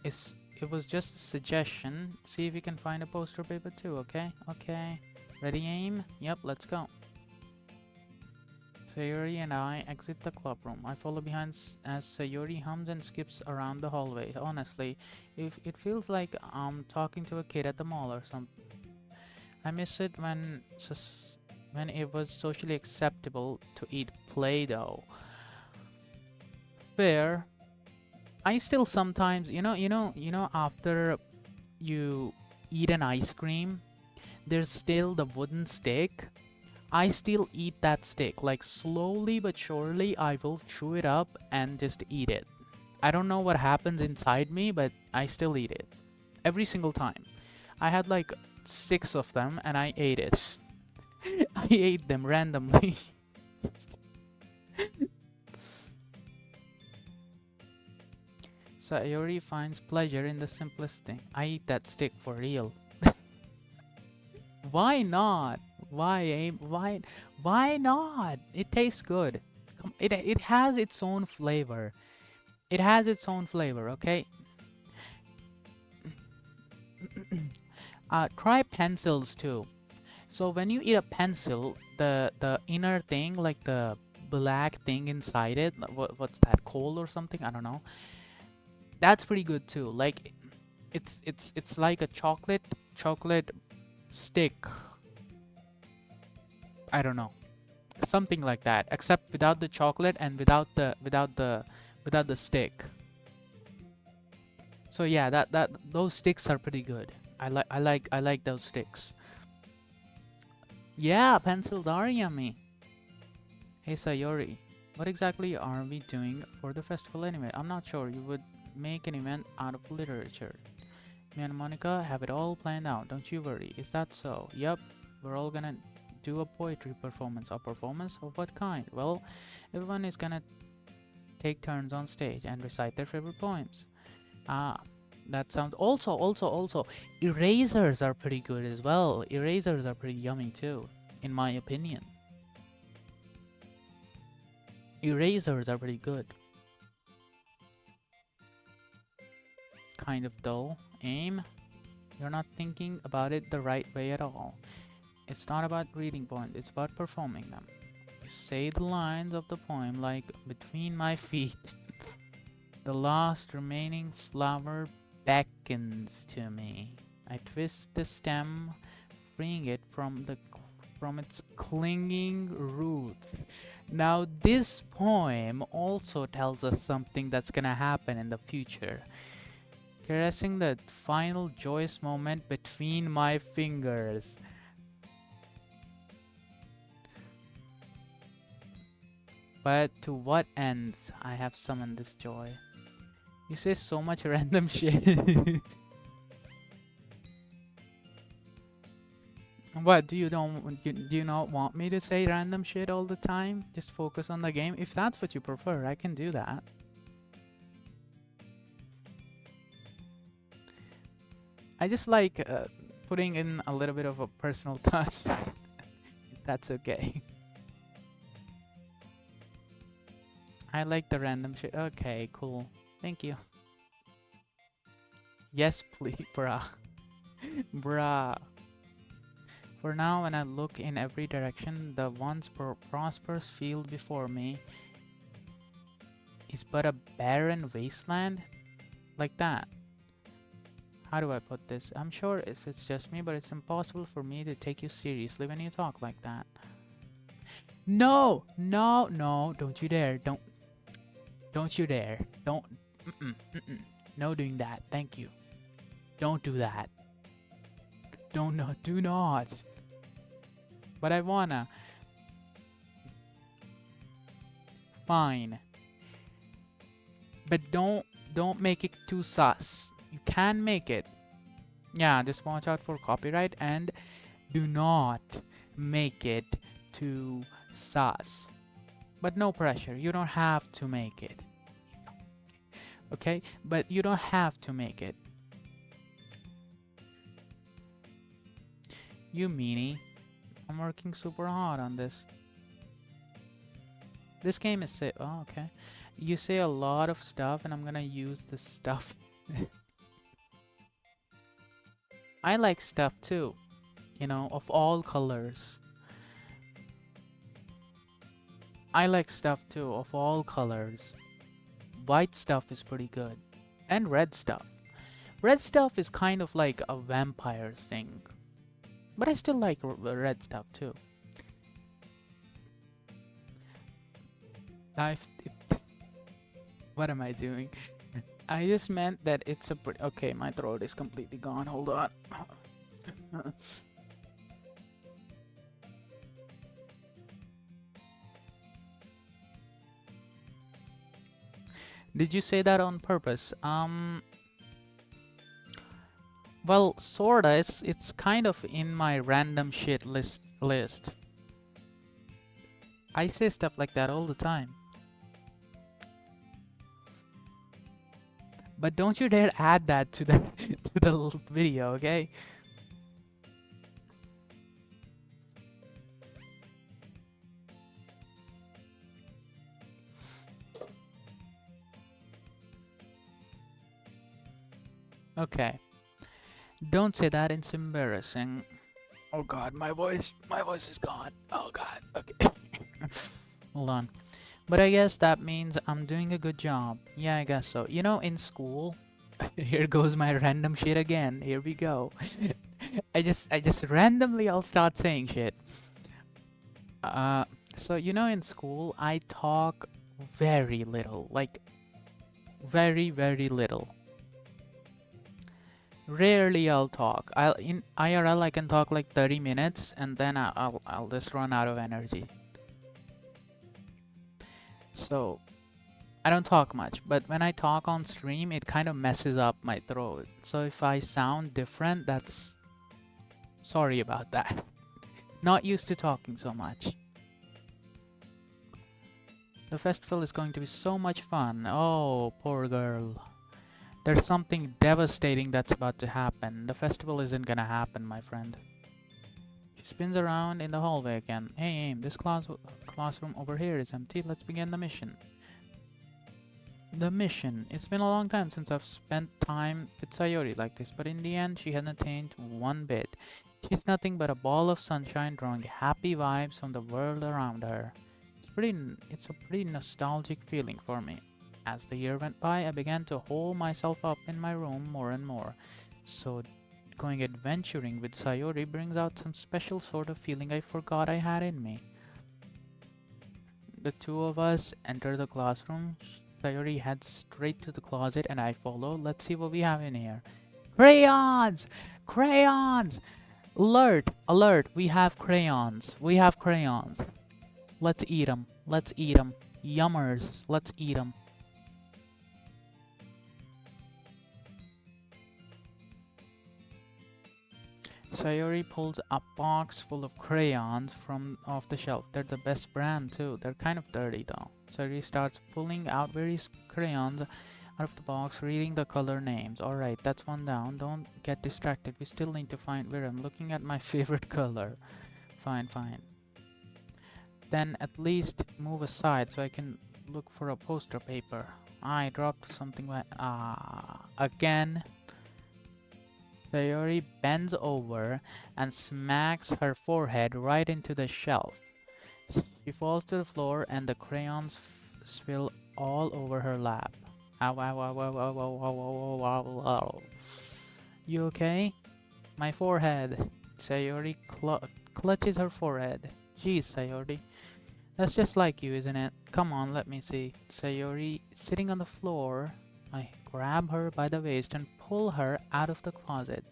It was just a suggestion. See if you can find a poster paper too, okay? Okay. Ready, aim? Yep, let's go. Sayori and I exit the club room. I follow behind as Sayori hums and skips around the hallway. Honestly, if it feels like I'm talking to a kid at the mall or something. I miss it when it was socially acceptable to eat Play-Doh. Fair. I still sometimes, after you eat an ice cream, there's still the wooden stick. I still eat that stick. Like, slowly but surely, I will chew it up and just eat it. I don't know what happens inside me, but I still eat it. Every single time. I had like 6 of them and I ate it. I ate them randomly. Sayori finds pleasure in the simplest thing. I eat that stick for real. Why not? Why not? It tastes good. It has its own flavor. It has its own flavor, okay? Try pencils too. So when you eat a pencil, the inner thing, like the black thing inside it, what's that, coal or something? I don't know. That's pretty good too. Like, it's like a chocolate stick. I don't know, something like that, except without the chocolate and without the stick. So yeah, that those sticks are pretty good. I like those sticks. Yeah, pencils are yummy. Hey Sayori, what exactly are we doing for the festival anyway? I'm not sure. You would make an event out of literature. Me and Monica have it all planned out, don't you worry. Is that so? Yep, we're all gonna do a poetry performance. A performance of what kind? Well, everyone is gonna take turns on stage and recite their favorite poems. Ah, that sounds... Also, erasers are pretty good as well. Erasers are pretty yummy too, in my opinion. Erasers are pretty good. Kind of dull. Aim. You're not thinking about it the right way at all. It's not about reading poems, it's about performing them. You say the lines of the poem like, between my feet, the last remaining flower beckons to me. I twist the stem, freeing it from its clinging roots. Now this poem also tells us something that's gonna happen in the future. Caressing the final joyous moment between my fingers. But to what ends I have summoned this joy? You say so much random shit. What, do you not want me to say random shit all the time? Just focus on the game? If that's what you prefer, I can do that. I just like putting in a little bit of a personal touch. If that's okay. I like the random shit. Okay, cool. Thank you. Yes, please, bruh. Bruh. For now, when I look in every direction, the once prosperous field before me is but a barren wasteland? Like that. How do I put this? I'm sure if it's just me, but it's impossible for me to take you seriously when you talk like that. No! No, no, don't you dare. Don't you dare. Don't. No doing that. Thank you. Don't do that. Do not. But I wanna. Fine. But don't make it too sus. You can make it. Yeah, just watch out for copyright and do not make it too sus. But no pressure. You don't have to make it. Okay? But you don't have to make it. You meanie. I'm working super hard on this. This game is oh, okay. You say a lot of stuff and I'm gonna use this stuff. I like stuff too, of all colors. I like stuff too, of all colors. White stuff is pretty good. And red stuff. Red stuff is kind of like a vampire's thing. But I still like red stuff too. I've, what am I doing? I just meant that it's a pretty... Okay, my throat is completely gone. Hold on. Did you say that on purpose? Well, sorta. It's kind of in my random shit list. I say stuff like that all the time. But don't you dare add that to the to the video, okay? Okay. Don't say that, it's embarrassing. Oh god, my voice is gone. Oh god. Okay. Hold on. But I guess that means I'm doing a good job. Yeah, I guess so. In school, here goes my random shit again. Here we go. I just randomly I'll start saying shit. So in school I talk very little, like very very little. Rarely I'll talk. In IRL I can talk like 30 minutes and then I'll just run out of energy. So I don't talk much, but when I talk on stream, it kind of messes up my throat. So if I sound different, that's... Sorry about that. Not used to talking so much. The festival is going to be so much fun. Oh, poor girl. There's something devastating that's about to happen. The festival isn't gonna happen, my friend. She spins around in the hallway again. Hey, Aim, this classroom over here is empty. Let's begin the mission. The mission. It's been a long time since I've spent time with Sayori like this, but in the end, she hasn't changed one bit. She's nothing but a ball of sunshine drawing happy vibes from the world around her. It's a pretty nostalgic feeling for me. As the year went by, I began to hole myself up in my room more and more. So, going adventuring with Sayori brings out some special sort of feeling I forgot I had in me. The two of us enter the classroom. Sayori heads straight to the closet and I follow. Let's see what we have in here. Crayons! Crayons! Alert! Alert! We have crayons. We have crayons. Let's eat them. Let's eat them. Yummers. Let's eat them. Sayori pulls a box full of crayons from off the shelf. They're the best brand too. They're kind of dirty though. Sayori starts pulling out various crayons out of the box, reading the color names. Alright, that's one down. Don't get distracted. We still need to find where I'm looking at my favorite color. Fine, fine. Then at least move aside so I can look for a poster paper. I dropped something by... again. Sayori bends over and smacks her forehead right into the shelf. She falls to the floor and the crayons spill all over her lap. Ow, ow, ow, ow, ow, ow, ow, ow, ow, ow. You okay? My forehead. Sayori clutches her forehead. Jeez, Sayori. That's just like you, isn't it? Come on, let me see. Sayori, sitting on the floor, I grab her by the waist and pull her out of the closet.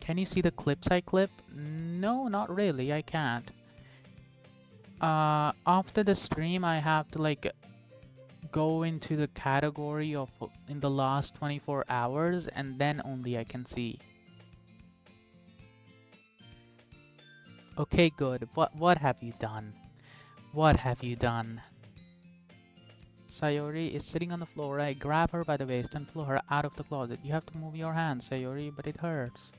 Can you see the clips I clip? No, not really, I can't. After the stream, I have to like go into the category of in the last 24 hours and then only I can see. Okay, good. What have you done? What have you done? Sayori is sitting on the floor. I grab her by the waist and pull her out of the closet. You have to move your hand, Sayori, but it hurts.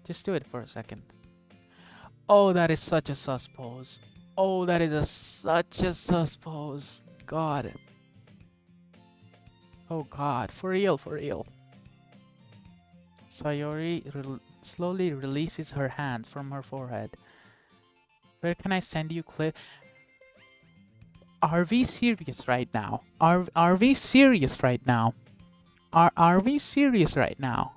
Just do it for a second. Oh, that is such a sus pose. Oh, that is such a sus pose. God. Oh God, for real, for real. Sayori slowly releases her hand from her forehead. Where can I send you clip? Are we serious right now? Are we serious right now? Are we serious right now?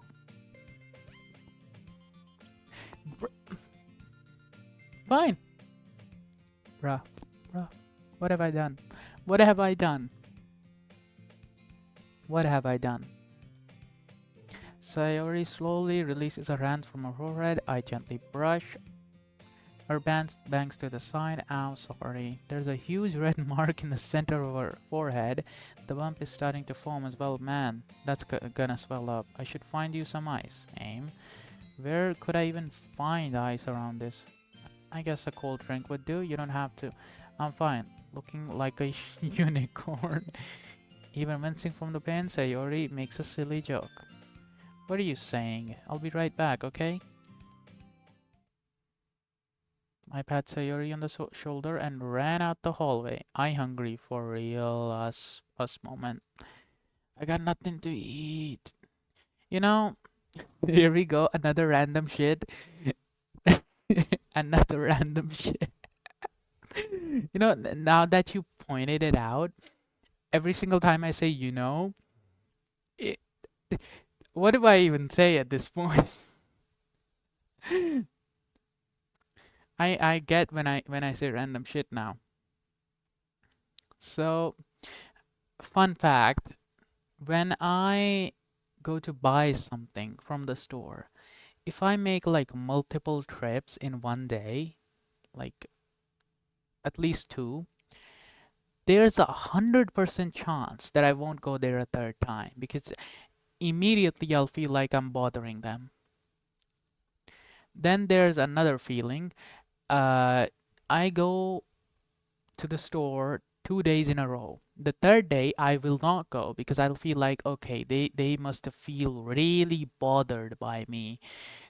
Fine. Bruh. Bruh. What have I done? What have I done? What have I done? Sayori slowly releases her hand from her forehead. I gently brush her bangs to the side. Ow, sorry. There's a huge red mark in the center of her forehead. The bump is starting to form as well. Man, that's gonna swell up. I should find you some ice. Aim. Where could I even find ice around this? I guess a cold drink would do. You don't have to. I'm fine. Looking like a unicorn. Even wincing from the pain, Sayori makes a silly joke. What are you saying? I'll be right back, okay? I pat Sayori on the shoulder and ran out the hallway. I hungry for real us moment. I got nothing to eat. You know, here we go. Another random shit. Another random shit. You know, now that you pointed it out, every single time I say, it, what do I even say at this point? I get when I say random shit now. So, fun fact, when I go to buy something from the store, if I make like multiple trips in one day, like at least two, there's 100% chance that I won't go there a third time because immediately I'll feel like I'm bothering them. Then there's another feeling. Uh, I go to the store 2 days in a row. The third day I will not go because I'll feel like okay, they must feel really bothered by me,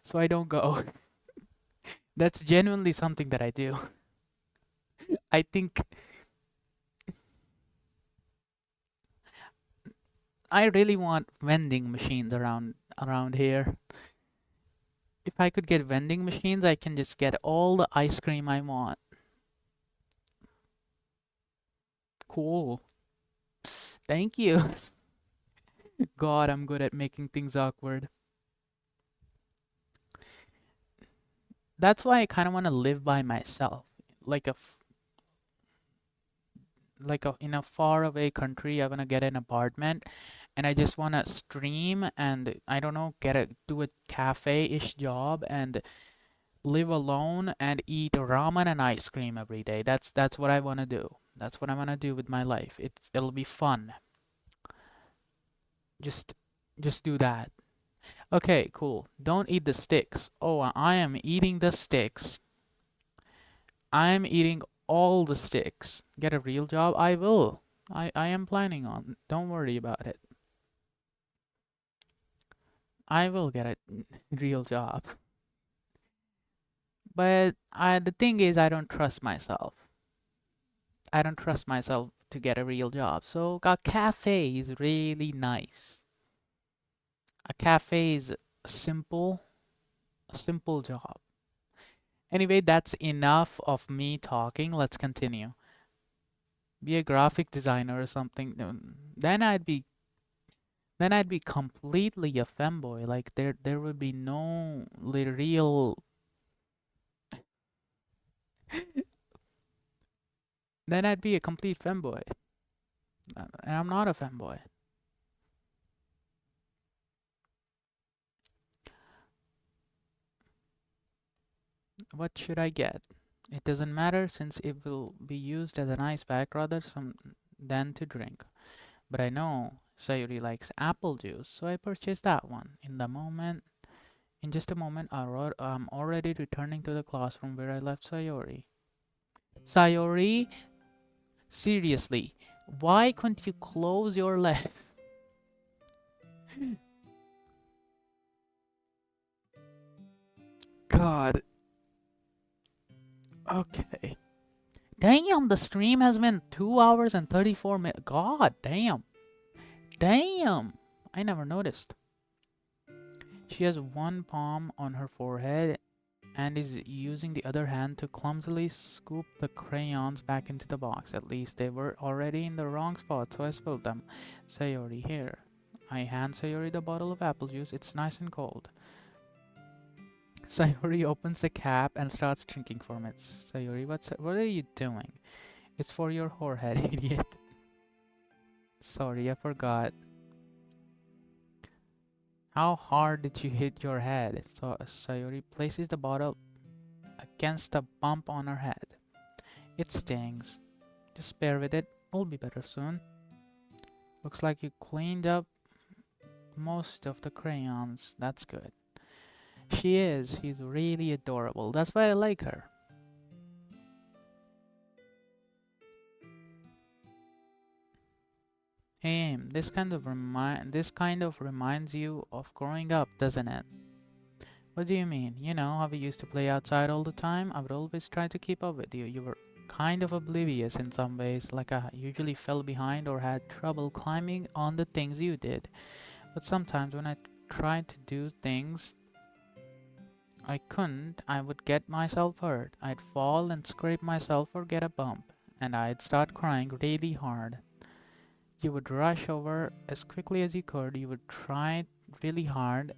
so I don't go. That's genuinely something that I do. I think I really want vending machines around here. If I could get vending machines, I can just get all the ice cream I want. Cool. Thank you. God, I'm good at making things awkward. That's why I kind of want to live by myself, like in a far away country. I want to get an apartment, and I just want to stream and I don't know, do a cafe-ish job and live alone and eat ramen and ice cream every day. That's what I want to do. That's what I want to do with my life. It'll be fun. Just just do that. Okay, cool. Don't eat the sticks. Oh, I am eating the sticks. I'm eating all the sticks. Get a real job? I will. I am planning on. Don't worry about it. I will get a real job. But the thing is, I don't trust myself. I don't trust myself to get a real job. So a cafe is really nice. A cafe is simple, a simple job. Anyway, that's enough of me talking. Let's continue. Be a graphic designer or something. Then I'd be completely a femboy. Like there would be no real. Then I'd be a complete femboy, and I'm not a femboy. What should I get? It doesn't matter since it will be used as an ice pack rather than to drink. But I know Sayuri likes apple juice, so I purchased that one. In just a moment, I'm already returning to the classroom where I left Sayori. Sayori, seriously, why couldn't you close your legs? God. Okay. Damn, the stream has been 2 hours and 34 minutes. God damn. Damn. I never noticed. She has one palm on her forehead and is using the other hand to clumsily scoop the crayons back into the box. At least they were already in the wrong spot, so I spilled them. Sayori, here. I hand Sayori the bottle of apple juice. It's nice and cold. Sayori opens the cap and starts drinking from it. Sayori, what are you doing? It's for your forehead, idiot. Sorry, I forgot. How hard did you hit your head? So Sayori places the bottle against a bump on her head. It stings. Just bear with it. It'll be better soon. Looks like you cleaned up most of the crayons. That's good. She is. She's really adorable. That's why I like her. This kind of reminds you of growing up, doesn't it? What do you mean? You know how we used to play outside all the time? I would always try to keep up with you. You were kind of oblivious in some ways, like I usually fell behind or had trouble climbing on the things you did. But sometimes when I tried to do things I couldn't, I would get myself hurt. I'd fall and scrape myself or get a bump, and I'd start crying really hard. You would rush over as quickly as you could. You would try really hard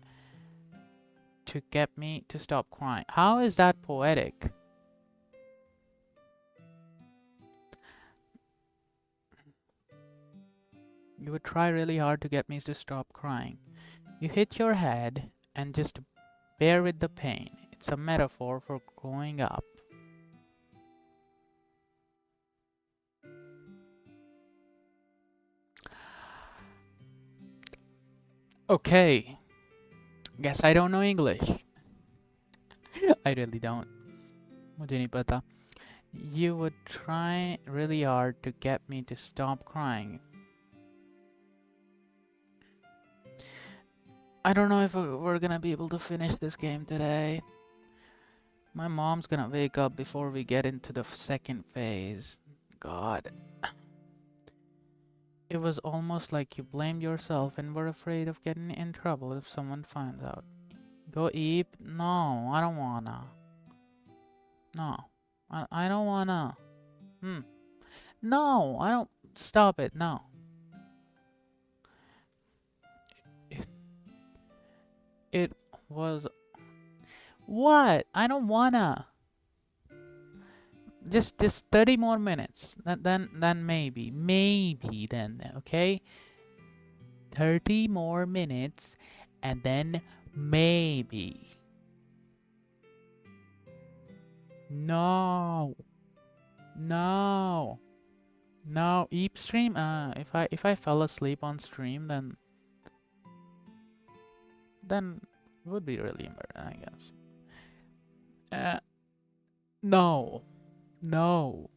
to get me to stop crying. How is that poetic? You would try really hard to get me to stop crying. You hit your head and just bear with the pain. It's a metaphor for growing up. Okay, guess I don't know English. I really don't. मुझे नहीं पता. You would try really hard to get me to stop crying. I don't know if we're gonna be able to finish this game today. My mom's gonna wake up before we get into the second phase. God. It was almost like you blamed yourself and were afraid of getting in trouble if someone finds out. Go eat? No, I don't wanna. No. I don't wanna. No, I don't. Stop it. No. It was. What? I don't wanna. Just 30 more minutes. Then maybe. Maybe then, okay? 30 more minutes and then maybe. No. No. No. Eep stream? If I fell asleep on stream, then it would be really embarrassing, I guess. No. No.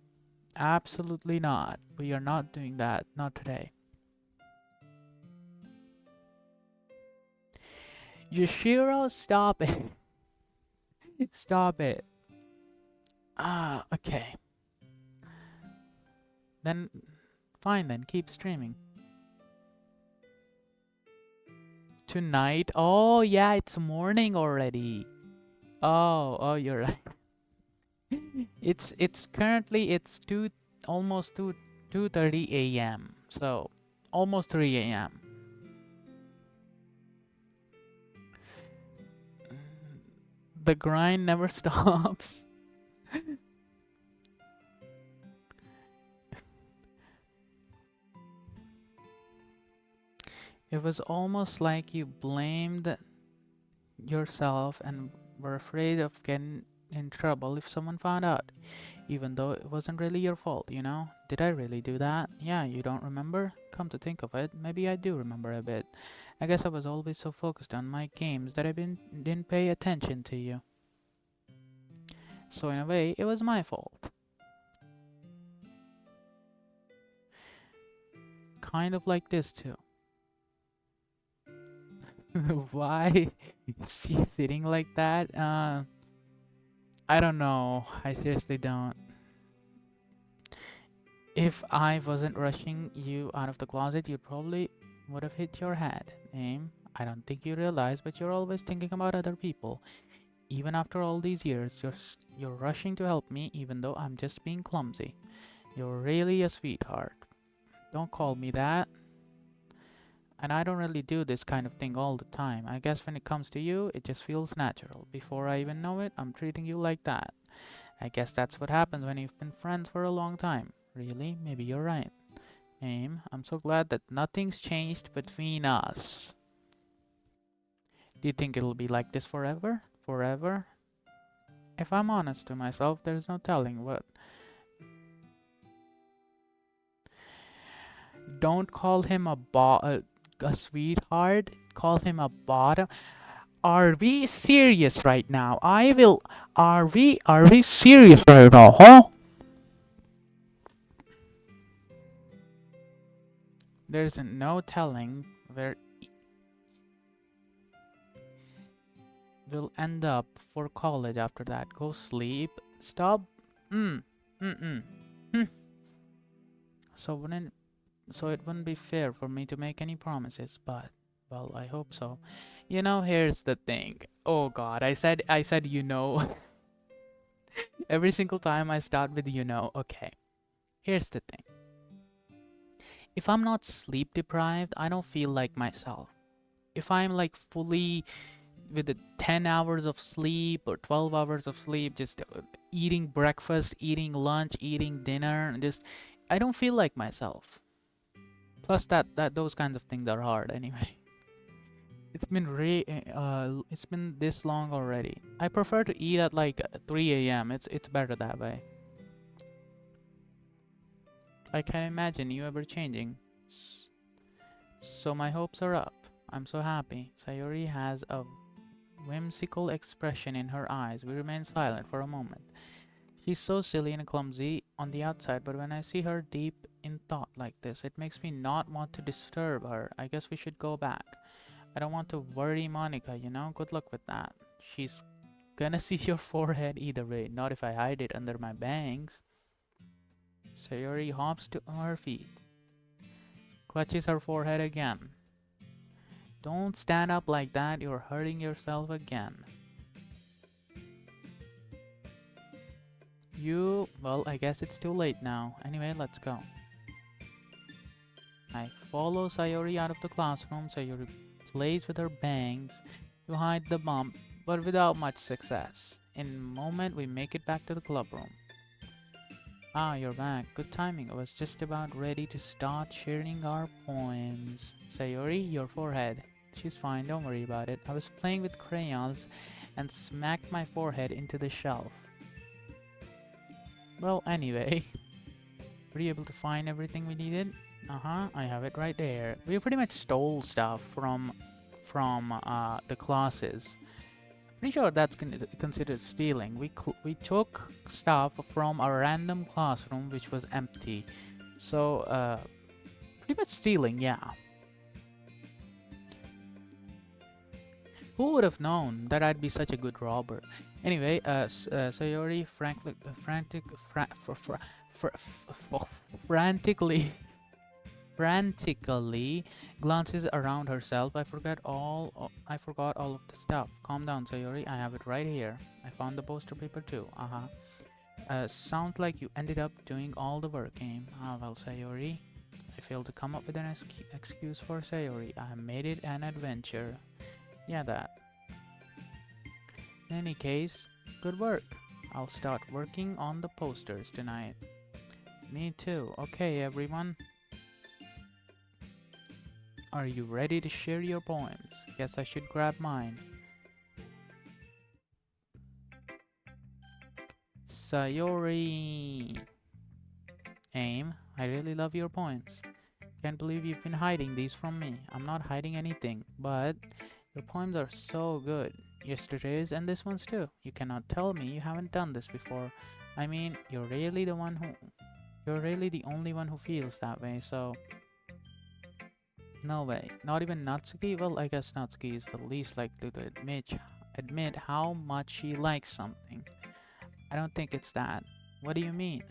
Absolutely not. We are not doing that. Not today. Yoshiro, stop it. Stop it. Okay. Then, fine then, keep streaming. Tonight? Oh, yeah, it's morning already. Oh, you're right. It's currently almost 2:30 a.m. So, almost 3 a.m. The grind never stops. It was almost like you blamed yourself and were afraid of getting in trouble if someone found out, even though it wasn't really your fault, you know? Did I really do that? Yeah, you don't remember? Come to think of it, maybe I do remember a bit. I guess I was always so focused on my games that I didn't pay attention to you. So in a way, it was my fault. Kind of like this too. Why is she sitting like that? I don't know. I seriously don't. If I wasn't rushing you out of the closet, you probably would have hit your head. Aim. I don't think you realize, but you're always thinking about other people. Even after all these years, you're rushing to help me even though I'm just being clumsy. You're really a sweetheart. Don't call me that. And I don't really do this kind of thing all the time. I guess when it comes to you, it just feels natural. Before I even know it, I'm treating you like that. I guess that's what happens when you've been friends for a long time. Really? Maybe you're right. Aim, I'm so glad that nothing's changed between us. Do you think it'll be like this forever? Forever? If I'm honest to myself, there's no telling what. Don't call him a sweetheart. Call him a bottom. Are we serious right now? I will. Are we serious right now, huh? There's no telling where we'll end up for college after that. Go sleep. Stop. Mm. Hmm. So wouldn't so it wouldn't be fair for me to make any promises, but well, I hope so. Here's the thing. Oh god, I said every single time I start with Okay. Here's the thing. If I'm not sleep deprived, I don't feel like myself. If I'm like fully with the 10 hours of sleep or 12 hours of sleep, just eating breakfast, eating lunch, eating dinner, and just I don't feel like myself. Plus that those kinds of things are hard anyway. It's been this long already. I prefer to eat at like 3 a.m. It's better that way. I can't imagine you ever changing. So my hopes are up. I'm so happy. Sayori has a whimsical expression in her eyes. We remain silent for a moment. She's so silly and clumsy on the outside, but when I see her deep in thought like this, it makes me not want to disturb her. I guess we should go back. I don't want to worry Monica. Good luck with that. She's gonna see your forehead either way, not if I hide it under my bangs. Sayori hops to her feet, clutches her forehead again. Don't stand up like that, you're hurting yourself again. Well, I guess it's too late now. Anyway, let's go. I follow Sayori out of the classroom. Sayori plays with her bangs to hide the bump, but without much success. In a moment, we make it back to the club room. Ah, you're back. Good timing. I was just about ready to start sharing our poems. Sayori, your forehead. She's fine, don't worry about it. I was playing with crayons and smacked my forehead into the shelf. Well, anyway, were you able to find everything we needed? I have it right there. We pretty much stole stuff from the classes. Pretty sure that's considered stealing. We took stuff from a random classroom which was empty. So, pretty much stealing, yeah. Who would have known that I'd be such a good robber? Anyway, Sayori frantically frantically glances around herself. I forgot all of the stuff. Calm down, Sayori. I have it right here. I found the poster paper too. Sounds like you ended up doing all the work, Aim. Ah, well, Sayori. I failed to come up with an excuse for Sayori. I made it an adventure. Yeah, that. In any case, good work. I'll start working on the posters tonight. Me too. Okay, everyone. Are you ready to share your poems? Guess I should grab mine. Sayori. Aim, I really love your poems. Can't believe you've been hiding these from me. I'm not hiding anything, but your poems are so good. Yesterday's and this one's too. You cannot tell me you haven't done this before. I mean, you're really the only one who feels that way, so no way. Not even Natsuki? Well, I guess Natsuki is the least likely to admit how much she likes something. I don't think it's that. What do you mean?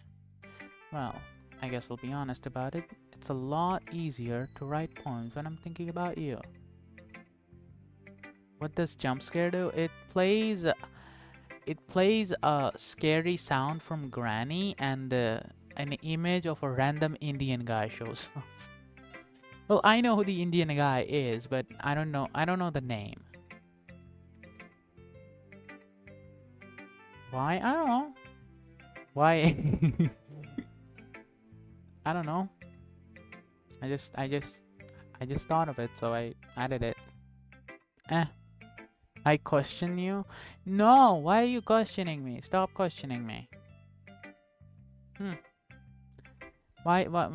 Well, I guess I'll be honest about it. It's a lot easier to write poems when I'm thinking about you. What does jump scare do? It plays a scary sound from Granny, and an image of a random Indian guy shows up. Well, I know who the Indian guy is, but I don't know the name. Why? I don't know. Why? I don't know. I just thought of it, so I added it. Eh. I question you? No, why are you questioning me? Stop questioning me. Hmm. Why? What?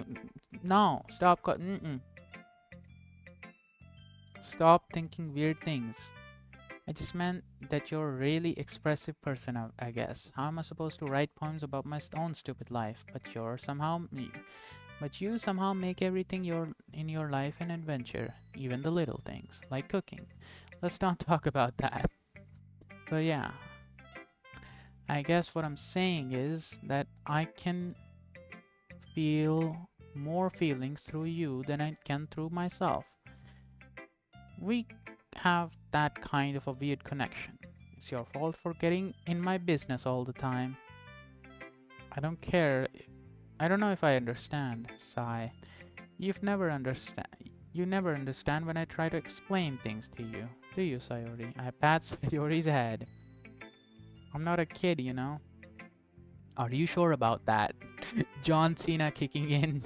No, stop. Stop thinking weird things. I just meant that you're a really expressive person, I guess. How am I supposed to write poems about my own stupid life? But you somehow make everything in your life an adventure, even the little things, like cooking. Let's not talk about that. But yeah, I guess what I'm saying is that I can feel more feelings through you than I can through myself. We have that kind of a weird connection. It's your fault for getting in my business all the time. I don't care. I don't know if I understand, sigh. You never understand when I try to explain things to you. Do you, Sayori? I pat Sayori's head. I'm not a kid, you know. Are you sure about that? John Cena kicking in.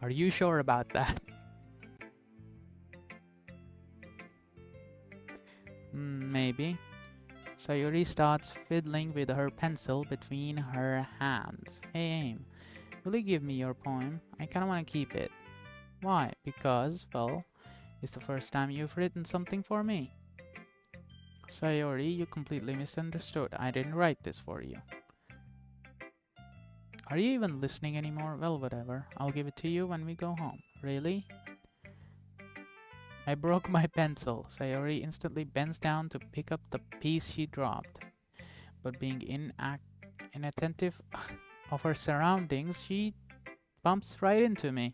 Are you sure about that? Maybe. Sayori starts fiddling with her pencil between her hands. Hey, Aim, will you give me your poem? I kinda wanna keep it. Why? Because, well, it's the first time you've written something for me. Sayori, you completely misunderstood. I didn't write this for you. Are you even listening anymore? Well, whatever. I'll give it to you when we go home. Really? I broke my pencil. Sayori instantly bends down to pick up the piece she dropped. But being inattentive of her surroundings, she bumps right into me.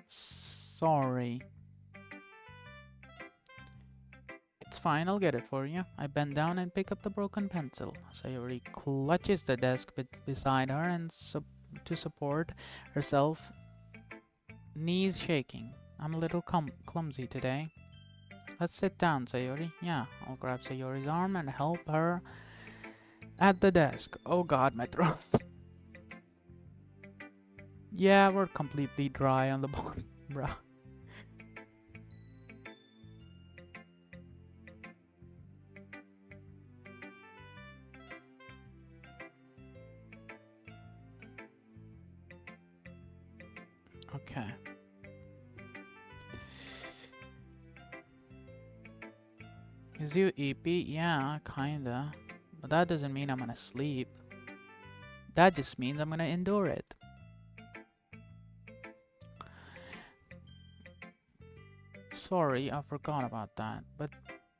Sorry. It's fine, I'll get it for you. I bend down and pick up the broken pencil. Sayori clutches the desk beside her and to support herself, knees shaking. I'm a little clumsy today. Let's sit down, Sayori. Yeah, I'll grab Sayori's arm and help her at the desk. Oh god, my throat. Yeah, we're completely dry on the bottom, bruh. Okay. Is you EP? Yeah, kinda. But that doesn't mean I'm gonna sleep. That just means I'm gonna endure it. Sorry, I forgot about that. But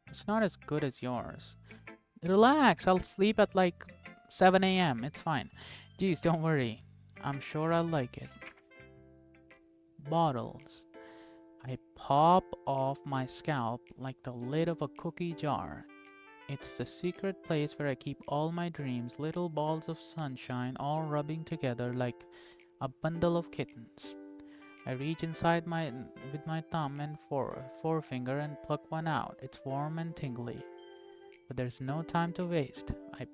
it's not as good as yours. Relax, I'll sleep at like 7 a.m. It's fine. Geez, don't worry. I'm sure I'll like it. Bottles. I pop off my scalp like the lid of a cookie jar. It's the secret place where I keep all my dreams, little balls of sunshine all rubbing together like a bundle of kittens. I reach inside with my thumb and forefinger and pluck one out. It's warm and tingly. But there's no time to waste. I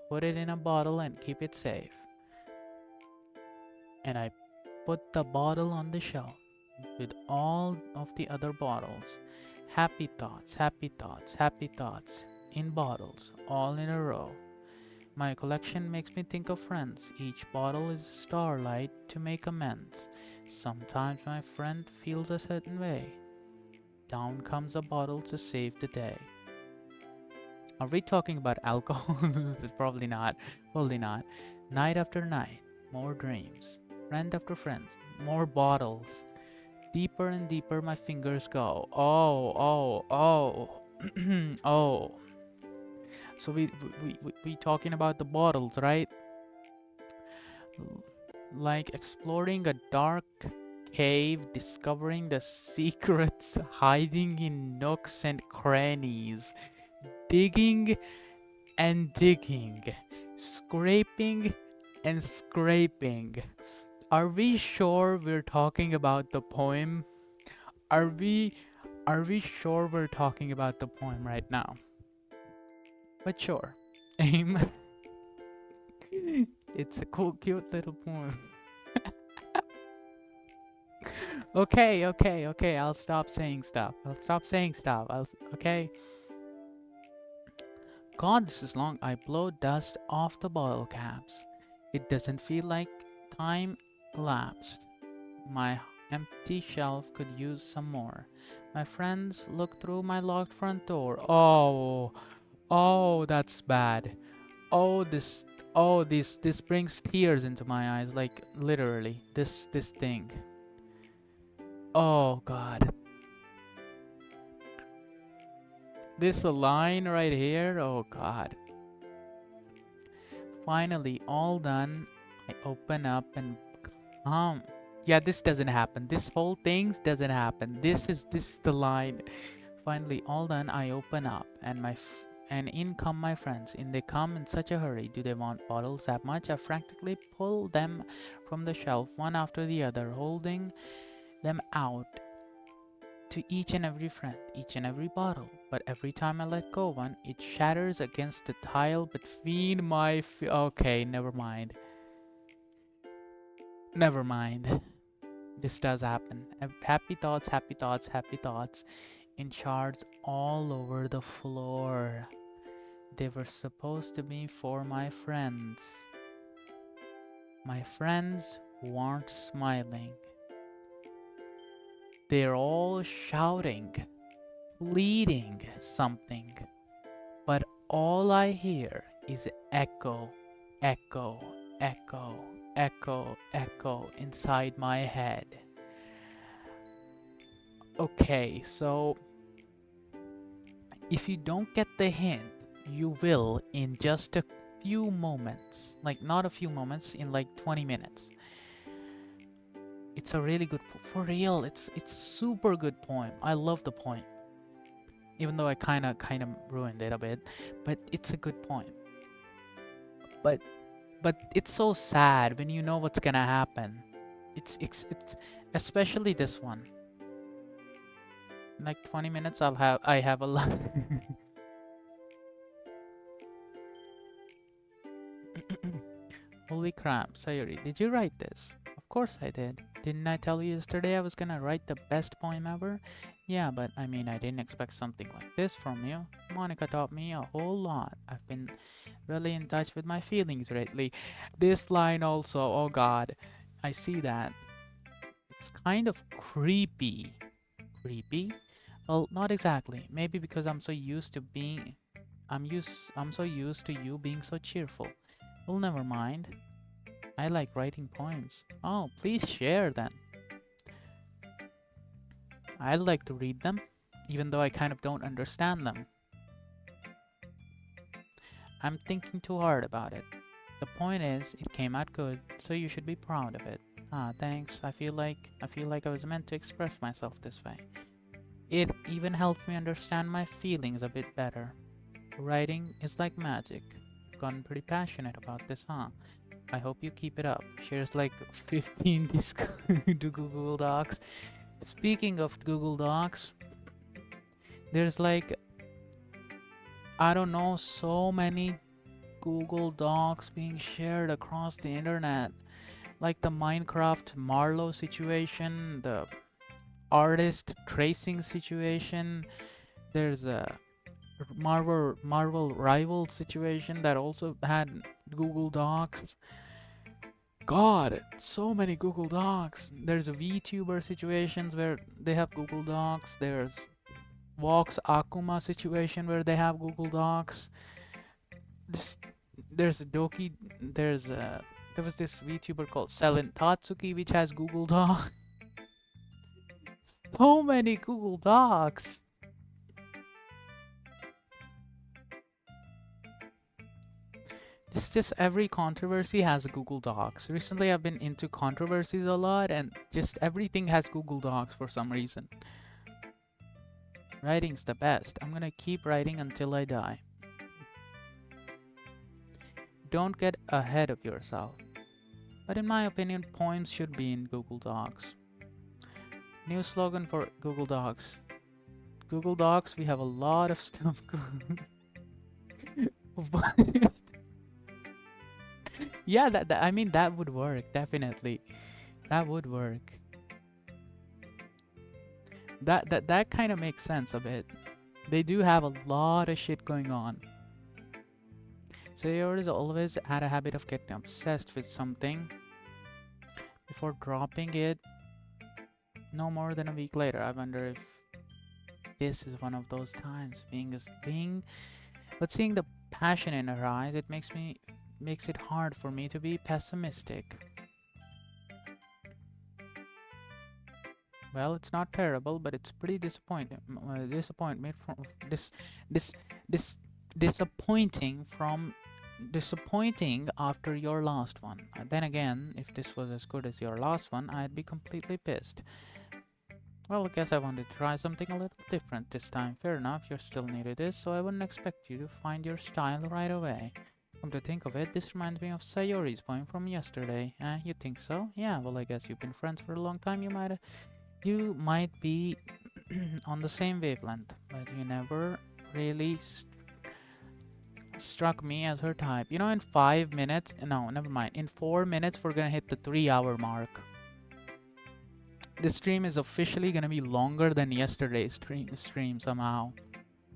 put it in a bottle and keep it safe. And I put the bottle on the shelf with all of the other bottles. Happy thoughts, happy thoughts, happy thoughts in bottles, all in a row. My collection makes me think of friends. Each bottle is a starlight to make amends. Sometimes my friend feels a certain way. Down comes a bottle to save the day. Are we talking about alcohol? Probably not. Probably not. Night after night, more dreams. Friend after friend, more bottles. Deeper and deeper my fingers go. Oh. Oh. So we talking about the bottles, right? Like exploring a dark cave, discovering the secrets hiding in nooks and crannies, digging and digging, scraping and scraping. Are we sure we're talking about the poem? Are we are we sure we're talking about the poem right now? But sure. Aim. It's a cool, cute little poem. Okay. I'll stop saying stuff. Okay. God, this is long. I blow dust off the bottle caps. It doesn't feel like time lapsed. My empty shelf could use some more. My friends look through my locked front door. Oh, that's bad. Oh, this brings tears into my eyes, like literally. This thing. Oh God. This line right here. Oh God. Finally, all done. I open up and yeah, this doesn't happen. This whole thing doesn't happen. This is the line. Finally, all done. I open up and and in come my friends. In they come in such a hurry. Do they want bottles that much? I frantically pull them from the shelf, one after the other, holding them out to each and every friend, each and every bottle. But every time I let go one, it shatters against the tile between my okay, never mind. Never mind. This does happen. Happy thoughts, happy thoughts, happy thoughts in shards all over the floor. They were supposed to be for my friends. My friends who aren't smiling. They're all shouting, pleading something. But all I hear is echo, echo, echo, echo, echo inside my head. Okay, so if you don't get the hint, you will in just a few moments. Like, not a few moments, in like 20 minutes. It's a really good for real. It's a super good poem. I love the poem. Even though I kind of ruined it a bit, but it's a good poem. But it's so sad when you know what's gonna happen. It's especially this one. In like 20 minutes I have a lot. Holy crap, Sayuri, did you write this? Of course I did. Didn't I tell you yesterday I was gonna write the best poem ever? Yeah, but I mean, I didn't expect something like this from you. Monica taught me a whole lot. I've been really in touch with my feelings lately. This line also, oh god, I see that. It's kind of creepy. Creepy? Well, not exactly. Maybe because I'm so used to being I'm so used to you being so cheerful. Well, never mind. I like writing poems. Oh, please share then. I'd like to read them, even though I kind of don't understand them. I'm thinking too hard about it. The point is, it came out good, so you should be proud of it. Ah, thanks. I feel like I was meant to express myself this way. It even helped me understand my feelings a bit better. Writing is like magic. You've gotten pretty passionate about this, huh? I hope you keep it up. Shares like 15 to Google Docs. Speaking of Google Docs, there's like, I don't know, so many Google Docs being shared across the internet. Like the Minecraft Marlow situation, the artist tracing situation. There's a Marvel rival situation that also had Google Docs. God, so many Google Docs. There's a VTuber situations where they have Google Docs. There's Vox Akuma situation where they have Google Docs. This, there's a Doki. There was this VTuber called Selin Tatsuki which has Google Docs. So many Google Docs. It's just every controversy has Google Docs. Recently, I've been into controversies a lot, and just everything has Google Docs for some reason. Writing's the best. I'm gonna keep writing until I die. Don't get ahead of yourself. But in my opinion, poems should be in Google Docs. New slogan for Google Docs. Google Docs, we have a lot of stuff. Yeah, I mean that would work definitely. That would work. That kind of makes sense a bit. They do have a lot of shit going on. So yours always had a habit of getting obsessed with something before dropping it no more than a week later. I wonder if this is one of those times. But seeing the passion in her eyes, it makes it hard for me to be pessimistic. Well, it's not terrible, but it's pretty disappointing. Disappointment from this this disappointing from disappointing after your last one. Then again, if this was as good as your last one, I'd be completely pissed. Well, I guess I wanted to try something a little different this time. Fair enough, you're still new to this, so I wouldn't expect you to find your style right away. Come to think of it, this reminds me of Sayori's poem from yesterday. You think so? Yeah, well, I guess you've been friends for a long time. You might be on the same wavelength, but you never really struck me as her type. You know, in 5 minutes, no, never mind. In 4 minutes, we're gonna hit the 3 hour mark. This stream is officially gonna be longer than yesterday's stream somehow.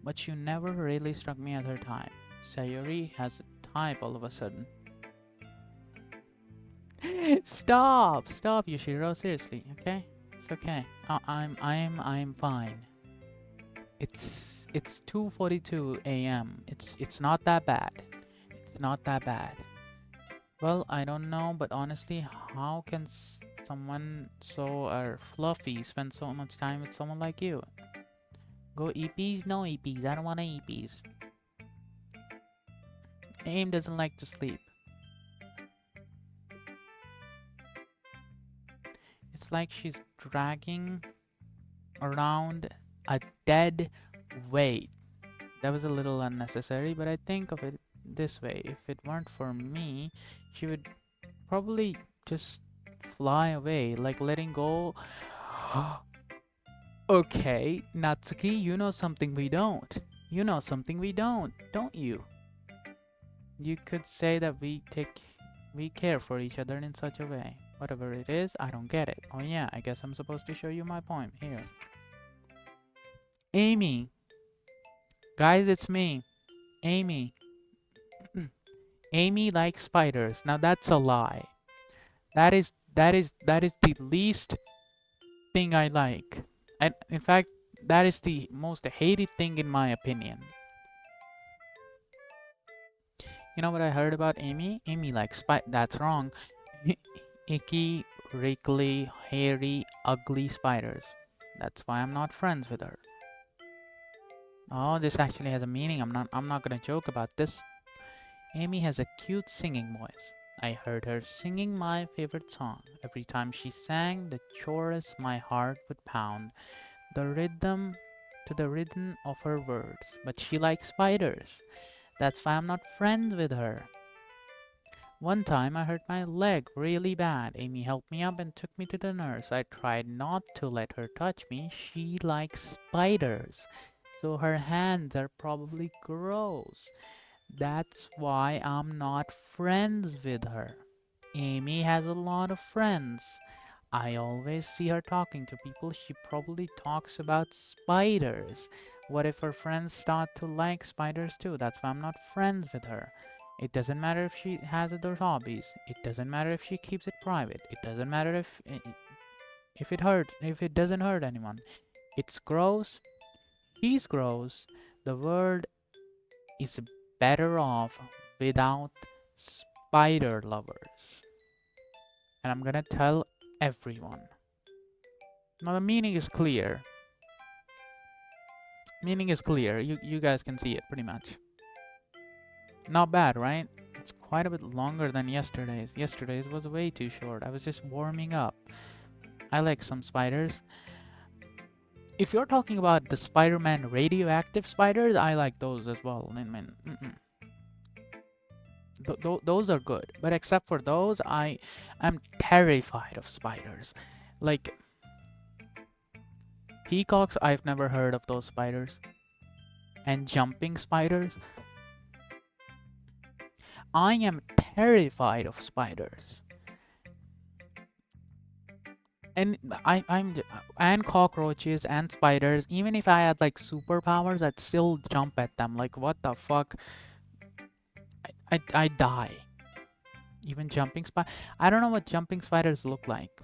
But you never really struck me as her type. Sayori has a type all of a sudden. Stop, Yoshiro. Seriously, okay? It's okay. I'm fine. It's 2:42 a.m. It's not that bad. It's not that bad. Well, I don't know, but honestly, how can someone so fluffy spend so much time with someone like you? Go EPs? No EPs. I don't want EPs. AIM doesn't like to sleep. It's like she's dragging around a dead weight. That was a little unnecessary, but I think of it this way. If it weren't for me, she would probably just fly away, like letting go. Okay, Natsuki, you know something we don't. You know something we don't you? You could say that we care for each other in such a way. Whatever it is, I don't get it. Oh yeah, I guess I'm supposed to show you my poem. Here. Amy. Guys, it's me. Amy. Amy likes spiders. Now that's a lie. That is the least thing I like. And in fact, that is the most hated thing in my opinion. You know what I heard about Amy? Amy likes spiders. That's wrong. Icky, wrinkly, hairy, ugly spiders. That's why I'm not friends with her. Oh, this actually has a meaning. I'm not gonna joke about this. Amy has a cute singing voice. I heard her singing my favorite song. Every time she sang the chorus, my heart would pound the rhythm to the rhythm of her words. But she likes spiders. That's why I'm not friends with her. One time I hurt my leg really bad. Amy helped me up and took me to the nurse. I tried not to let her touch me. She likes spiders, so her hands are probably gross. That's why I'm not friends with her. Amy has a lot of friends. I always see her talking to people. She probably talks about spiders. What if her friends start to like spiders too? That's why I'm not friends with her. It doesn't matter if she has other hobbies. It doesn't matter if she keeps it private. It doesn't matter if it doesn't hurt anyone. It's gross. She's gross. The world is better off without spider lovers. And I'm gonna tell everyone. Now the meaning is clear. Meaning is clear. You guys can see it pretty much. Not bad, right? It's quite a bit longer than yesterday's. Yesterday's was way too short. I was just warming up. I like some spiders. If you're talking about the Spider-Man radioactive spiders, I like those as well. I mean, those are good. But except for those, I'm terrified of spiders. Like peacocks, I've never heard of those spiders. And jumping spiders, I am terrified of spiders. And and cockroaches and spiders. Even if I had like superpowers, I'd still jump at them. Like what the fuck? I die. Even jumping spider. I don't know what jumping spiders look like.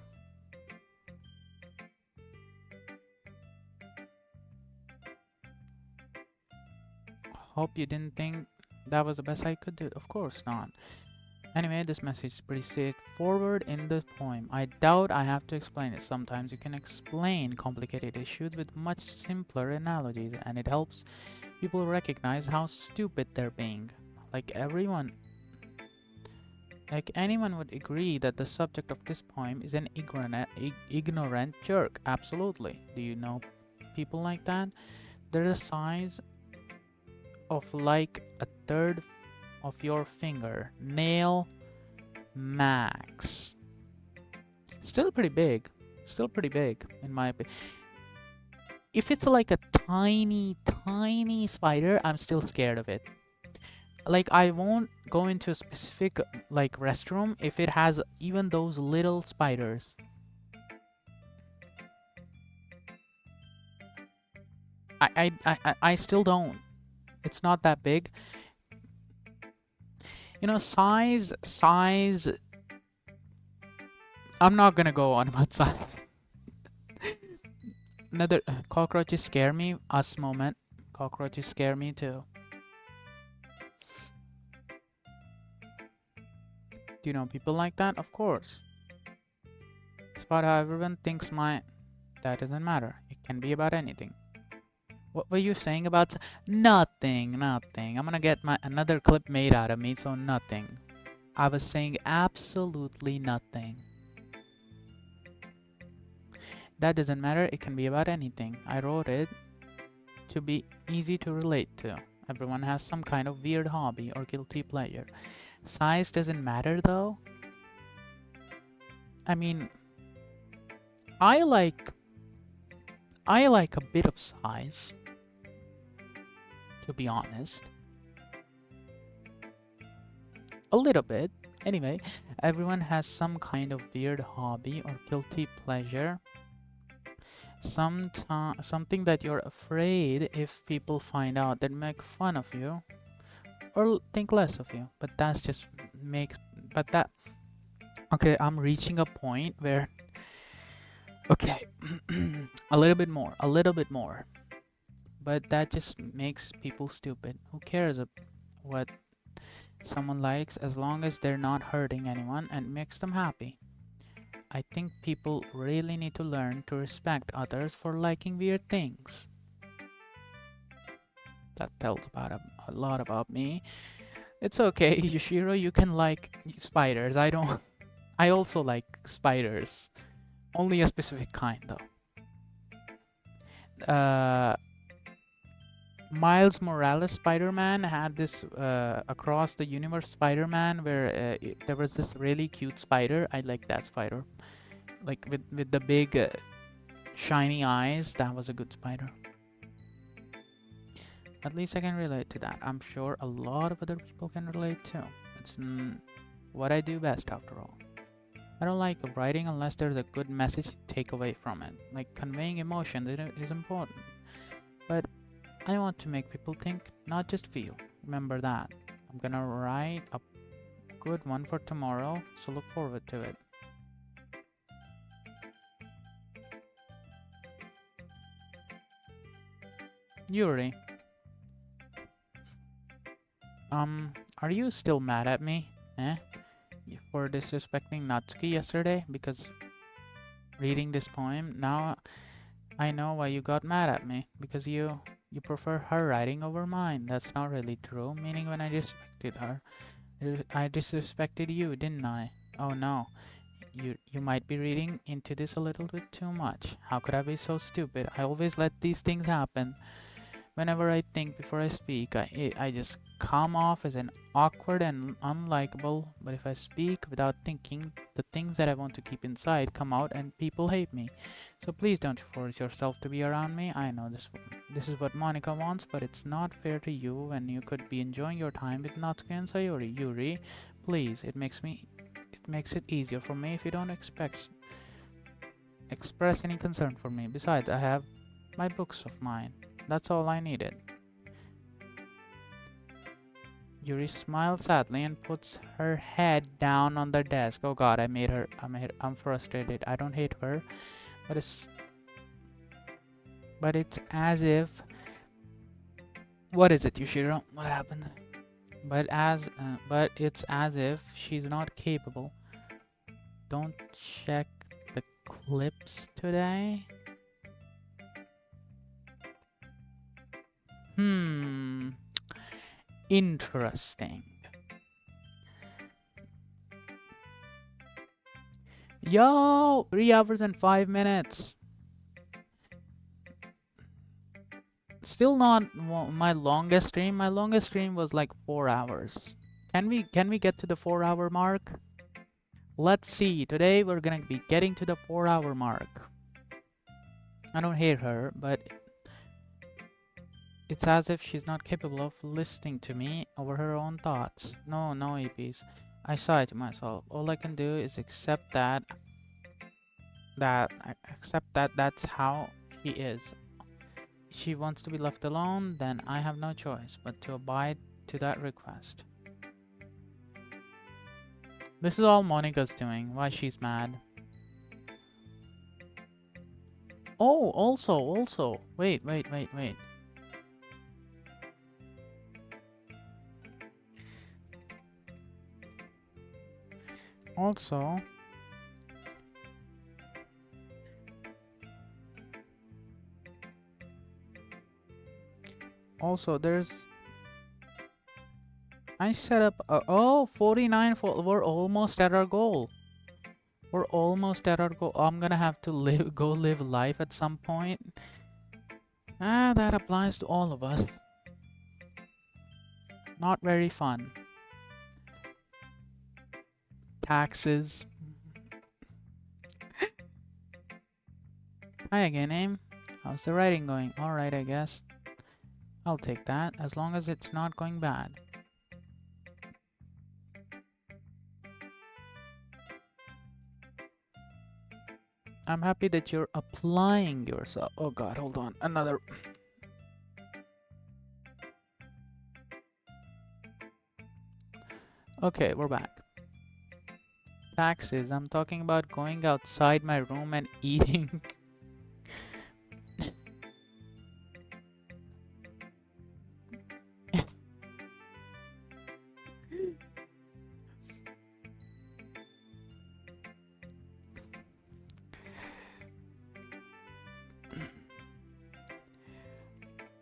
Hope you didn't think that was the best I could do. Of course not. Anyway, this message is pretty straightforward in the poem. I doubt I have to explain it. Sometimes you can explain complicated issues with much simpler analogies, and it helps people recognize how stupid they're being. Like anyone would agree that the subject of this poem is an ignorant jerk. Absolutely. Do you know people like that? They're the size of like a third of your finger. Nail max. Still pretty big. Still pretty big, in my opinion. If it's like a tiny, tiny spider, I'm still scared of it. Like, I won't go into a specific, like, restroom if it has even those little spiders. I still don't. It's not that big. You know, size. I'm not gonna go on about size. Another cockroaches scare me. Us moment. Cockroaches scare me too. Do you know people like that? Of course. It's about how everyone thinks my. That doesn't matter. It can be about anything. What were you saying about nothing? Nothing. I'm gonna get my another clip made out of me, so nothing. I was saying absolutely nothing. That doesn't matter. It can be about anything. I wrote it to be easy to relate to. Everyone has some kind of weird hobby or guilty pleasure. Size doesn't matter though. I mean, I like a bit of size, to be honest. A little bit. Anyway, everyone has some kind of weird hobby or guilty pleasure. Something that you're afraid if people find out, that make fun of you or think less of you. But that's just makes. But that. Okay, I'm reaching a point where. Okay, a little bit more. But that just makes people stupid. Who cares what someone likes as long as they're not hurting anyone and makes them happy? I think people really need to learn to respect others for liking weird things. That tells about a lot about me. It's okay, Yoshiro, you can like spiders. I don't. I also like spiders. Only a specific kind, though. Miles Morales Spider-Man had this across the universe Spider-Man where there was this really cute spider. I like that spider. Like with the big shiny eyes. That was a good spider. At least I can relate to that. I'm sure a lot of other people can relate too. It's what I do best after all. I don't like writing unless there's a good message to take away from it. Like conveying emotion is important. But I want to make people think, not just feel. Remember that. I'm gonna write a good one for tomorrow, so look forward to it. Yuri, are you still mad at me? Eh? For disrespecting Natsuki yesterday? Because reading this poem, now I know why you got mad at me. Because you prefer her writing over mine. That's not really true, meaning when I disrespected her. I disrespected you, didn't I? Oh no. You might be reading into this a little bit too much. How could I be so stupid? I always let these things happen. Whenever I think before I speak, I just come off as an awkward and unlikable. But if I speak without thinking, the things that I want to keep inside come out and people hate me. So please don't force yourself to be around me. I know this is what Monica wants, but it's not fair to you when you could be enjoying your time with Natsuki and Sayori. Yuri, please, it makes it easier for me if you don't express any concern for me. Besides, I have my books of mine. That's all I needed. Yuri smiles sadly and puts her head down on the desk. Oh god, I'm frustrated. I don't hate her, but it's as if. What is it, Yushiro? What happened? But it's as if she's not capable. Don't check the clips today. Interesting. Yo, 3 hours and 5 minutes. Still not my longest stream. My longest stream was like 4 hours. Can we get to the 4 hour mark? Let's see. Today we're gonna be getting to the 4 hour mark. I don't hate her, but it's as if she's not capable of listening to me over her own thoughts. No, no, APs. I sigh to myself. All I can do is accept that that's how she is. If she wants to be left alone, then I have no choice but to abide to that request. This is all Monica's doing. Why she's mad. Oh, also. Wait. Also, there's. I set up. 49. We're almost at our goal. We're almost at our goal. I'm gonna have to go live life at some point. That applies to all of us. Not very fun. Taxes. Hi again, Aim. How's the writing going? Alright, I guess. I'll take that, as long as it's not going bad. I'm happy that you're applying yourself. Oh god, hold on. Another. Okay, we're back. Taxes. I'm talking about going outside my room and eating.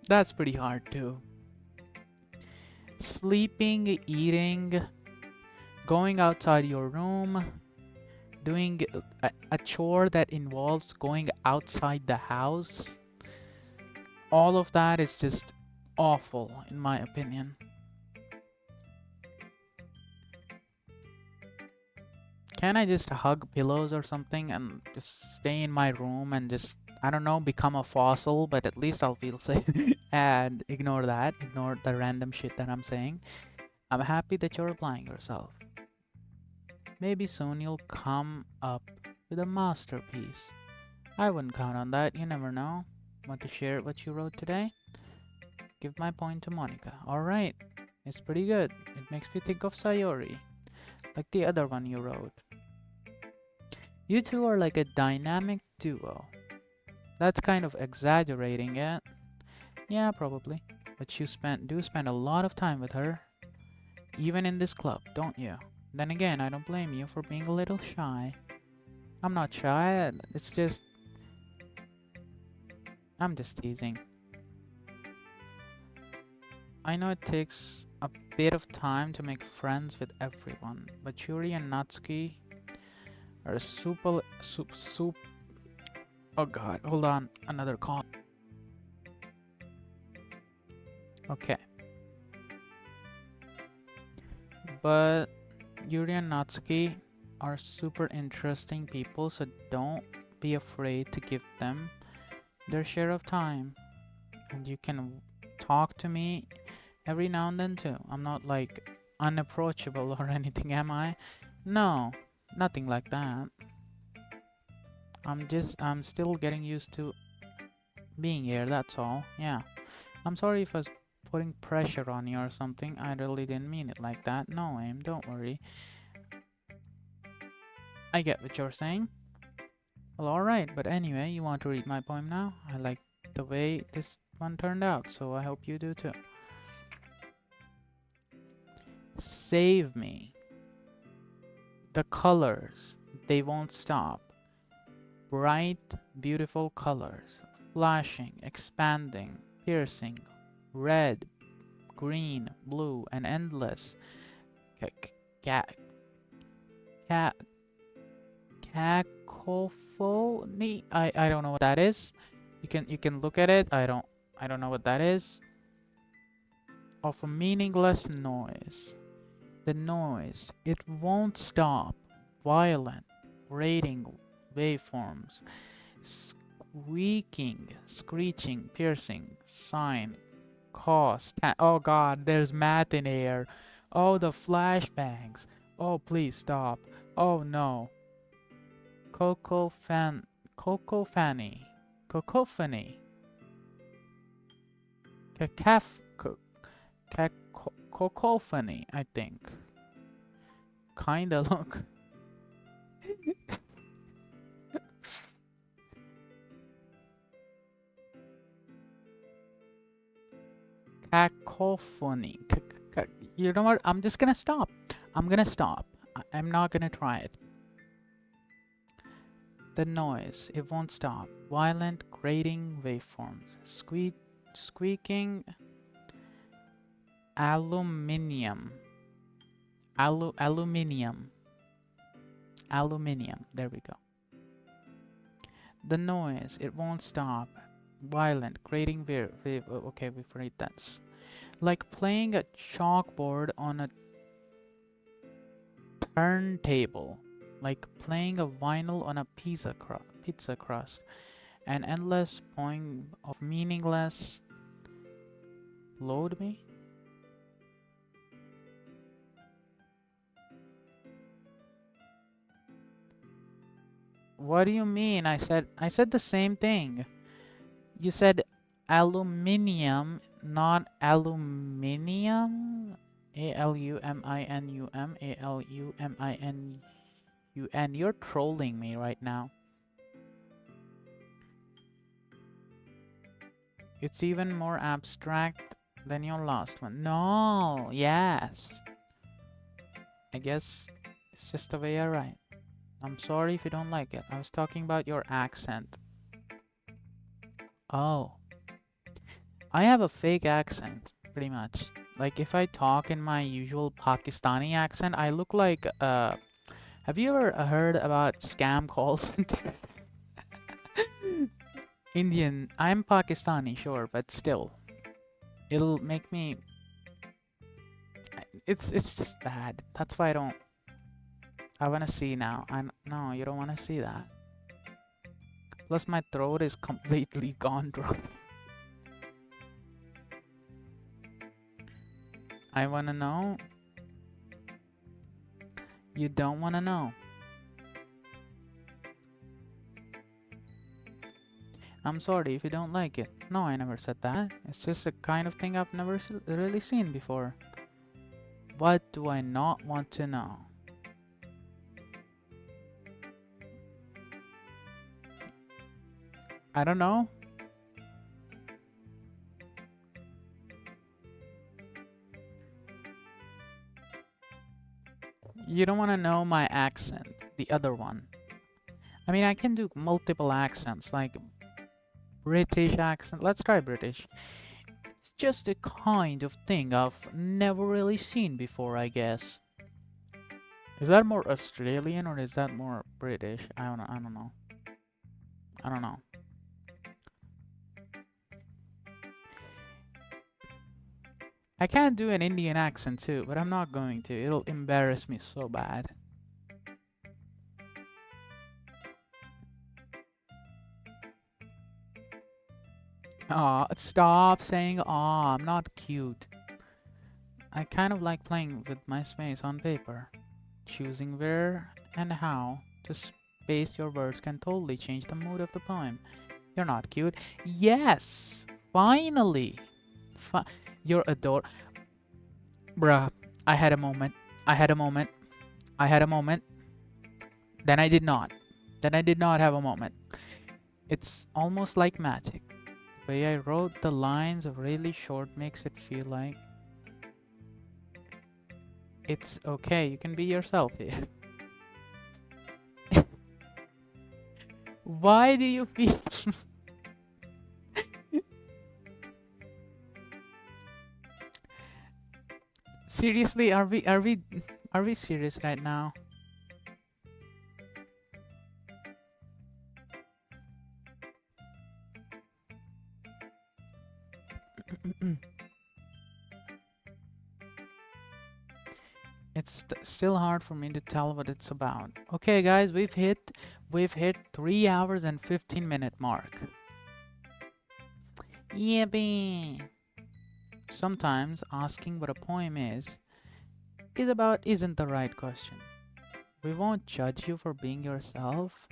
That's pretty hard too. Sleeping, eating, going outside your room, doing a chore that involves going outside the house. All of that is just awful, in my opinion. Can I just hug pillows or something and just stay in my room and just, I don't know, become a fossil, but at least I'll feel safe and ignore that. Ignore the random shit that I'm saying. I'm happy that you're applying yourself. Maybe soon you'll come up with a masterpiece. I wouldn't count on that, you never know. Want to share what you wrote today? Give my point to Monica. Alright, it's pretty good. It makes me think of Sayori, like the other one you wrote. You two are like a dynamic duo. That's kind of exaggerating it. Yeah, probably. But you do spend a lot of time with her. Even in this club, don't you? Then again, I don't blame you for being a little shy. I'm not shy, it's just... I'm just teasing. I know it takes a bit of time to make friends with everyone, but Yuri and Natsuki are super. Oh god, hold on, another call. Okay, but Yuri and Natsuki are super interesting people, so don't be afraid to give them their share of time. And you can talk to me every now and then too. I'm not like unapproachable or anything, am I? No, nothing like that. I'm still getting used to being here, that's all. Yeah. I'm sorry if I was putting pressure on you or something. I really didn't mean it like that. No, Aim, don't worry. I get what you're saying. Well, alright, but anyway, you want to read my poem now? I like the way this one turned out, so I hope you do too. Save me. The colors, they won't stop. Bright, beautiful colors, flashing, expanding, piercing, red, green, blue, and endless. Ca- Cacophony. I don't know what that is. You can look at it. I don't know what that is. Of a meaningless noise. The noise, it won't stop. Violent, grating waveforms, squeaking, screeching, piercing, sign, cause. Oh god, there's math in here. Oh, the flashbangs. Oh, please stop. Oh no. Coco fan, Coco Fanny, Cacophony, Cacaf, Cacophony, I think. Kinda look. Cacophony. You know what? I'm just gonna stop. I'm gonna stop. I'm not gonna try it. The noise, it won't stop. Violent, grating waveforms. Squeaking, aluminium. Aluminium. Aluminium. There we go. The noise, it won't stop. Violent, grating wave. Okay, we've read that. Like playing a chalkboard on a turntable. Like playing a vinyl on a pizza crust. An endless point of meaningless. Load me? What do you mean? I said the same thing. You said aluminium, not aluminium. Aluminum, Aluminun. You're trolling me right now. It's even more abstract than your last one. No, yes. I guess it's just the way I write. I'm sorry if you don't like it. I was talking about your accent. Oh, I have a fake accent, pretty much. Like if I talk in my usual Pakistani accent, I look like have you ever heard about scam calls? Indian. I'm Pakistani, sure, but still, it'll make me. It's just bad. That's why I don't. I wanna see now. No, you don't wanna see that. Plus, my throat is completely gone dry. I wanna know. You don't wanna know. I'm sorry if you don't like it. No, I never said that. It's just a kind of thing I've never really seen before. What do I not want to know? I don't know. You don't want to know my accent, the other one. I mean, I can do multiple accents, like British accent. Let's try British. It's just a kind of thing I've never really seen before, I guess. Is that more Australian or is that more British? I don't know. I don't know. I can't do an Indian accent too, but I'm not going to. It'll embarrass me so bad. Aw, stop saying aw, I'm not cute. I kind of like playing with my space on paper. Choosing where and how to space your words can totally change the mood of the poem. You're not cute. Yes! Finally! You're adorable. Bruh, I had a moment. I had a moment. I had a moment. Then I did not. Then I did not have a moment. It's almost like magic. The way I wrote the lines really short makes it feel like it's okay. You can be yourself here. Why do you feel? Seriously, are we serious right now? It's still hard for me to tell what it's about. Okay, guys, we've hit 3 hours and 15-minute mark. Yippee! Sometimes asking what a poem isn't the right question. We won't judge you for being yourself.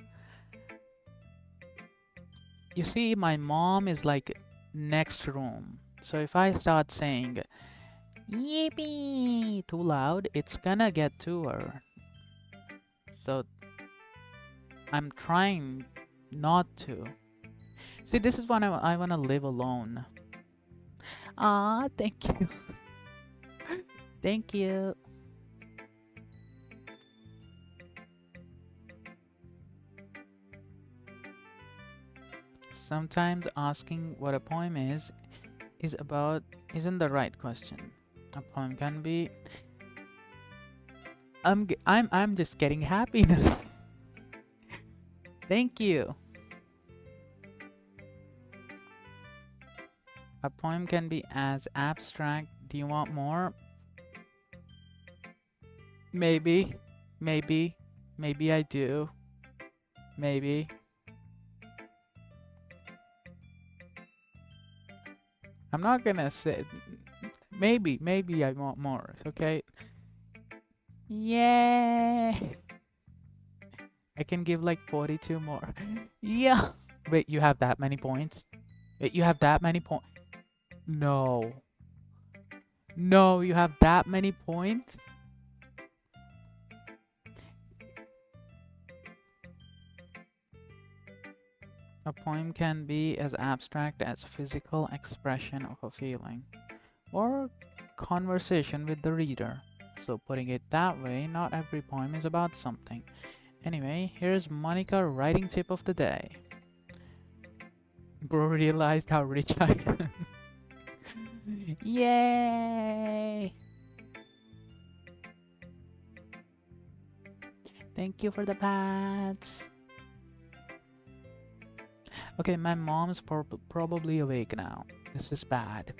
You see, my mom is like next room. So if I start saying yippee too loud, it's gonna get to her. So I'm trying not to. See, this is when I wanna live alone. Ah, thank you. Thank you. Sometimes asking what a poem isn't the right question. A poem can be I'm just getting happy now. Thank you. A poem can be as abstract. Do you want more? Maybe. Maybe. Maybe I do. Maybe. I'm not gonna say maybe I want more, okay? Yeah. I can give like 42 more. Yeah. Wait, you have that many points? Wait, you have that many points? No. No, you have that many points? A poem can be as abstract as physical expression of a feeling or conversation with the reader. So putting it that way, not every poem is about something. Anyway, here's Monica writing tip of the day. Bro realized how rich I am. Yay! Thank you for the pats. Okay, my mom's probably awake now. This is bad.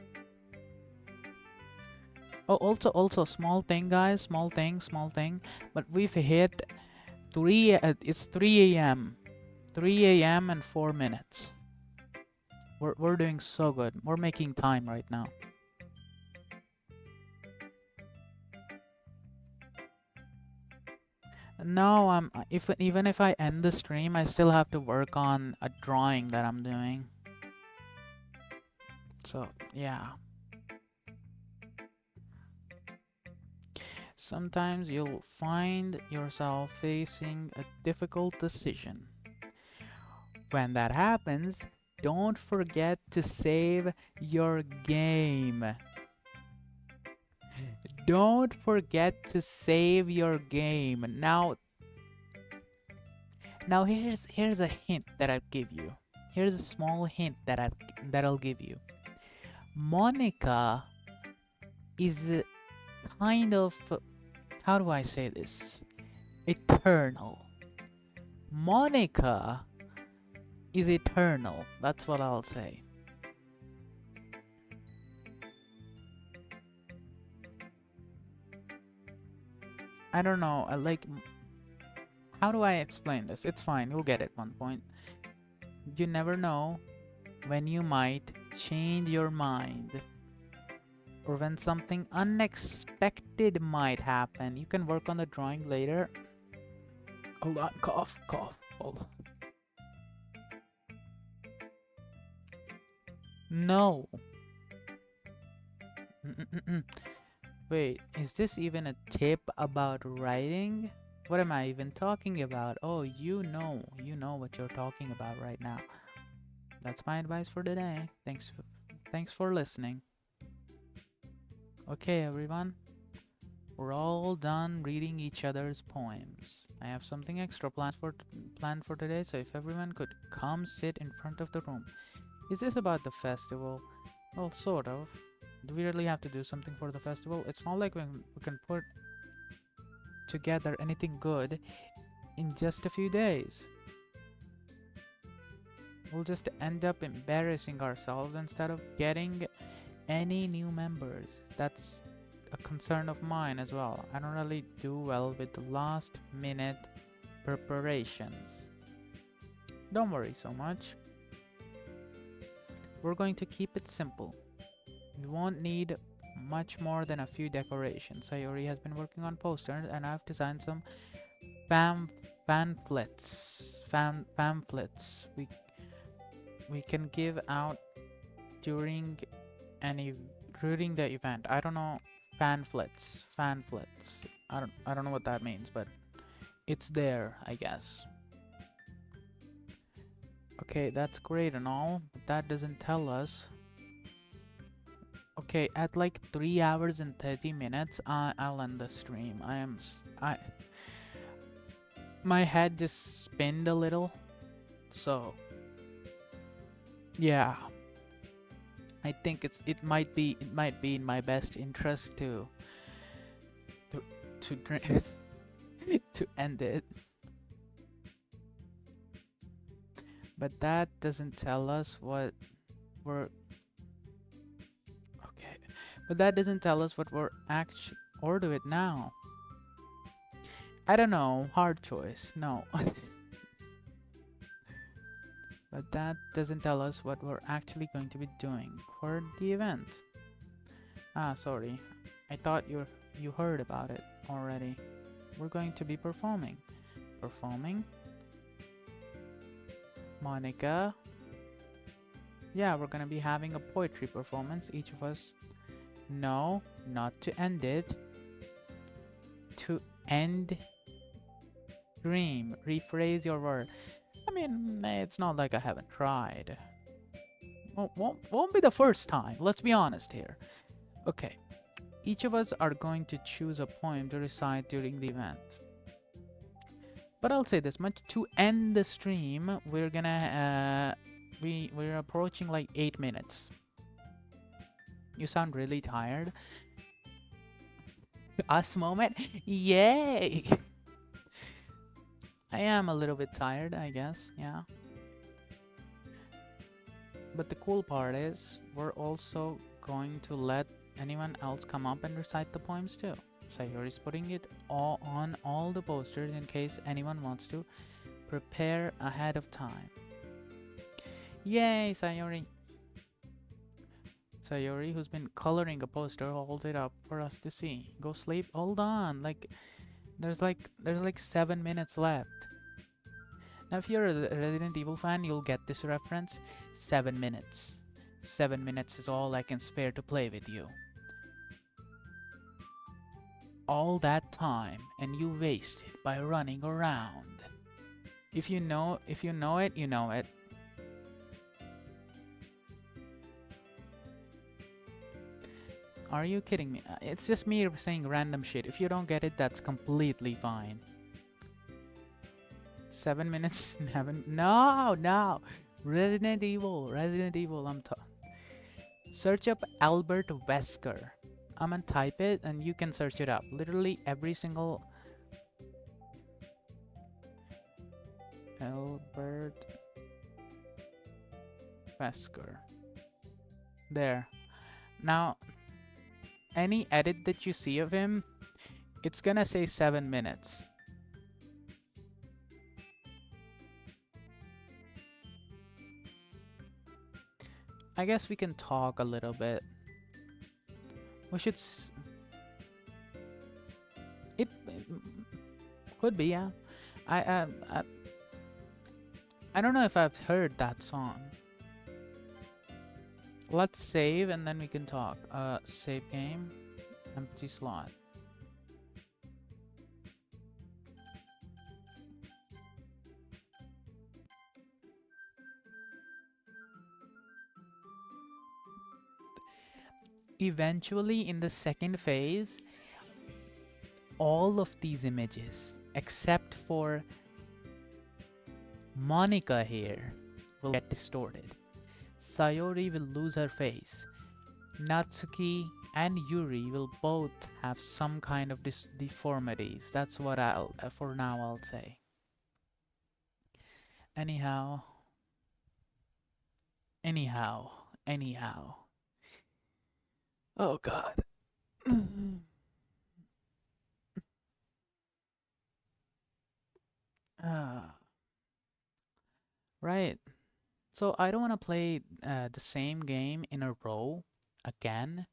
Oh, also, small thing, guys. Small thing. But we've hit it's 3 a.m. 3 a.m. and 4 minutes. We're doing so good. We're making time right now. No, if even if I end the stream, I still have to work on a drawing that I'm doing. So, yeah. Sometimes you'll find yourself facing a difficult decision. When that happens, don't forget to save your game. Don't forget to save your game. Now here's a hint that I'll give you. Here's a small hint that'll give you. Monica is kind of, how do I say this? Eternal. Monica is eternal. That's what I'll say. I don't know. How do I explain this? It's fine. You'll get it one point. You never know when you might change your mind or when something unexpected might happen. You can work on the drawing later. Hold on. Cough, cough. Hold on. No. Mm-mm-mm. Wait, is this even a tip about writing? What am I even talking about? Oh, you know what you're talking about right now. That's my advice for today. Thanks for listening. Okay, everyone. We're all done reading each other's poems. I have something extra planned for today, so if everyone could come sit in front of the room. Is this about the festival? Well, sort of. Do we really have to do something for the festival? It's not like we can put together anything good in just a few days. We'll just end up embarrassing ourselves instead of getting any new members. That's a concern of mine as well. I don't really do well with the last minute preparations. Don't worry so much. We're going to keep it simple. We won't need much more than a few decorations. Sayori has been working on posters and I've designed some pamphlets we can give out during the event. I don't know. Pamphlets. I don't know what that means, but it's there, I guess. Okay, that's great and all, but that doesn't tell us. Okay, at like 3 hours and 30 minutes, I'll end the stream. My head just spinned a little, so yeah. I think it might be in my best interest to to end it. But that doesn't tell us what we're okay. But that doesn't tell us what we're actually or do it now. I don't know. Hard choice. No. But that doesn't tell us what we're actually going to be doing for the event. Ah, sorry. I thought you heard about it already. We're going to be performing. Performing? Monica? Yeah, we're gonna be having a poetry performance, each of us. No, not to end it. To end dream. Rephrase your word. I mean, it's not like I haven't tried. Won't be the first time, let's be honest here. Okay, each of us are going to choose a poem to recite during the event. But I'll say this much, to end the stream, we're gonna, we're approaching like 8 minutes. You sound really tired. Us moment? Yay! I am a little bit tired, I guess, yeah. But the cool part is, we're also going to let anyone else come up and recite the poems too. Sayori's putting it all on all the posters in case anyone wants to prepare ahead of time. Yay, Sayori! Sayori, who's been coloring a poster, holds it up for us to see. Go sleep. Hold on, there's like 7 minutes left. Now, if you're a Resident Evil fan, you'll get this reference. 7 minutes. 7 minutes is all I can spare to play with you. All that time, and you waste it by running around. If you know it, you know it. Are you kidding me? It's just me saying random shit. If you don't get it, that's completely fine. 7 minutes, no. Resident Evil, Search up Albert Wesker. I'm gonna type it and you can search it up. Literally every single Albert Wesker. There. Now, any edit that you see of him, it's gonna say 7 minutes. I guess we can talk a little bit. We should. It could be, yeah. I, I I I don't know if I've heard that song. Let's save and then we can talk. Save game, empty slot. Eventually, in the second phase, all of these images, except for Monica here, will get distorted. Sayori will lose her face. Natsuki and Yuri will both have some kind of deformities. That's what for now I'll say. Anyhow, anyhow, anyhow. Oh God. Ah, right. So I don't want to play the same game in a row again.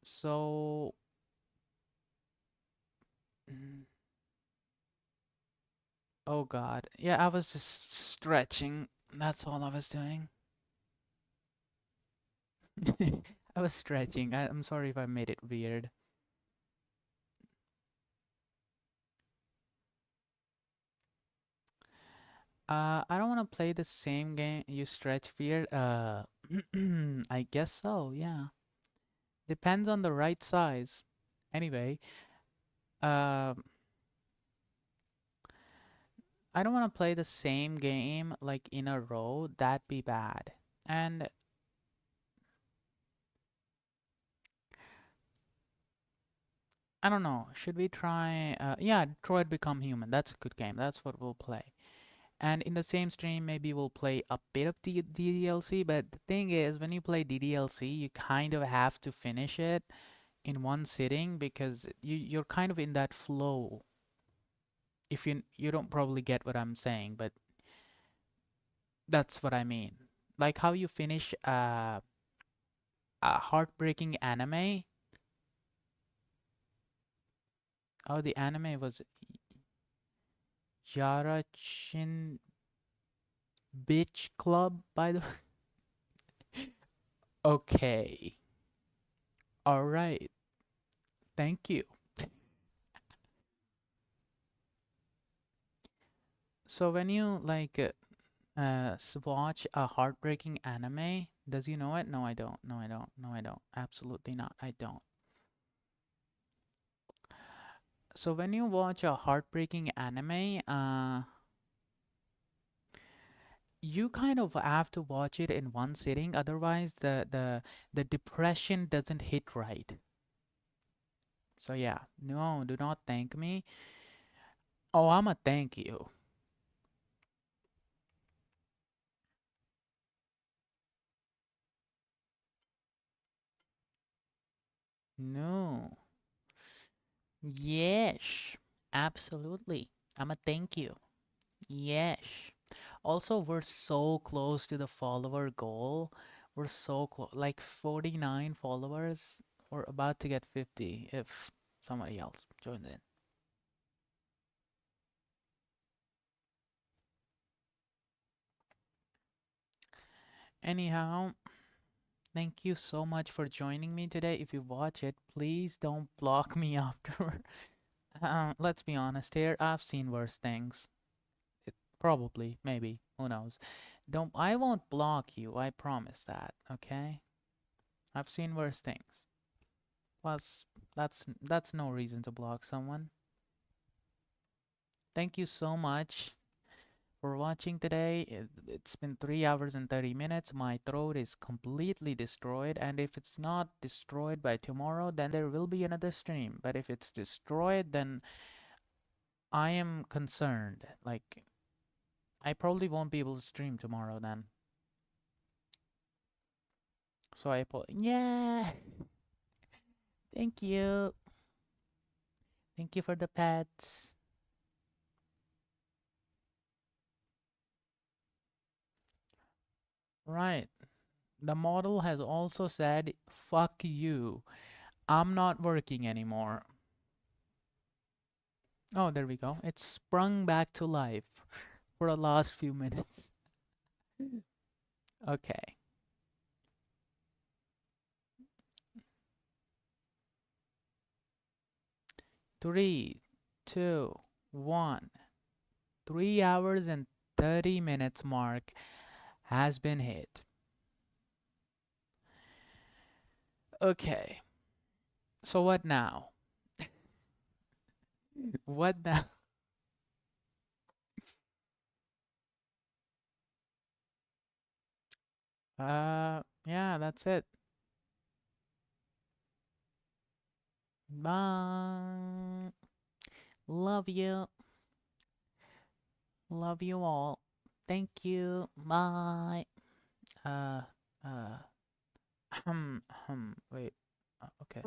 So, oh God. Yeah, I was just stretching. That's all I was doing. I was stretching. I'm sorry if I made it weird. I don't want to play the same game. You stretch weird. I guess so. Yeah. Depends on the right size. Anyway, um, I don't want to play the same game like in a row. That'd be bad. And I don't know. Should we try? Yeah, Detroit Become Human. That's a good game. That's what we'll play. And in the same stream, maybe we'll play a bit of DDLC. But the thing is, when you play DDLC, you kind of have to finish it in one sitting because you're kind of in that flow. If you don't probably get what I'm saying, but that's what I mean. Like how you finish a heartbreaking anime. Oh, the anime was Yara Chin Bitch Club, by the way. Okay. All right. Thank you. So when you like watch a heartbreaking anime, does you know it? No, I don't. No, I don't. No, I don't. Absolutely not. I don't. So when you watch a heartbreaking anime, you kind of have to watch it in one sitting, otherwise the depression doesn't hit right. So yeah, no, do not thank me. Oh, I'ma thank you. No. Yes. Absolutely. I'ma thank you. Yes. Also, we're so close to the follower goal. We're so close. Like 49 followers. We're about to get 50 if somebody else joins in. Anyhow, thank you so much for joining me today. If you watch it, please don't block me after. Let's be honest here. I've seen worse things. It, probably, maybe, who knows? Don't. I won't block you. I promise that. Okay. I've seen worse things. Plus, that's no reason to block someone. Thank you so much for watching today. It's been 3 hours and 30 minutes. My throat is completely destroyed, and if it's not destroyed by tomorrow, then there will be another stream. But if it's destroyed, then I am concerned. Like, I probably won't be able to stream tomorrow then. So yeah. Thank you. Thank you for the pets. Right. The model has also said, fuck you. I'm not working anymore. Oh, there we go. It sprung back to life for the last few minutes. Okay. 3, 2, 1. 3 hours and 30 minutes mark has been hit. Okay. So what now? What now? Yeah, that's it. Bye. Love you. Love you all. Thank you. Bye. Uh, uh, wait. Okay.